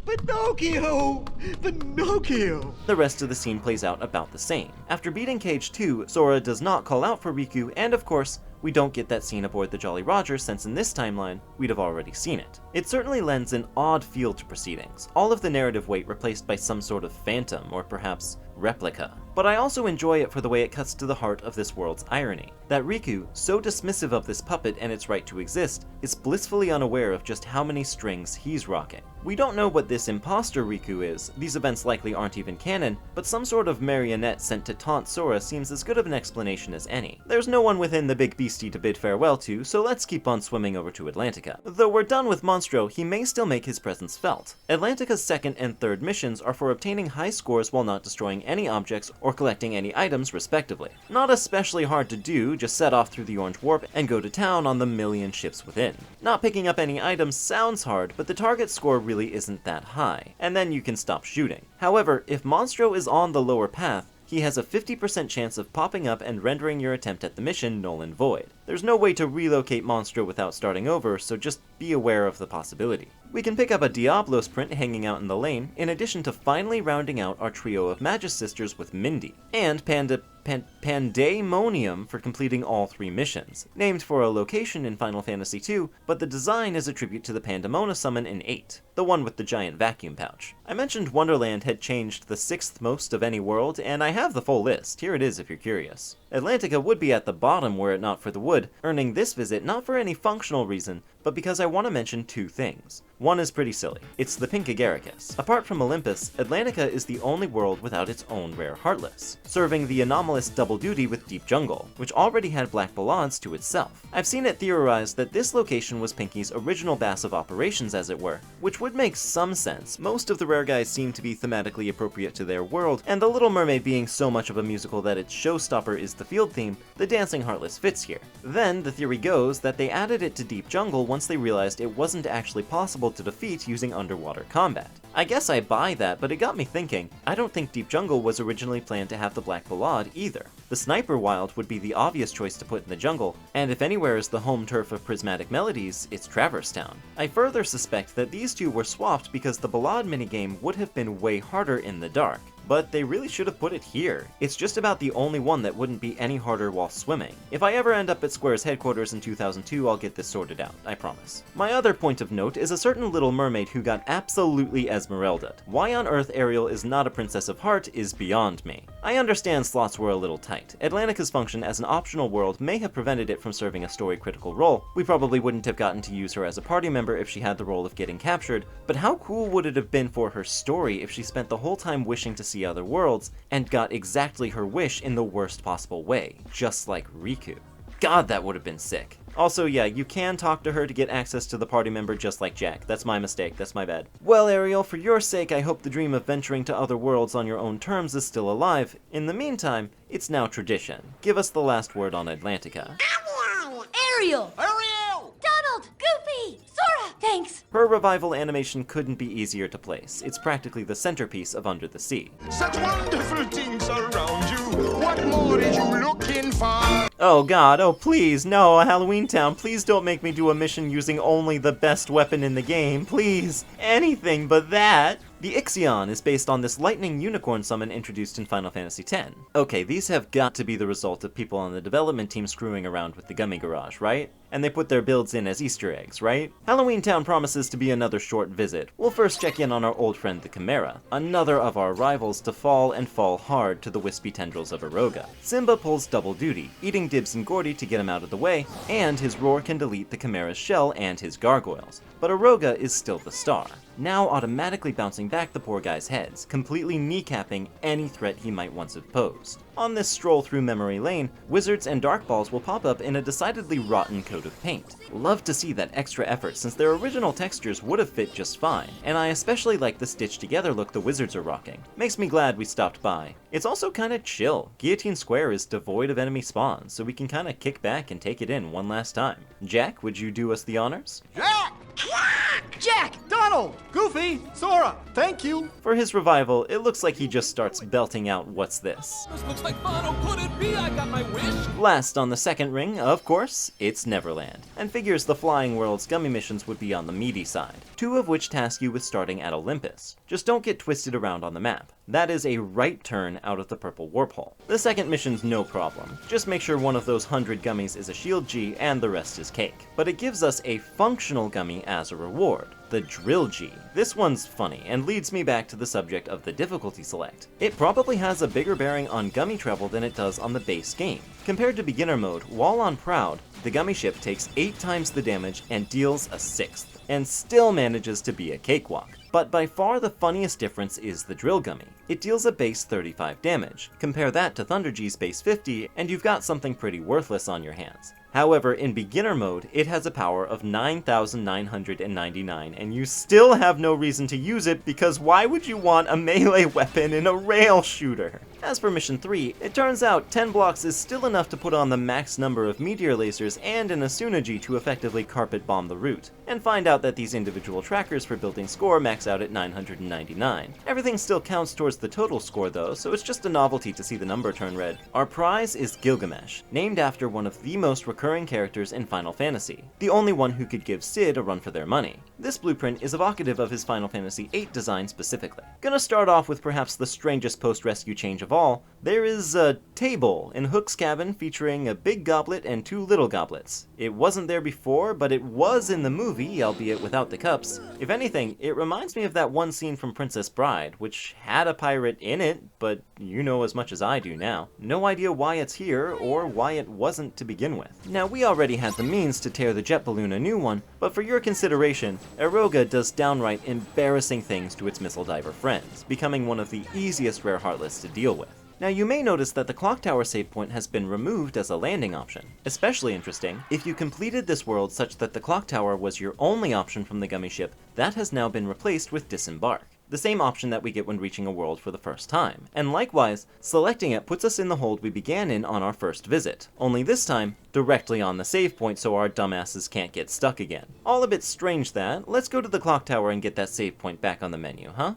Pinocchio! Pinocchio! The rest of the scene plays out about the same. After beating Cage 2, Sora does not call out for Riku, and of course, we don't get that scene aboard the Jolly Roger since in this timeline, we'd have already seen it. It certainly lends an odd feel to proceedings, all of the narrative weight replaced by some sort of phantom, or perhaps replica. But I also enjoy it for the way it cuts to the heart of this world's irony, that Riku, so dismissive of this puppet and its right to exist, is blissfully unaware of just how many strings he's rocking. We don't know what this imposter Riku is, these events likely aren't even canon, but some sort of marionette sent to taunt Sora seems as good of an explanation as any. There's no one within the big beastie to bid farewell to, so let's keep on swimming over to Atlantica. Though we're done with Monstro, he may still make his presence felt. Atlantica's second and third missions are for obtaining high scores while not destroying any objects or collecting any items respectively. Not especially hard to do, just set off through the orange warp and go to town on the million ships within. Not picking up any items sounds hard, but the target score really isn't that high, and then you can stop shooting. However, if Monstro is on the lower path, he has a 50% chance of popping up and rendering your attempt at the mission null and void. There's no way to relocate Monstro without starting over, so just be aware of the possibility. We can pick up a Diablos print hanging out in the lane, in addition to finally rounding out our trio of Magus Sisters with Mindy, and Pandemonium for completing all 3 missions, named for a location in Final Fantasy II, but the design is a tribute to the Pandemona summon in 8, the one with the giant vacuum pouch. I mentioned Wonderland had changed the 6th most of any world, and I have the full list, here it is if you're curious. Atlantica would be at the bottom were it not for the wood, earning this visit not for any functional reason, but because I want to mention 2 things. One is pretty silly. It's the Pink Agaricus. Apart from Olympus, Atlantica is the only world without its own rare Heartless, serving the anomalous double duty with Deep Jungle, which already had black ballades to itself. I've seen it theorized that this location was Pinky's original base of operations, as it were, which would make some sense. Most of the rare guys seem to be thematically appropriate to their world, and The Little Mermaid being so much of a musical that its showstopper is the field theme, the Dancing Heartless fits here. Then, the theory goes that they added it to Deep Jungle once they realized it wasn't actually possible to defeat using underwater combat. I guess I buy that, but it got me thinking, I don't think Deep Jungle was originally planned to have the Black Ballade either. The Sniper Wild would be the obvious choice to put in the jungle, and if anywhere is the home turf of prismatic melodies, it's Traverse Town. I further suspect that these two were swapped because the Ballade minigame would have been way harder in the dark. But they really should have put it here. It's just about the only one that wouldn't be any harder while swimming. If I ever end up at Square's headquarters in 2002, I'll get this sorted out, I promise. My other point of note is a certain Little Mermaid who got absolutely Esmeralda'd. Why on earth Ariel is not a Princess of Heart is beyond me. I understand slots were a little tight. Atlantica's function as an optional world may have prevented it from serving a story-critical role. We probably wouldn't have gotten to use her as a party member if she had the role of getting captured, but how cool would it have been for her story if she spent the whole time wishing to see other worlds, and got exactly her wish in the worst possible way, just like Riku. God, that would have been sick. Also, yeah, you can talk to her to get access to the party member just like Jack. That's my mistake, that's my bad. Well, Ariel, for your sake, I hope the dream of venturing to other worlds on your own terms is still alive. In the meantime, it's now tradition. Give us the last word on Atlantica. Ariel! Ariel! Donald! Goofy! Sora! Thanks! Her revival animation couldn't be easier to place. It's practically the centerpiece of Under the Sea. Such wonderful things around you. What more is you looking for? Oh god, oh please, no, Halloween Town, please don't make me do a mission using only the best weapon in the game, please. Anything but that. The Ixion is based on this lightning unicorn summon introduced in Final Fantasy X. Okay, these have got to be the result of people on the development team screwing around with the Gummi Garage, right? And they put their builds in as Easter eggs, right? Halloween Town promises to be another short visit. We'll first check in on our old friend the Chimera, another of our rivals to fall and fall hard to the wispy tendrils of Aroga. Simba pulls double duty, eating Dibs and Gordy to get him out of the way, and his roar can delete the Chimera's shell and his gargoyles. But Aroga is still the star, now automatically bouncing back the poor guy's heads, completely kneecapping any threat he might once have posed. On this stroll through memory lane, wizards and dark balls will pop up in a decidedly rotten coat of paint. Love to see that extra effort since their original textures would have fit just fine, and I especially like the stitched together look the wizards are rocking. Makes me glad we stopped by. It's also kinda chill. Guillotine Square is devoid of enemy spawns, so we can kinda kick back and take it in one last time. Jack, would you do us the honors? Jack! Donald! Goofy! Sora! Thank you! For his revival, it looks like he just starts belting out "What's this?" This looks like fun, oh could it be I got my wish? Last on the second ring, of course, it's Neverland, and figures the Flying World's Gummi missions would be on the meaty side, 2 of which task you with starting at Olympus. Just don't get twisted around on the map. That is a right turn out of the purple warp hole. The second mission's no problem. Just make sure one of those 100 gummies is a shield G and the rest is cake. But it gives us a functional gummy as a reward, the Drill G. This one's funny and leads me back to the subject of the difficulty select. It probably has a bigger bearing on gummy travel than it does on the base game. Compared to beginner mode, while on Proud, the gummy ship takes 8 times the damage and deals a 1/6, and still manages to be a cakewalk. But by far the funniest difference is the Drill Gummy. It deals a base 35 damage. Compare that to Thunder G's base 50, and you've got something pretty worthless on your hands. However, in beginner mode, it has a power of 9,999, and you still have no reason to use it because why would you want a melee weapon in a rail shooter? As for Mission 3, it turns out 10 blocks is still enough to put on the max number of meteor lasers and an Asunaji to effectively carpet bomb the route, and find out that these individual trackers for building score max out at 999. Everything still counts towards the total score though, so it's just a novelty to see the number turn red. Our prize is Gilgamesh, named after one of the most recurring characters in Final Fantasy, the only one who could give Sid a run for their money. This blueprint is evocative of his Final Fantasy VIII design specifically. Gonna start off with perhaps the strangest post-rescue change of all. There is a table in Hook's cabin featuring a big goblet and 2 little goblets. It wasn't there before, but it was in the movie, albeit without the cups. If anything, it reminds me of that one scene from Princess Bride, which had a pirate in it, but you know as much as I do now. No idea why it's here, or why it wasn't to begin with. Now, we already had the means to tear the jet balloon a new one, but for your consideration, Aroga does downright embarrassing things to its missile diver friends, becoming one of the easiest rare heartless to deal with. Now you may notice that the clock tower save point has been removed as a landing option. Especially interesting, if you completed this world such that the clock tower was your only option from the Gummi ship, that has now been replaced with disembark. The same option that we get when reaching a world for the first time, and likewise, selecting it puts us in the hold we began in on our first visit, only this time, directly on the save point so our dumbasses can't get stuck again. All a bit strange that. Let's go to the clock tower and get that save point back on the menu, huh?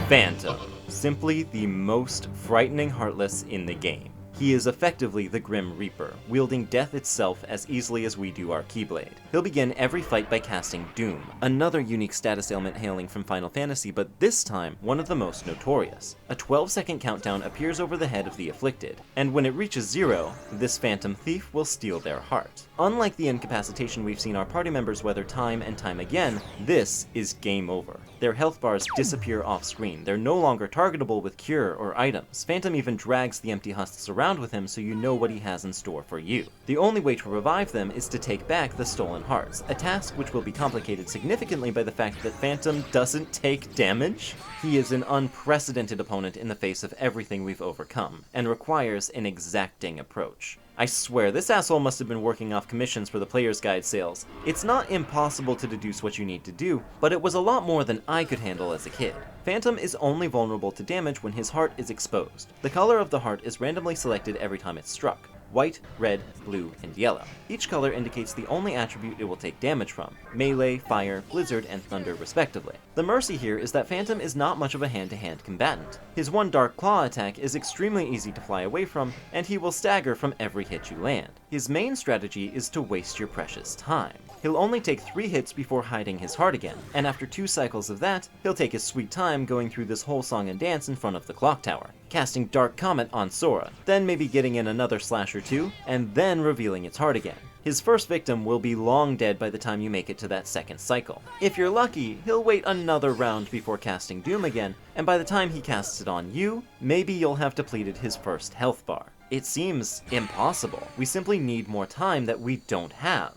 Phantom, simply the most frightening Heartless in the game. He is effectively the Grim Reaper, wielding death itself as easily as we do our Keyblade. He'll begin every fight by casting Doom, another unique status ailment hailing from Final Fantasy, but this time, one of the most notorious. A 12-second countdown appears over the head of the afflicted, and when it reaches 0, this Phantom Thief will steal their heart. Unlike the incapacitation we've seen our party members weather time and time again, this is game over. Their health bars disappear off screen, they're no longer targetable with cure or items. Phantom even drags the empty husks around with him so you know what he has in store for you. The only way to revive them is to take back the stolen hearts, a task which will be complicated significantly by the fact that Phantom doesn't take damage. He is an unprecedented opponent in the face of everything we've overcome, and requires an exacting approach. I swear, this asshole must have been working off commissions for the Player's Guide sales. It's not impossible to deduce what you need to do, but it was a lot more than I could handle as a kid. Phantom is only vulnerable to damage when his heart is exposed. The color of the heart is randomly selected every time it's struck. white, red, blue, and yellow. Each color indicates the only attribute it will take damage from: melee, fire, blizzard, and thunder respectively. The mercy here is that Phantom is not much of a hand-to-hand combatant. His one Dark Claw attack is extremely easy to fly away from, and he will stagger from every hit you land. His main strategy is to waste your precious time. He'll only take 3 hits before hiding his heart again, and after 2 cycles of that, he'll take his sweet time going through this whole song and dance in front of the clock tower, casting Dark Comet on Sora, then maybe getting in another slash or 2, and then revealing its heart again. His first victim will be long dead by the time you make it to that second cycle. If you're lucky, he'll wait another round before casting Doom again, and by the time he casts it on you, maybe you'll have depleted his first health bar. It seems impossible. We simply need more time that we don't have.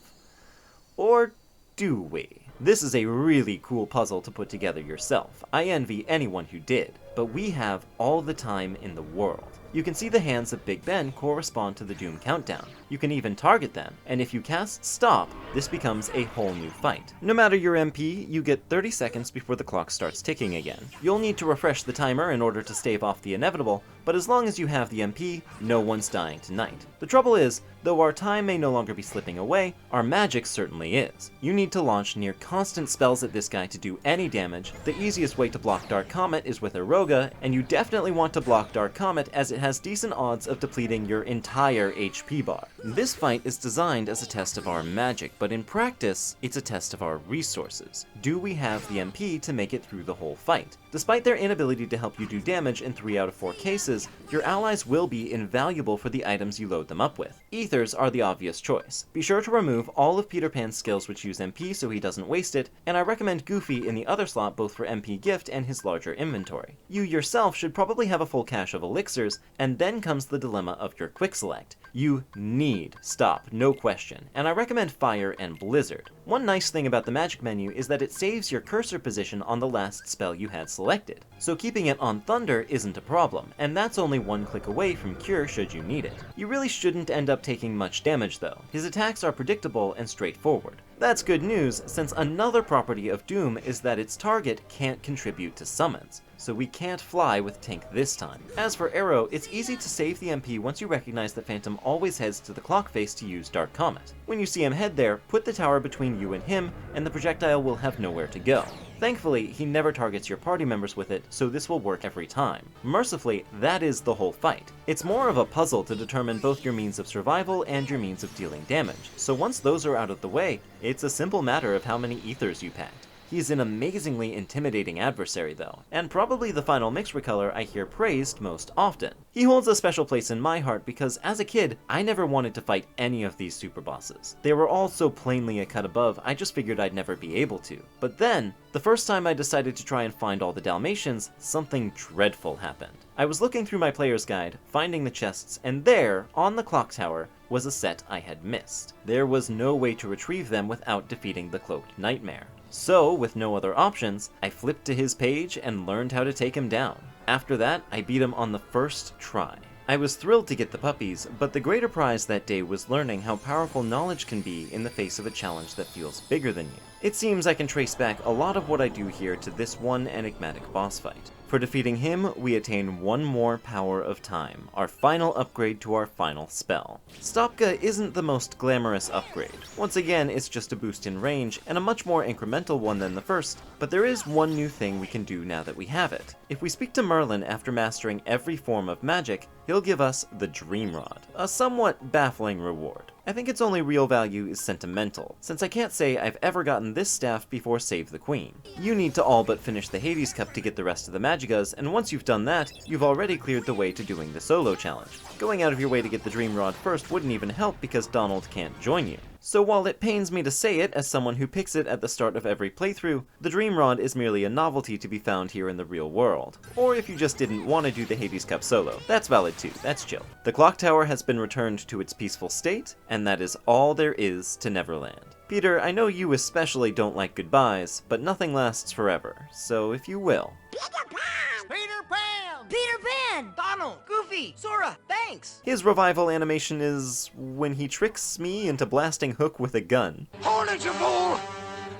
Or do we? This is a really cool puzzle to put together yourself. I envy anyone who did, but we have all the time in the world. You can see the hands of Big Ben correspond to the Doom countdown. You can even target them, and if you cast Stop, this becomes a whole new fight. No matter your MP, you get 30 seconds before the clock starts ticking again. You'll need to refresh the timer in order to stave off the inevitable, but as long as you have the MP, no one's dying tonight. The trouble is, though our time may no longer be slipping away, our magic certainly is. You need to launch near constant spells at this guy to do any damage. The easiest way to block Dark Comet is with Aroga, and you definitely want to block Dark Comet as it has decent odds of depleting your entire HP bar. This fight is designed as a test of our magic, but in practice, it's a test of our resources. Do we have the MP to make it through the whole fight? Despite their inability to help you do damage in 3 out of 4 cases, your allies will be invaluable for the items you load them up with. Ethers are the obvious choice. Be sure to remove all of Peter Pan's skills which use MP so he doesn't waste it, and I recommend Goofy in the other slot both for MP gift and his larger inventory. You yourself should probably have a full cache of elixirs, and then comes the dilemma of your quick select. You need Stop, no question, and I recommend Fire and Blizzard. One nice thing about the magic menu is that it saves your cursor position on the last spell you had selected, so keeping it on Thunder isn't a problem, and that's only 1 click away from Cure should you need it. You really shouldn't end up taking much damage though. His attacks are predictable and straightforward. That's good news, since another property of Doom is that its target can't contribute to summons, so we can't fly with Tink this time. As for Arrow, it's easy to save the MP once you recognize that Phantom always heads to the clock face to use Dark Comet. When you see him head there, put the tower between you and him, and the projectile will have nowhere to go. Thankfully, he never targets your party members with it, so this will work every time. Mercifully, that is the whole fight. It's more of a puzzle to determine both your means of survival and your means of dealing damage, so once those are out of the way, it's a simple matter of how many ethers you packed. He's an amazingly intimidating adversary though, and probably the final Mixed Recolor I hear praised most often. He holds a special place in my heart because as a kid, I never wanted to fight any of these super bosses. They were all so plainly a cut above, I just figured I'd never be able to. But then, the first time I decided to try and find all the Dalmatians, something dreadful happened. I was looking through my player's guide, finding the chests, and there, on the clock tower, was a set I had missed. There was no way to retrieve them without defeating the Cloaked Nightmare. So, with no other options, I flipped to his page and learned how to take him down. After that, I beat him on the first try. I was thrilled to get the puppies, but the greater prize that day was learning how powerful knowledge can be in the face of a challenge that feels bigger than you. It seems I can trace back a lot of what I do here to this one enigmatic boss fight. For defeating him, we attain 1 more Power of Time, our final upgrade to our final spell. Stopka isn't the most glamorous upgrade. Once again, it's just a boost in range, and a much more incremental one than the first, but there is one new thing we can do now that we have it. If we speak to Merlin after mastering every form of magic, he'll give us the Dream Rod, a somewhat baffling reward. I think its only real value is sentimental, since I can't say I've ever gotten this staff before Save the Queen. You need to all but finish the Hades Cup to get the rest of the Magigas, and once you've done that, you've already cleared the way to doing the solo challenge. Going out of your way to get the Dream Rod first wouldn't even help because Donald can't join you. So while it pains me to say it as someone who picks it at the start of every playthrough, the Dream Rod is merely a novelty to be found here in the real world. Or if you just didn't want to do the Hades Cup solo, that's valid too, that's chill. The clock tower has been returned to its peaceful state, and that is all there is to Neverland. Peter, I know you especially don't like goodbyes, but nothing lasts forever, so if you will. Peter Pan! Peter Pan! Donald! Goofy! Sora! Thanks! His revival animation is when he tricks me into blasting Hook with a gun. Hold it, you fool!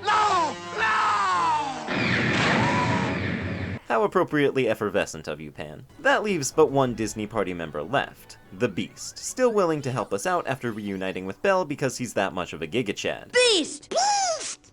No! No! How appropriately effervescent of you, Pan. That leaves but one Disney party member left, the Beast, still willing to help us out after reuniting with Belle because he's that much of a Giga Chad. Beast!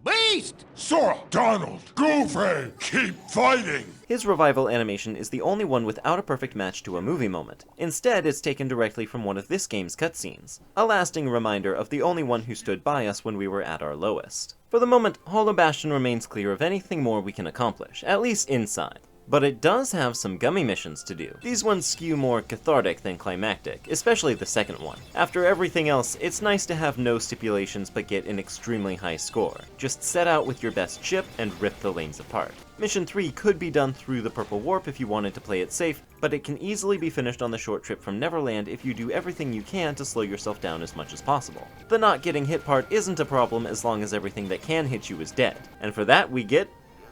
Beast! Sora! Donald! Goofy! Keep fighting! His revival animation is the only one without a perfect match to a movie moment. Instead, it's taken directly from one of this game's cutscenes, a lasting reminder of the only one who stood by us when we were at our lowest. For the moment, Hollow Bastion remains clear of anything more we can accomplish, at least inside. But it does have some Gummi missions to do. These ones skew more cathartic than climactic, especially the second one. After everything else, it's nice to have no stipulations but get an extremely high score. Just set out with your best chip and rip the lanes apart. Mission 3 could be done through the Purple Warp if you wanted to play it safe, but it can easily be finished on the short trip from Neverland if you do everything you can to slow yourself down as much as possible. The not getting hit part isn't a problem as long as everything that can hit you is dead, and for that we get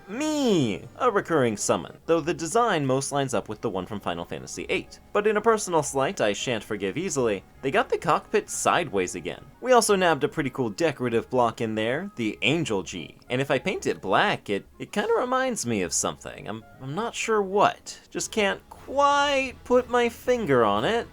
me, a recurring summon, though the design most lines up with the one from Final Fantasy VIII. But in a personal slight I shan't forgive easily, they got the cockpit sideways again. We also nabbed a pretty cool decorative block in there, the Angel G, and if I paint it black, it kinda reminds me of something. I'm not sure what, just can't quite put my finger on it.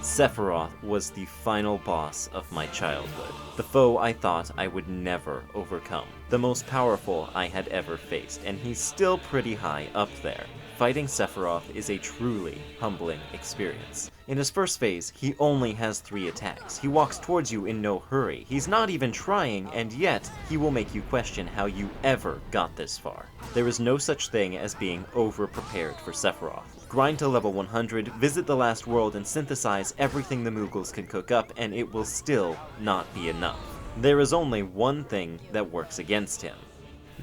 Sephiroth was the final boss of my childhood, the foe I thought I would never overcome, the most powerful I had ever faced, and he's still pretty high up there. Fighting Sephiroth is a truly humbling experience. In his first phase, he only has 3 attacks. He walks towards you in no hurry. He's not even trying, and yet, he will make you question how you ever got this far. There is no such thing as being over-prepared for Sephiroth. Grind to level 100, visit the last world, and synthesize everything the Moogles can cook up, and it will still not be enough. There is only one thing that works against him: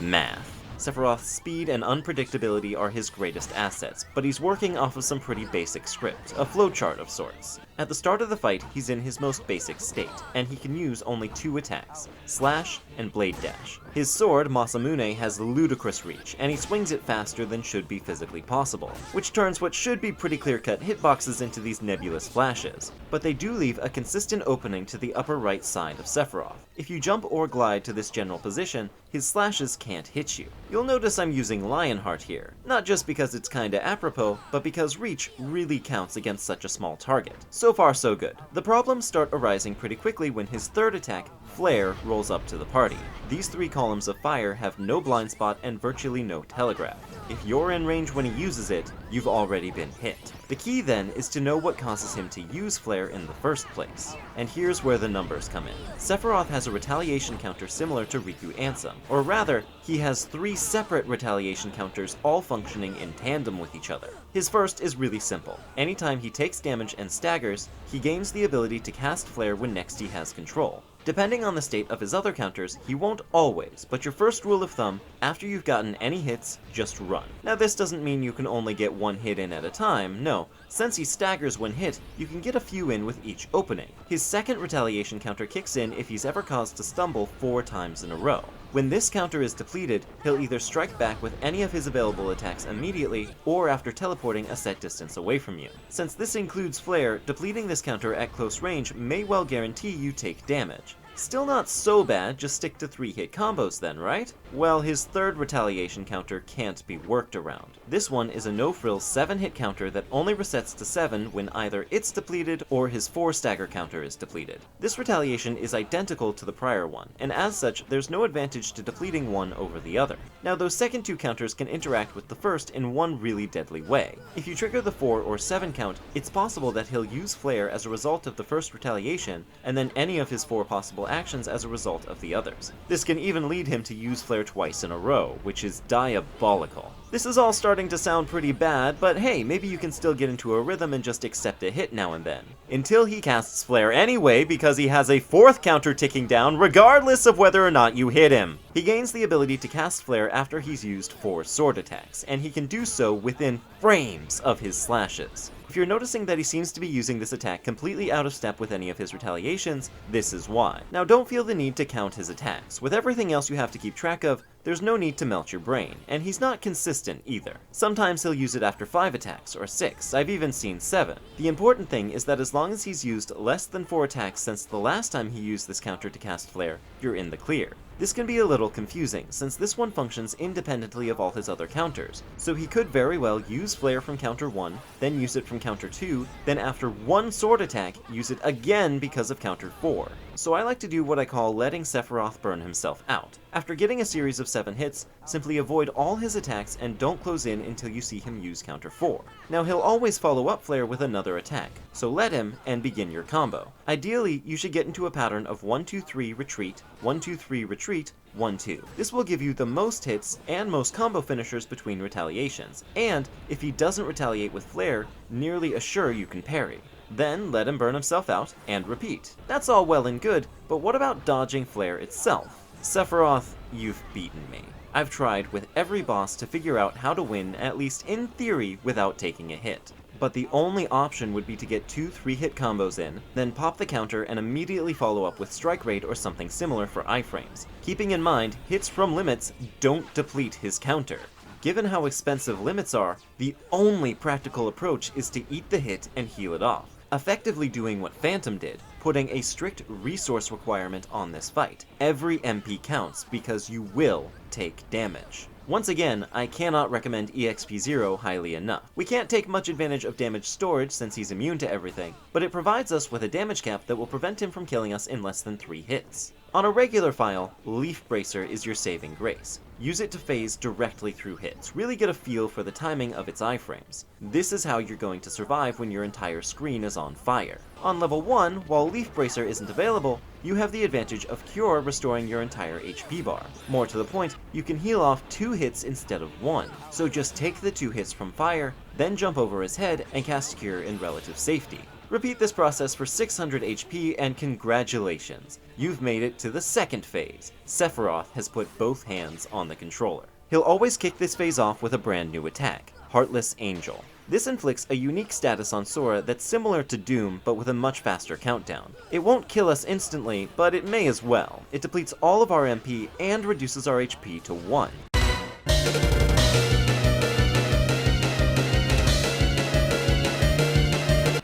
math. Sephiroth's speed and unpredictability are his greatest assets, but he's working off of some pretty basic script, a flowchart of sorts. At the start of the fight, he's in his most basic state, and he can use only 2 attacks, Slash and Blade Dash. His sword, Masamune, has ludicrous reach, and he swings it faster than should be physically possible, which turns what should be pretty clear-cut hitboxes into these nebulous flashes. But they do leave a consistent opening to the upper right side of Sephiroth. If you jump or glide to this general position, his slashes can't hit you. You'll notice I'm using Lionheart here, not just because it's kinda apropos, but because reach really counts against such a small target. So far so good. The problems start arising pretty quickly when his third attack, Flare, rolls up to the party. These 3 columns of fire have no blind spot and virtually no telegraph. If you're in range when he uses it, you've already been hit. The key then is to know what causes him to use Flare in the first place. And here's where the numbers come in. Sephiroth has a retaliation counter similar to Riku Ansem, or rather, he has 3 separate retaliation counters all functioning in tandem with each other. His first is really simple. Anytime he takes damage and staggers, he gains the ability to cast Flare when next he has control. Depending on the state of his other counters, he won't always, but your first rule of thumb, after you've gotten any hits, just run. Now this doesn't mean you can only get 1 hit in at a time, no. Since he staggers when hit, you can get a few in with each opening. His second retaliation counter kicks in if he's ever caused to stumble 4 times in a row. When this counter is depleted, he'll either strike back with any of his available attacks immediately, or after teleporting a set distance away from you. Since this includes Flare, depleting this counter at close range may well guarantee you take damage. Still not so bad, just stick to 3-hit combos then, right? Well, his third retaliation counter can't be worked around. This one is a no-frills 7-hit counter that only resets to 7 when either it's depleted or his 4-stagger counter is depleted. This retaliation is identical to the prior one, and as such, there's no advantage to depleting one over the other. Now, those second 2 counters can interact with the first in one really deadly way. If you trigger the 4 or 7 count, it's possible that he'll use Flare as a result of the first retaliation, and then any of his 4 possible actions as a result of the others. This can even lead him to use Flare twice in a row, which is diabolical. This is all starting to sound pretty bad, but hey, maybe you can still get into a rhythm and just accept a hit now and then. Until he casts Flare anyway, because he has a 4th counter ticking down regardless of whether or not you hit him. He gains the ability to cast Flare after he's used 4 sword attacks, and he can do so within frames of his slashes. If you're noticing that he seems to be using this attack completely out of step with any of his retaliations, this is why. Now, don't feel the need to count his attacks. With everything else you have to keep track of, there's no need to melt your brain, and he's not consistent either. Sometimes he'll use it after 5 attacks, or 6, I've even seen 7. The important thing is that as long as he's used less than 4 attacks since the last time he used this counter to cast Flare, you're in the clear. This can be a little confusing, since this one functions independently of all his other counters, so he could very well use Flare from counter 1, then use it from counter 2, then after 1 sword attack, use it again because of counter 4. So I like to do what I call letting Sephiroth burn himself out. After getting a series of 7 hits, simply avoid all his attacks and don't close in until you see him use counter 4. Now he'll always follow up Flare with another attack, so let him and begin your combo. Ideally, you should get into a pattern of 1-2-3 retreat, 1-2-3 retreat, 1-2. This will give you the most hits and most combo finishers between retaliations, and if he doesn't retaliate with Flare, nearly assure you can parry. Then let him burn himself out and repeat. That's all well and good, but what about dodging Flare itself? Sephiroth, you've beaten me. I've tried with every boss to figure out how to win, at least in theory, without taking a hit. But the only option would be to get 2 3-hit combos in, then pop the counter and immediately follow up with strike rate or something similar for iframes. Keeping in mind, hits from limits don't deplete his counter. Given how expensive limits are, the only practical approach is to eat the hit and heal it off, effectively doing what Phantom did, putting a strict resource requirement on this fight. Every MP counts because you will take damage. Once again, I cannot recommend EXP0 highly enough. We can't take much advantage of damage storage since he's immune to everything, but it provides us with a damage cap that will prevent him from killing us in less than 3 hits. On a regular file, Leaf Bracer is your saving grace. Use it to phase directly through hits, really get a feel for the timing of its iframes. This is how you're going to survive when your entire screen is on fire. On level 1, while Leaf Bracer isn't available, you have the advantage of Cure restoring your entire HP bar. More to the point, you can heal off 2 hits instead of 1, so just take the 2 hits from fire, then jump over his head and cast Cure in relative safety. Repeat this process for 600 HP and congratulations, you've made it to the second phase. Sephiroth has put both hands on the controller. He'll always kick this phase off with a brand new attack, Heartless Angel. This inflicts a unique status on Sora that's similar to Doom, but with a much faster countdown. It won't kill us instantly, but it may as well. It depletes all of our MP and reduces our HP to 1.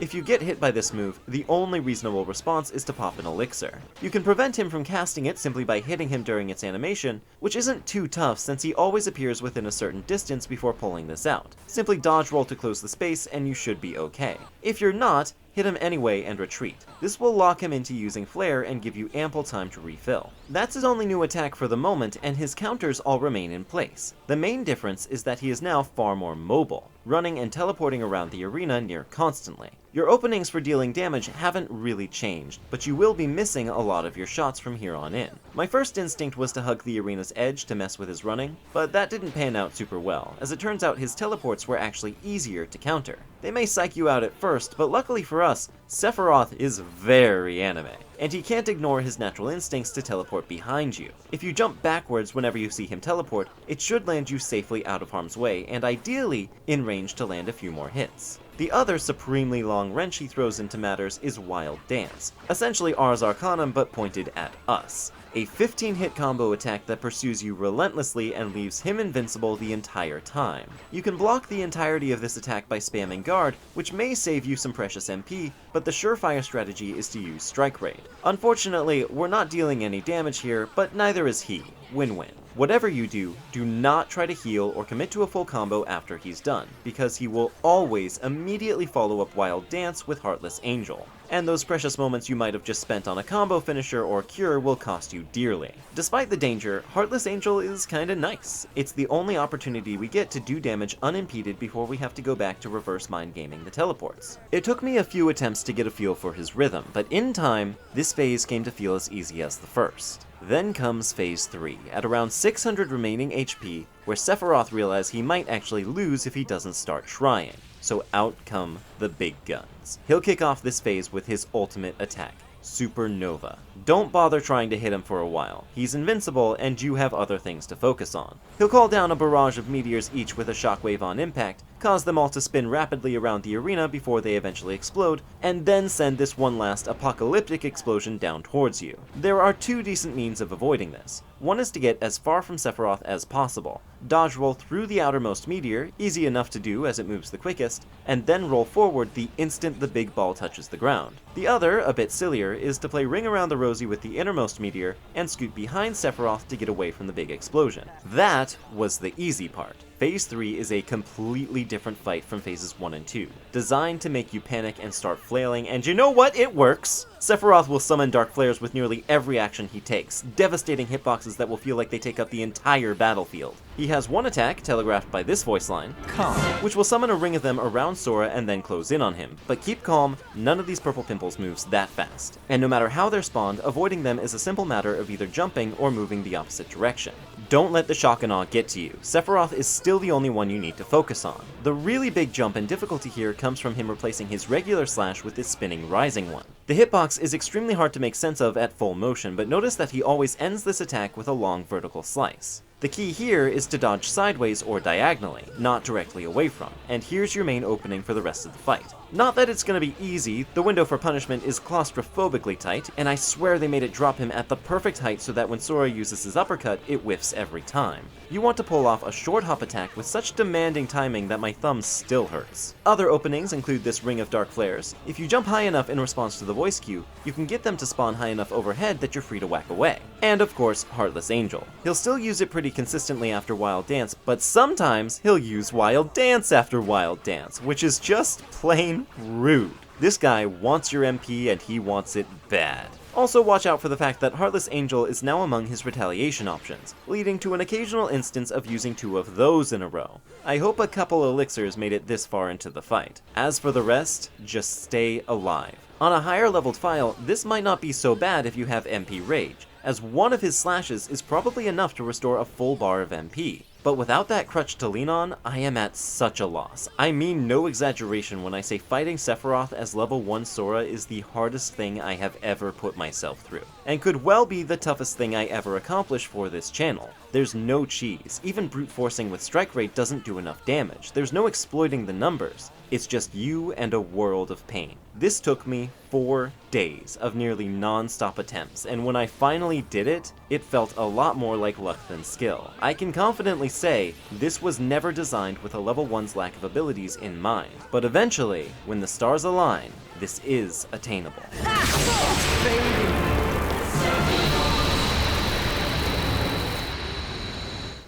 If you get hit by this move, the only reasonable response is to pop an elixir. You can prevent him from casting it simply by hitting him during its animation, which isn't too tough since he always appears within a certain distance before pulling this out. Simply dodge roll to close the space and you should be okay. If you're not, hit him anyway and retreat. This will lock him into using Flare and give you ample time to refill. That's his only new attack for the moment, and his counters all remain in place. The main difference is that he is now far more mobile, running and teleporting around the arena near constantly. Your openings for dealing damage haven't really changed, but you will be missing a lot of your shots from here on in. My first instinct was to hug the arena's edge to mess with his running, but that didn't pan out super well, as it turns out his teleports were actually easier to counter. They may psych you out at first, but luckily for us, Sephiroth is very anime, and he can't ignore his natural instincts to teleport behind you. If you jump backwards whenever you see him teleport, it should land you safely out of harm's way, and ideally in range to land a few more hits. The other supremely long wrench he throws into matters is Wild Dance, essentially Ars Arcanum but pointed at us. A 15-hit combo attack that pursues you relentlessly and leaves him invincible the entire time. You can block the entirety of this attack by spamming guard, which may save you some precious MP, but the surefire strategy is to use Strike Raid. Unfortunately, we're not dealing any damage here, but neither is he. Win-win. Whatever you do, do not try to heal or commit to a full combo after he's done, because he will always immediately follow up Wild Dance with Heartless Angel, and those precious moments you might have just spent on a combo finisher or cure will cost you dearly. Despite the danger, Heartless Angel is kinda nice. It's the only opportunity we get to do damage unimpeded before we have to go back to reverse mind gaming the teleports. It took me a few attempts to get a feel for his rhythm, but in time, this phase came to feel as easy as the first. Then comes Phase 3, at around 600 remaining HP, where Sephiroth realized he might actually lose if he doesn't start trying. So out come the big guns. He'll kick off this phase with his ultimate attack, Supernova. Don't bother trying to hit him for a while. He's invincible, and you have other things to focus on. He'll call down a barrage of meteors each with a shockwave on impact, cause them all to spin rapidly around the arena before they eventually explode, and then send this one last apocalyptic explosion down towards you. There are two decent means of avoiding this. One is to get as far from Sephiroth as possible, dodge roll through the outermost meteor, easy enough to do as it moves the quickest, and then roll forward the instant the big ball touches the ground. The other, a bit sillier, is to play Ring Around the Rosie with the innermost meteor and scoot behind Sephiroth to get away from the big explosion. That was the easy part. Phase 3 is a completely different fight from Phases 1 and 2, designed to make you panic and start flailing, and you know what? It works! Sephiroth will summon Dark Flares with nearly every action he takes, devastating hitboxes that will feel like they take up the entire battlefield. He has one attack, telegraphed by this voice line, Calm, which will summon a ring of them around Sora and then close in on him. But keep calm, none of these purple pimples moves that fast. And no matter how they're spawned, avoiding them is a simple matter of either jumping or moving the opposite direction. Don't let the shock and awe get to you. Sephiroth is still the only one you need to focus on. The really big jump in difficulty here comes from him replacing his regular slash with his spinning rising one. The hitbox is extremely hard to make sense of at full motion, but notice that he always ends this attack with a long vertical slice. The key here is to dodge sideways or diagonally, not directly away from, and here's your main opening for the rest of the fight. Not that it's gonna be easy, the window for punishment is claustrophobically tight, and I swear they made it drop him at the perfect height so that when Sora uses his uppercut, it whiffs every time. You want to pull off a short hop attack with such demanding timing that my thumb still hurts. Other openings include this Ring of Dark Flares. If you jump high enough in response to the voice cue, you can get them to spawn high enough overhead that you're free to whack away. And of course, Heartless Angel. He'll still use it pretty consistently after Wild Dance, but sometimes he'll use Wild Dance after Wild Dance, which is just plain rude. This guy wants your MP and he wants it bad. Also watch out for the fact that Heartless Angel is now among his retaliation options, leading to an occasional instance of using two of those in a row. I hope a couple elixirs made it this far into the fight. As for the rest, just stay alive. On a higher leveled file, this might not be so bad if you have MP Rage, as one of his slashes is probably enough to restore a full bar of MP. But without that crutch to lean on, I am at such a loss. I mean no exaggeration when I say fighting Sephiroth as level 1 Sora is the hardest thing I have ever put myself through, and could well be the toughest thing I ever accomplished for this channel. There's no cheese. Even brute forcing with strike rate doesn't do enough damage. There's no exploiting the numbers. It's just you and a world of pain. This took me 4 days of nearly non-stop attempts, and when I finally did it, it felt a lot more like luck than skill. I can confidently say, this was never designed with a level 1's lack of abilities in mind. But eventually, when the stars align, this is attainable.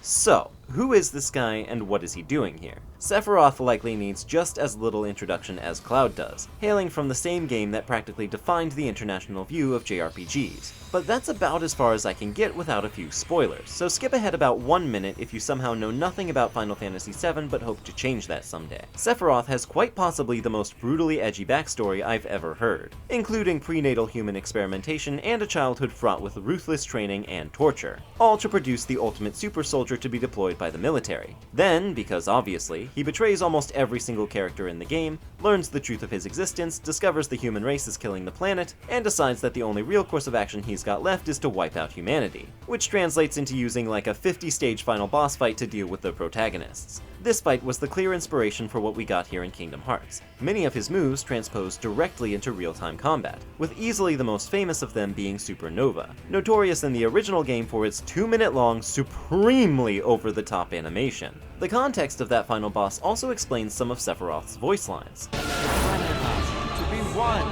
So, who is this guy and what is he doing here? Sephiroth likely needs just as little introduction as Cloud does, hailing from the same game that practically defined the international view of JRPGs. But that's about as far as I can get without a few spoilers, so skip ahead about 1 minute if you somehow know nothing about Final Fantasy VII but hope to change that someday. Sephiroth has quite possibly the most brutally edgy backstory I've ever heard, including prenatal human experimentation and a childhood fraught with ruthless training and torture, all to produce the ultimate super soldier to be deployed by the military. Then, because obviously, he betrays almost every single character in the game, learns the truth of his existence, discovers the human race is killing the planet, and decides that the only real course of action he's got left is to wipe out humanity, which translates into using like a 50-stage final boss fight to deal with the protagonists. This fight was the clear inspiration for what we got here in Kingdom Hearts. Many of his moves transposed directly into real-time combat, with easily the most famous of them being Supernova, notorious in the original game for its 2-minute-long, supremely over-the-top animation. The context of that final boss also explains some of Sephiroth's voice lines. To be one.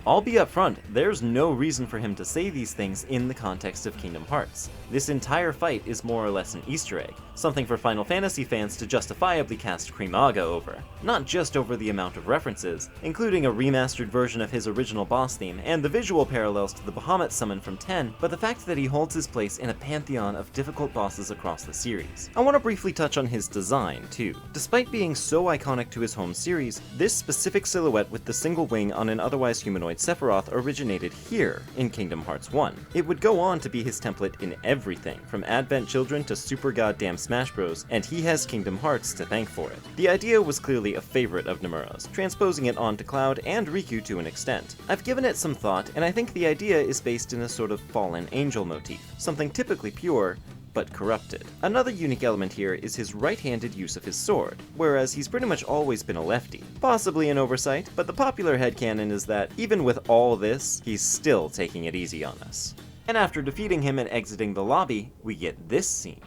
I'll be upfront, there's no reason for him to say these things in the context of Kingdom Hearts. This entire fight is more or less an Easter egg, something for Final Fantasy fans to justifiably cast Creamaga over. Not just over the amount of references, including a remastered version of his original boss theme and the visual parallels to the Bahamut summon from 10, but the fact that he holds his place in a pantheon of difficult bosses across the series. I want to briefly touch on his design, too. Despite being so iconic to his home series, this specific silhouette with the single wing on an otherwise humanoid Sephiroth originated here in Kingdom Hearts 1. It would go on to be his template in everything, from Advent Children to super goddamn Smash Bros, and he has Kingdom Hearts to thank for it. The idea was clearly a favorite of Nomura's, transposing it onto Cloud and Riku to an extent. I've given it some thought, and I think the idea is based in a sort of fallen angel motif, something typically pure, but corrupted. Another unique element here is his right-handed use of his sword, whereas he's pretty much always been a lefty. Possibly an oversight, but the popular headcanon is that, even with all this, he's still taking it easy on us. And after defeating him and exiting the lobby, we get this scene.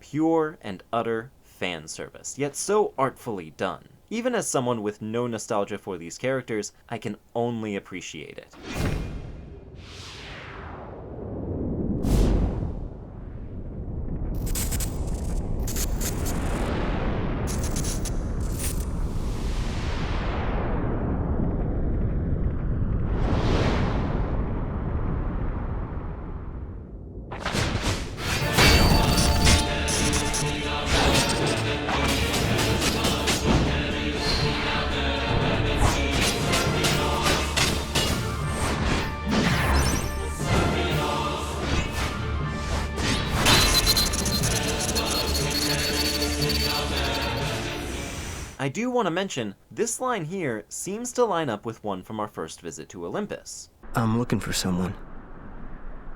Pure and utter fan service, yet so artfully done. Even as someone with no nostalgia for these characters, I can only appreciate it. I do want to mention, this line here seems to line up with one from our first visit to Olympus. I'm looking for someone.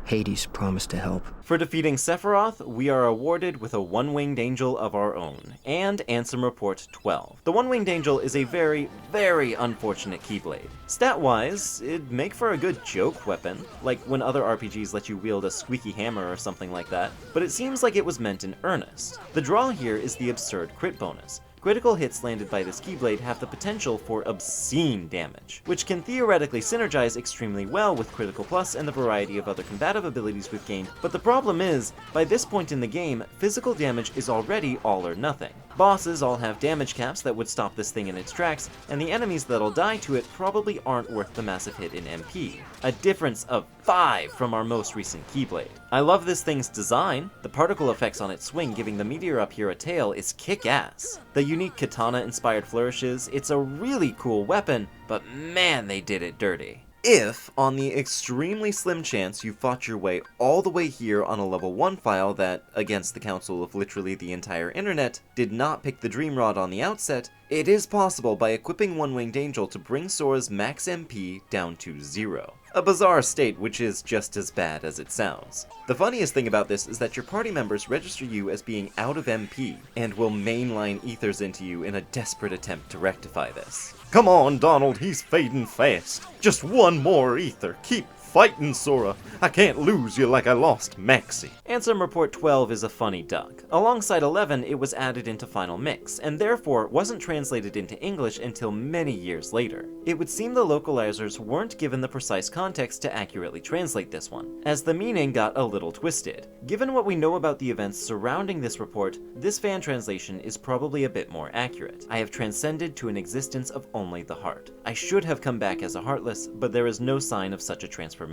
Hades promised to help. For defeating Sephiroth, we are awarded with a one-winged angel of our own, and Ansem Report 12. The one-winged angel is a very, very unfortunate Keyblade. Stat-wise, it'd make for a good joke weapon, like when other RPGs let you wield a squeaky hammer or something like that, but it seems like it was meant in earnest. The draw here is the absurd crit bonus. Critical hits landed by this Keyblade have the potential for obscene damage, which can theoretically synergize extremely well with Critical Plus and the variety of other combative abilities we've gained, but the problem is, by this point in the game, physical damage is already all or nothing. Bosses all have damage caps that would stop this thing in its tracks, and the enemies that'll die to it probably aren't worth the massive hit in MP. A difference of 5 from our most recent Keyblade. I love this thing's design. The particle effects on its swing giving the meteor up here a tail is kick-ass. The unique katana-inspired flourishes, it's a really cool weapon, but man, they did it dirty. If, on the extremely slim chance you fought your way all the way here on a level 1 file that, against the counsel of literally the entire internet, did not pick the Dream Rod on the outset, it is possible by equipping One-Winged Angel to bring Sora's max MP down to 0. A bizarre state which is just as bad as it sounds. The funniest thing about this is that your party members register you as being out of MP, and will mainline ethers into you in a desperate attempt to rectify this. Come on, Donald, he's fading fast. Just one more ether. Keep fighting, Sora. I can't lose you like I lost Maxie. Ansem Report 12 is a funny duck. Alongside 11, it was added into Final Mix, and therefore wasn't translated into English until many years later. It would seem the localizers weren't given the precise context to accurately translate this one, as the meaning got a little twisted. Given what we know about the events surrounding this report, this fan translation is probably a bit more accurate. I have transcended to an existence of only the heart. I should have come back as a Heartless, but there is no sign of such a transformation.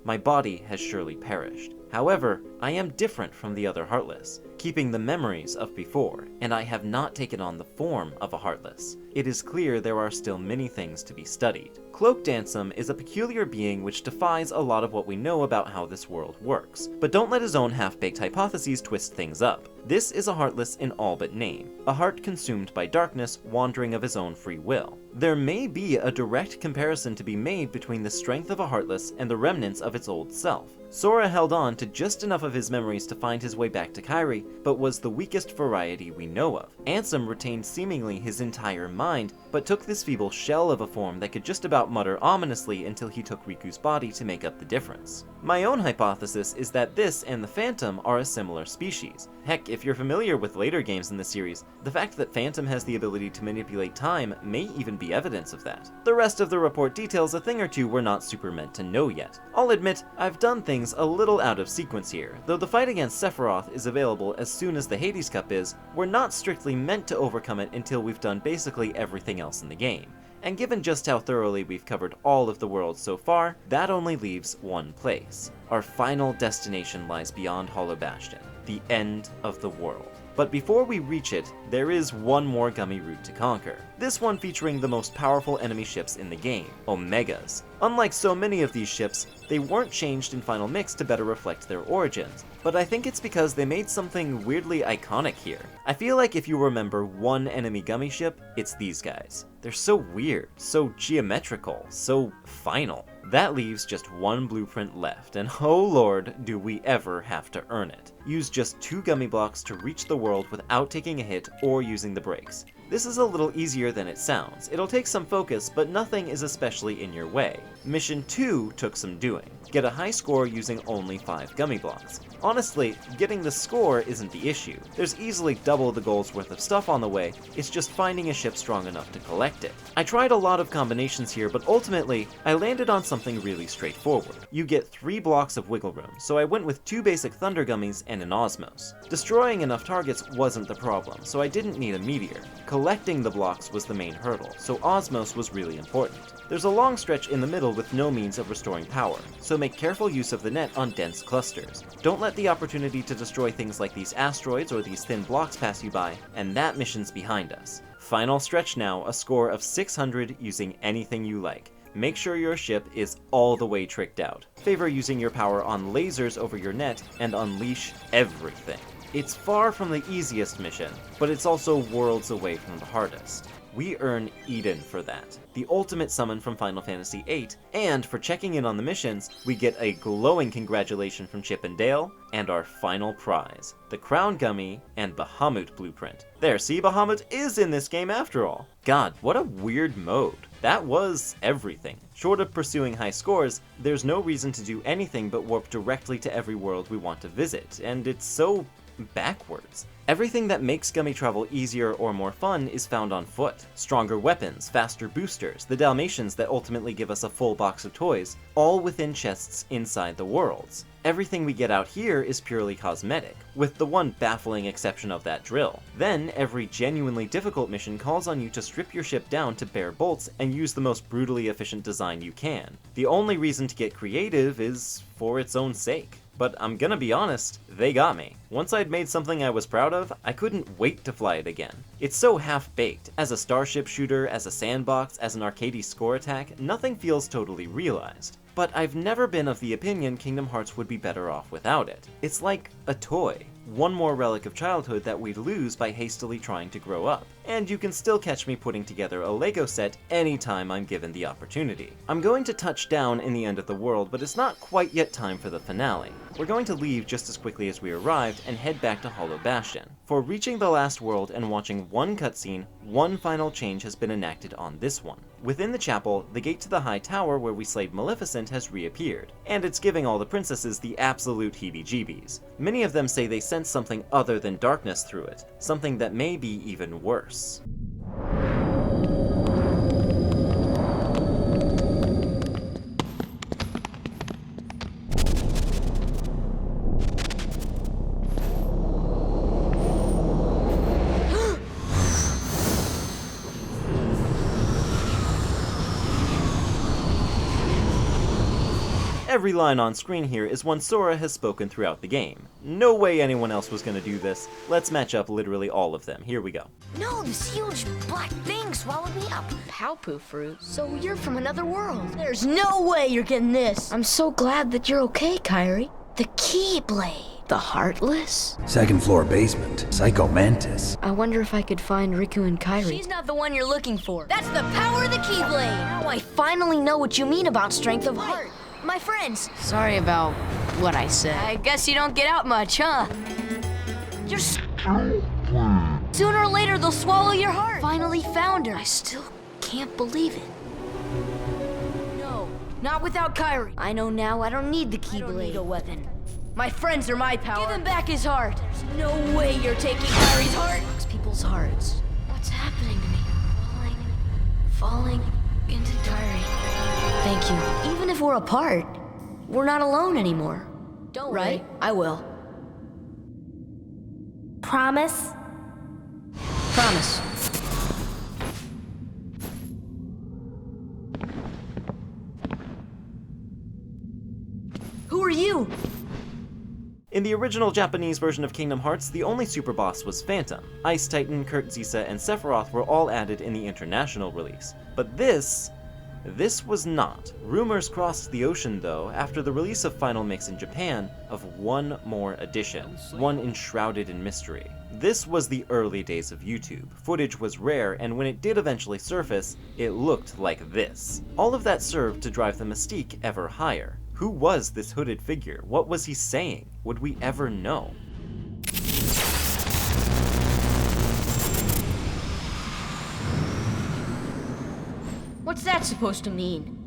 My body has surely perished. However, I am different from the other Heartless, keeping the memories of before, and I have not taken on the form of a Heartless. It is clear there are still many things to be studied. Cloaked Ansem is a peculiar being which defies a lot of what we know about how this world works, but don't let his own half-baked hypotheses twist things up. This is a Heartless in all but name, a heart consumed by darkness, wandering of his own free will. There may be a direct comparison to be made between the strength of a Heartless and the remnants of its old self. Sora held on to just enough of his memories to find his way back to Kairi, but was the weakest variety we know of. Ansem retained seemingly his entire mind, but took this feeble shell of a form that could just about mutter ominously until he took Riku's body to make up the difference. My own hypothesis is that this and the Phantom are a similar species. Heck, if you're familiar with later games in the series, the fact that Phantom has the ability to manipulate time may even be evidence of that. The rest of the report details a thing or two we're not super meant to know yet. I'll admit, I've done things a little out of sequence here. Though the fight against Sephiroth is available as soon as the Hades Cup is, we're not strictly meant to overcome it until we've done basically everything else in the game. And given just how thoroughly we've covered all of the worlds so far, that only leaves one place. Our final destination lies beyond Hollow Bastion, the end of the world. But before we reach it, there is one more Gummi route to conquer. This one featuring the most powerful enemy ships in the game, Omegas. Unlike so many of these ships, they weren't changed in Final Mix to better reflect their origins, but I think it's because they made something weirdly iconic here. I feel like if you remember one enemy Gummi ship, it's these guys. They're so weird, so geometrical, so final. That leaves just one blueprint left, and oh lord, do we ever have to earn it. Use just 2 Gummi blocks to reach the world without taking a hit or using the brakes. This is a little easier than it sounds. It'll take some focus, but nothing is especially in your way. Mission 2 took some doing. Get a high score using only 5 Gummi blocks. Honestly, getting the score isn't the issue. There's easily double the gold's worth of stuff on the way, it's just finding a ship strong enough to collect it. I tried a lot of combinations here, but ultimately, I landed on something really straightforward. You get 3 blocks of wiggle room, so I went with 2 basic Thunder Gummies and an Osmos. Destroying enough targets wasn't the problem, so I didn't need a Meteor. Collecting the blocks was the main hurdle, so Osmos was really important. There's a long stretch in the middle with no means of restoring power, so make careful use of the net on dense clusters. Don't let the opportunity to destroy things like these asteroids or these thin blocks pass you by, and that mission's behind us. Final stretch now, a score of 600 using anything you like. Make sure your ship is all the way tricked out. Favor using your power on lasers over your net, and unleash everything. It's far from the easiest mission, but it's also worlds away from the hardest. We earn Eden for that, the ultimate summon from Final Fantasy VIII, and for checking in on the missions, we get a glowing congratulation from Chip and Dale, and our final prize, the Crown Gummi and Bahamut Blueprint. There, see, Bahamut is in this game after all. God, what a weird mode. That was everything. Short of pursuing high scores, there's no reason to do anything but warp directly to every world we want to visit, and it's so backwards. Everything that makes Gummi travel easier or more fun is found on foot. Stronger weapons, faster boosters, the Dalmatians that ultimately give us a full box of toys, all within chests inside the worlds. Everything we get out here is purely cosmetic, with the one baffling exception of that drill. Then, every genuinely difficult mission calls on you to strip your ship down to bare bolts and use the most brutally efficient design you can. The only reason to get creative is for its own sake. But I'm gonna be honest, they got me. Once I'd made something I was proud of, I couldn't wait to fly it again. It's so half-baked. As a starship shooter, as a sandbox, as an arcadey score attack, nothing feels totally realized. But I've never been of the opinion Kingdom Hearts would be better off without it. It's like a toy. One more relic of childhood that we'd lose by hastily trying to grow up. And you can still catch me putting together a Lego set anytime I'm given the opportunity. I'm going to touch down in the end of the world, but it's not quite yet time for the finale. We're going to leave just as quickly as we arrived and head back to Hollow Bastion. For reaching the last world and watching one cutscene, one final change has been enacted on this one. Within the chapel, the gate to the high tower where we slayed Maleficent has reappeared, and it's giving all the princesses the absolute heebie-jeebies. Many of them say they sense something other than darkness through it, something that may be even worse. Every line on screen here is one Sora has spoken throughout the game. No way anyone else was gonna do this. Let's match up literally all of them. Here we go. No, this huge black thing swallowed me up. Palpu fruit? So you're from another world. There's no way you're getting this. I'm so glad that you're okay, Kairi. The Keyblade. The Heartless? Second floor basement. Psycho Mantis. I wonder if I could find Riku and Kairi. She's not the one you're looking for. That's the power of the Keyblade. Now I finally know what you mean about strength of heart. My friends. Sorry about what I said. I guess you don't get out much, huh? You're Sooner or later, they'll swallow your heart. Finally found her. I still can't believe it. No, not without Kairi. I know now I don't need the Keyblade. I don't need a weapon. My friends are my power. Give him back his heart. There's no way you're taking Kairi's heart. It's people's hearts. What's happening to me? Falling into Kairi. Thank you. Even if we're apart, we're not alone anymore. Don't worry. I will. Promise? Promise. Who are you? In the original Japanese version of Kingdom Hearts, the only super boss was Phantom. Ice Titan, Kurt, Zisa, and Sephiroth were all added in the international release. But this was not. Rumors crossed the ocean, though, after the release of Final Mix in Japan, of one more edition, one enshrouded in mystery. This was the early days of YouTube. Footage was rare, and when it did eventually surface, it looked like this. All of that served to drive the mystique ever higher. Who was this hooded figure? What was he saying? Would we ever know? What's that supposed to mean?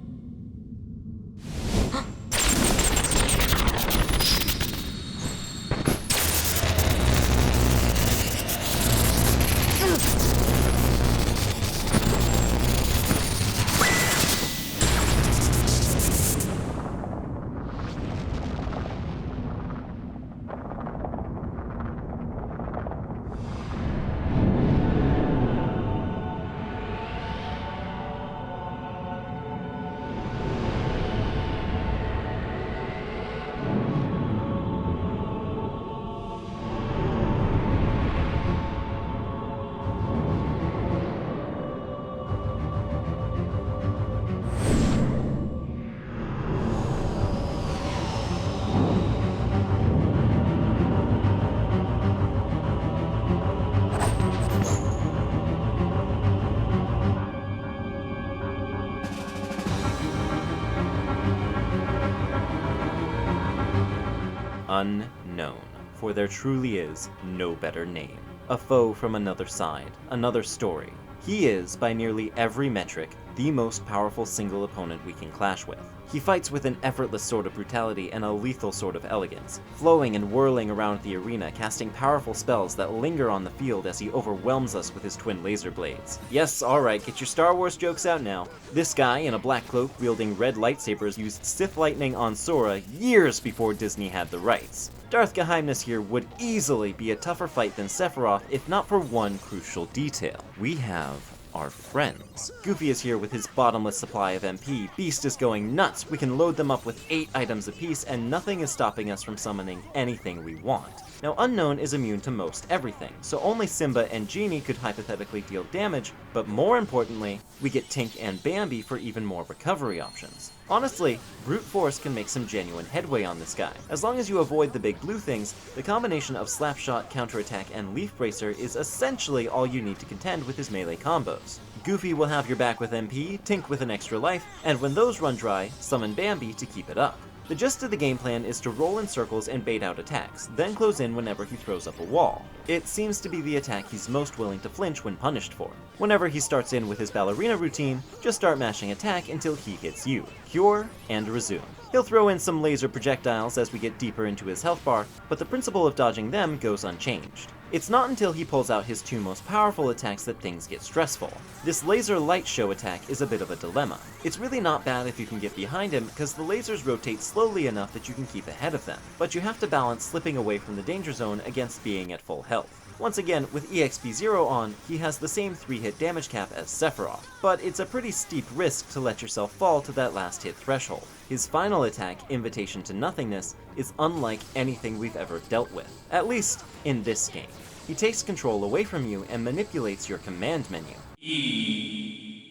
Unknown, for there truly is no better name. A foe from another side, another story. He is, by nearly every metric, the most powerful single opponent we can clash with. He fights with an effortless sort of brutality and a lethal sort of elegance, flowing and whirling around the arena, casting powerful spells that linger on the field as he overwhelms us with his twin laser blades. Yes, alright, get your Star Wars jokes out now. This guy in a black cloak wielding red lightsabers used Sith lightning on Sora years before Disney had the rights. Darth Geheimnis here would easily be a tougher fight than Sephiroth if not for one crucial detail. We have our friends. Goofy is here with his bottomless supply of MP, Beast is going nuts, we can load them up with 8 items apiece, and nothing is stopping us from summoning anything we want. Now Unknown is immune to most everything, so only Simba and Genie could hypothetically deal damage, but more importantly, we get Tink and Bambi for even more recovery options. Honestly, brute force can make some genuine headway on this guy. As long as you avoid the big blue things, the combination of Slapshot, Counterattack, and Leaf Bracer is essentially all you need to contend with his melee combos. Goofy will have your back with MP, Tink with an extra life, and when those run dry, summon Bambi to keep it up. The gist of the game plan is to roll in circles and bait out attacks, then close in whenever he throws up a wall. It seems to be the attack he's most willing to flinch when punished for. Whenever he starts in with his ballerina routine, just start mashing attack until he hits you. Cure and resume. He'll throw in some laser projectiles as we get deeper into his health bar, but the principle of dodging them goes unchanged. It's not until he pulls out his 2 most powerful attacks that things get stressful. This laser light show attack is a bit of a dilemma. It's really not bad if you can get behind him because the lasers rotate slowly enough that you can keep ahead of them, but you have to balance slipping away from the danger zone against being at full health. Once again, with EXP 0 on, he has the same 3-hit damage cap as Sephiroth, but it's a pretty steep risk to let yourself fall to that last hit threshold. His final attack, Invitation to Nothingness, is unlike anything we've ever dealt with, at least in this game. He takes control away from you and manipulates your command menu,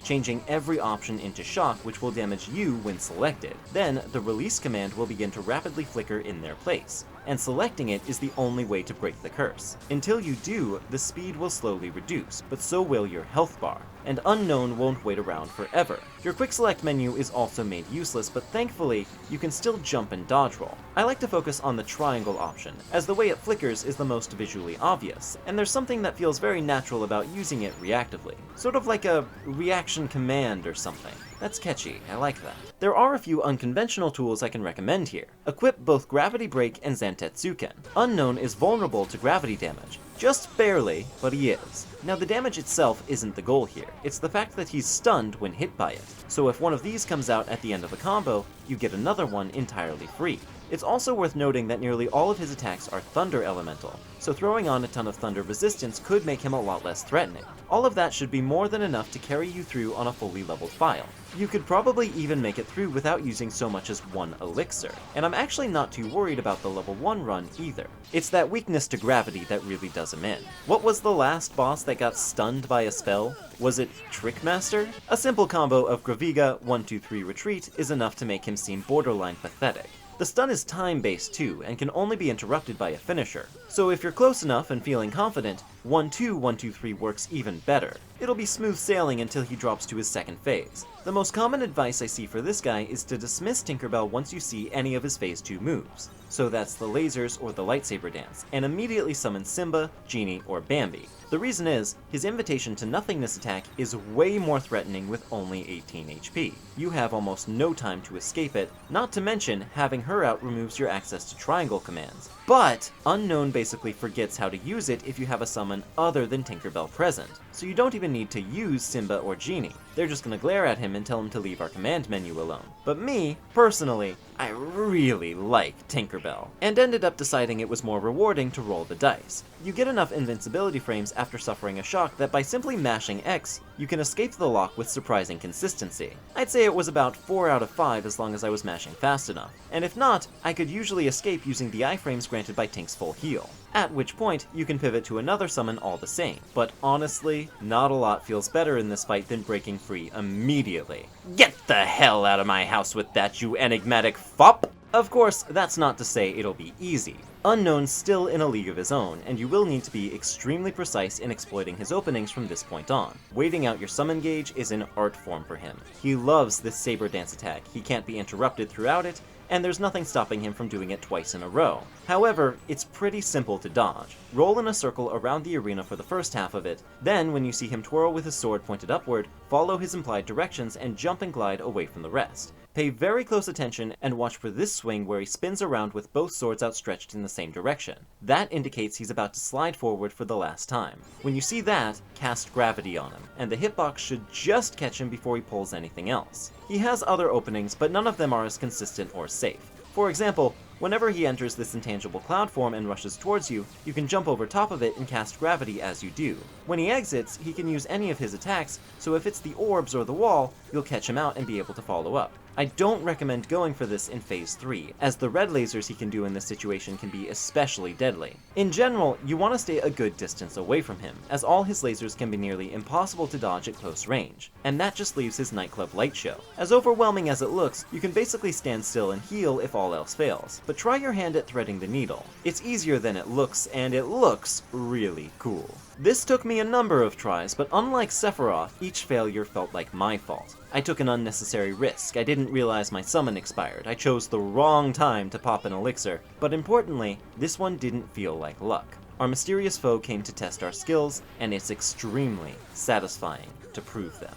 changing every option into shock, which will damage you when selected. Then, the release command will begin to rapidly flicker in their place, and selecting it is the only way to break the curse. Until you do, the speed will slowly reduce, but so will your health bar, and Unknown won't wait around forever. Your quick select menu is also made useless, but thankfully, you can still jump and dodge roll. I like to focus on the triangle option, as the way it flickers is the most visually obvious, and there's something that feels very natural about using it reactively. Sort of like a reaction command or something. That's catchy, I like that. There are a few unconventional tools I can recommend here. Equip both Gravity Break and Zantetsuken. Unknown is vulnerable to gravity damage. Just barely, but he is. Now the damage itself isn't the goal here, it's the fact that he's stunned when hit by it. So if one of these comes out at the end of a combo, you get another one entirely free. It's also worth noting that nearly all of his attacks are Thunder Elemental, so throwing on a ton of Thunder resistance could make him a lot less threatening. All of that should be more than enough to carry you through on a fully leveled file. You could probably even make it through without using so much as one elixir, and I'm actually not too worried about the level 1 run either. It's that weakness to gravity that really does him in. What was the last boss that got stunned by a spell? Was it Trickmaster? A simple combo of Graviga, 1-2-3 Retreat is enough to make him seem borderline pathetic. The stun is time-based too, and can only be interrupted by a finisher. So if you're close enough and feeling confident, 1-2, 1-2-3 works even better. It'll be smooth sailing until he drops to his second phase. The most common advice I see for this guy is to dismiss Tinkerbell once you see any of his phase 2 moves. So that's the lasers or the lightsaber dance, and immediately summon Simba, Genie, or Bambi. The reason is, his Invitation to Nothingness attack is way more threatening with only 18 HP. You have almost no time to escape it, not to mention having her out removes your access to triangle commands. But Unknown basically forgets how to use it if you have a summon other than Tinkerbell present, so you don't even need to use Simba or Genie. They're just gonna glare at him and tell him to leave our command menu alone. But me, personally, I really like Tinkerbell, and ended up deciding it was more rewarding to roll the dice. You get enough invincibility frames after suffering a shock that by simply mashing X, you can escape the lock with surprising consistency. I'd say it was about 4 out of 5 as long as I was mashing fast enough, and if not, I could usually escape using the iframes granted by Tink's full heal. At which point, you can pivot to another summon all the same. But honestly, not a lot feels better in this fight than breaking free immediately. Get the hell out of my house with that, you enigmatic fop! Of course, that's not to say it'll be easy. Unknown's still in a league of his own, and you will need to be extremely precise in exploiting his openings from this point on. Waiting out your summon gauge is an art form for him. He loves this saber dance attack, he can't be interrupted throughout it, and there's nothing stopping him from doing it twice in a row. However, it's pretty simple to dodge. Roll in a circle around the arena for the first half of it, then when you see him twirl with his sword pointed upward, follow his implied directions and jump and glide away from the rest. Pay very close attention and watch for this swing where he spins around with both swords outstretched in the same direction. That indicates he's about to slide forward for the last time. When you see that, cast Gravity on him, and the hitbox should just catch him before he pulls anything else. He has other openings, but none of them are as consistent or safe. For example, whenever he enters this intangible cloud form and rushes towards you, you can jump over top of it and cast Gravity as you do. When he exits, he can use any of his attacks, so if it's the orbs or the wall, you'll catch him out and be able to follow up. I don't recommend going for this in Phase 3, as the red lasers he can do in this situation can be especially deadly. In general, you want to stay a good distance away from him, as all his lasers can be nearly impossible to dodge at close range, and that just leaves his nightclub light show. As overwhelming as it looks, you can basically stand still and heal if all else fails, but try your hand at threading the needle. It's easier than it looks, and it looks really cool. This took me a number of tries, but unlike Sephiroth, each failure felt like my fault. I took an unnecessary risk, I didn't realize my summon expired, I chose the wrong time to pop an elixir, but importantly, this one didn't feel like luck. Our mysterious foe came to test our skills, and it's extremely satisfying to prove them.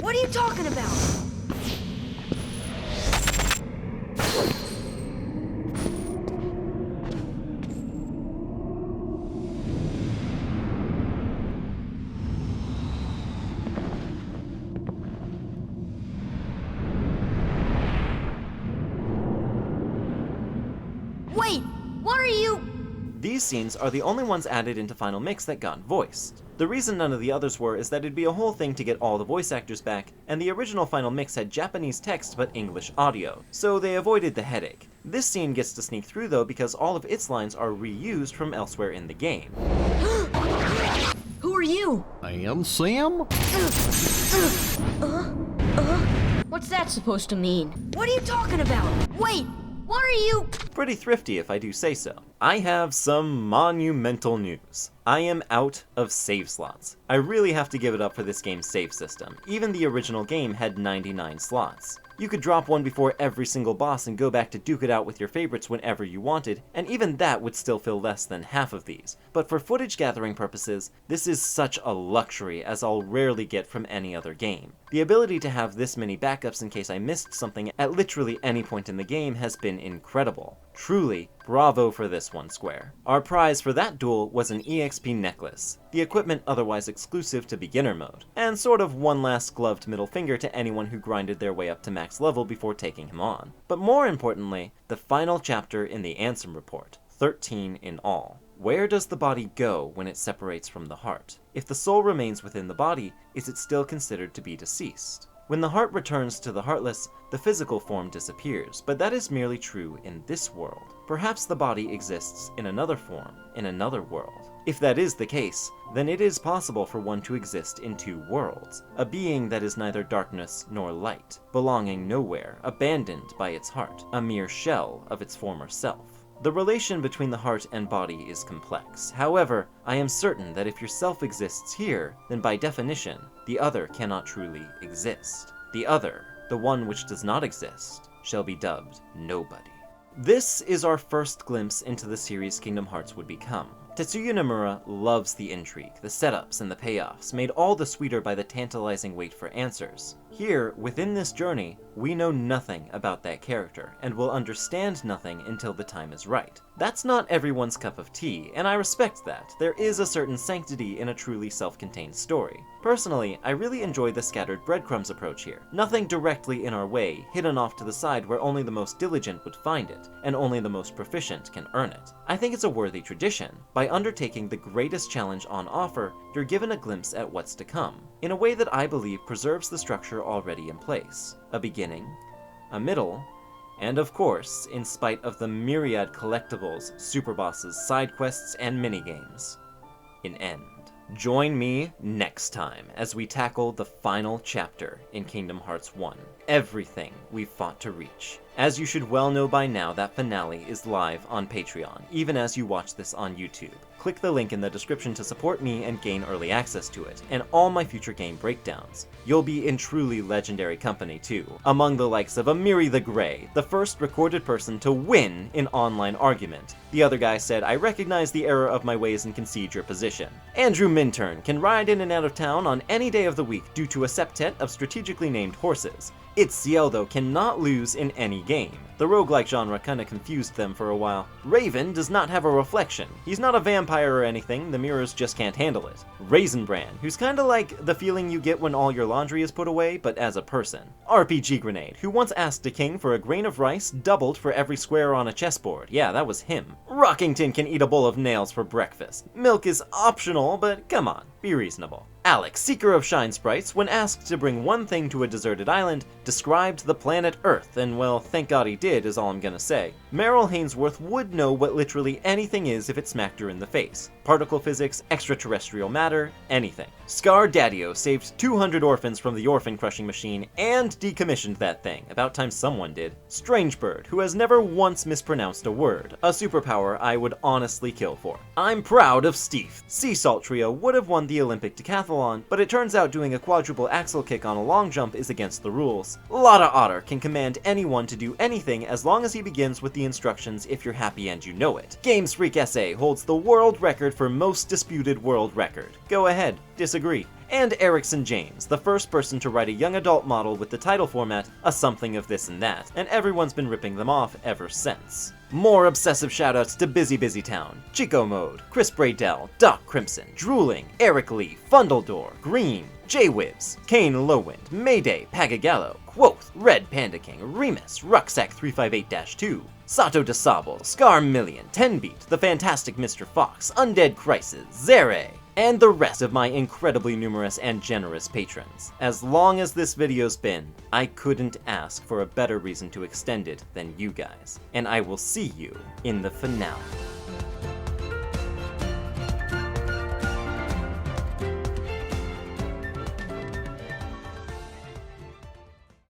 What are you talking about? These scenes are the only ones added into Final Mix that got voiced. The reason none of the others were is that it'd be a whole thing to get all the voice actors back, and the original Final Mix had Japanese text but English audio, so they avoided the headache. This scene gets to sneak through though because all of its lines are reused from elsewhere in the game. Who are you? Ansem? What's that supposed to mean? What are you talking about? Wait, what are you? Pretty thrifty if I do say so. I have some monumental news. I am out of save slots. I really have to give it up for this game's save system. Even the original game had 99 slots. You could drop one before every single boss and go back to duke it out with your favorites whenever you wanted, and even that would still fill less than half of these. But for footage gathering purposes, this is such a luxury as I'll rarely get from any other game. The ability to have this many backups in case I missed something at literally any point in the game has been incredible. Truly, bravo for this one, Square. Our prize for that duel was an EXP necklace, the equipment otherwise exclusive to beginner mode, and sort of one last gloved middle finger to anyone who grinded their way up to max level before taking him on. But more importantly, the final chapter in the Ansem report, 13 in all. Where does the body go when it separates from the heart? If the soul remains within the body, is it still considered to be deceased? When the heart returns to the heartless, the physical form disappears, but that is merely true in this world. Perhaps the body exists in another form, in another world. If that is the case, then it is possible for one to exist in two worlds, a being that is neither darkness nor light, belonging nowhere, abandoned by its heart, a mere shell of its former self. The relation between the heart and body is complex. However, I am certain that if your self exists here, then by definition, the other cannot truly exist. The other, the one which does not exist, shall be dubbed nobody. This is our first glimpse into the series Kingdom Hearts would become. Tetsuya Nomura loves the intrigue, the setups, and the payoffs, made all the sweeter by the tantalizing wait for answers. Here, within this journey, we know nothing about that character, and will understand nothing until the time is right. That's not everyone's cup of tea, and I respect that. There is a certain sanctity in a truly self-contained story. Personally, I really enjoy the scattered breadcrumbs approach here. Nothing directly in our way, hidden off to the side where only the most diligent would find it, and only the most proficient can earn it. I think it's a worthy tradition. By undertaking the greatest challenge on offer, you're given a glimpse at what's to come, in a way that I believe preserves the structure already in place. A beginning, a middle, and of course, in spite of the myriad collectibles, super bosses, side quests, and minigames, an end. Join me next time as we tackle the final chapter in Kingdom Hearts 1, everything we've fought to reach. As you should well know by now, that finale is live on Patreon, even as you watch this on YouTube. Click the link in the description to support me and gain early access to it, and all my future game breakdowns. You'll be in truly legendary company too, among the likes of Amiri the Grey, the first recorded person to win an online argument. The other guy said, "I recognize the error of my ways and concede your position." Andrew Minturn can ride in and out of town on any day of the week due to a septet of strategically named horses. Itziel, though, cannot lose in any game. The roguelike genre kinda confused them for a while. Raven does not have a reflection. He's not a vampire or anything, the mirrors just can't handle it. Raisin Bran, who's kinda like the feeling you get when all your laundry is put away, but as a person. RPG Grenade, who once asked a king for a grain of rice doubled for every square on a chessboard. Yeah, that was him. Rockington can eat a bowl of nails for breakfast. Milk is optional, but come on, be reasonable. Alex, Seeker of Shine Sprites, when asked to bring one thing to a deserted island, described the planet Earth, and well, thank God he did, is all I'm gonna say. Meryl Hainsworth would know what literally anything is if it smacked her in the face. Particle physics, extraterrestrial matter, anything. Scar Daddio saved 200 orphans from the orphan crushing machine and decommissioned that thing. About time someone did. Strangebird, who has never once mispronounced a word, a superpower I would honestly kill for. I'm proud of Steve. Sea Salt Trio would have won the Olympic decathlon, but it turns out doing a quadruple axle kick on a long jump is against the rules. Lotta Otter can command anyone to do anything as long as he begins with the instructions if you're happy and you know it. Games Freak SA holds the world record for most disputed world record. Go ahead, disagree. And Erickson James, the first person to write a young adult model with the title format, a something of this and that, and everyone's been ripping them off ever since. More obsessive shoutouts to Busy Town, Chico Mode, Chris Braydell, Doc Crimson, Drooling, Eric Lee, Fundeldor, Green, J-Wibs, Kane Lowwind, Mayday, Pagagallo, Quoth, Red Panda King, Remus, Rucksack 358-2, Sato de Sable, Scar Million, 10-Beat, The Fantastic Mr. Fox, Undead Crisis, Zere, and the rest of my incredibly numerous and generous patrons. As long as this video's been, I couldn't ask for a better reason to extend it than you guys. And I will see you in the finale.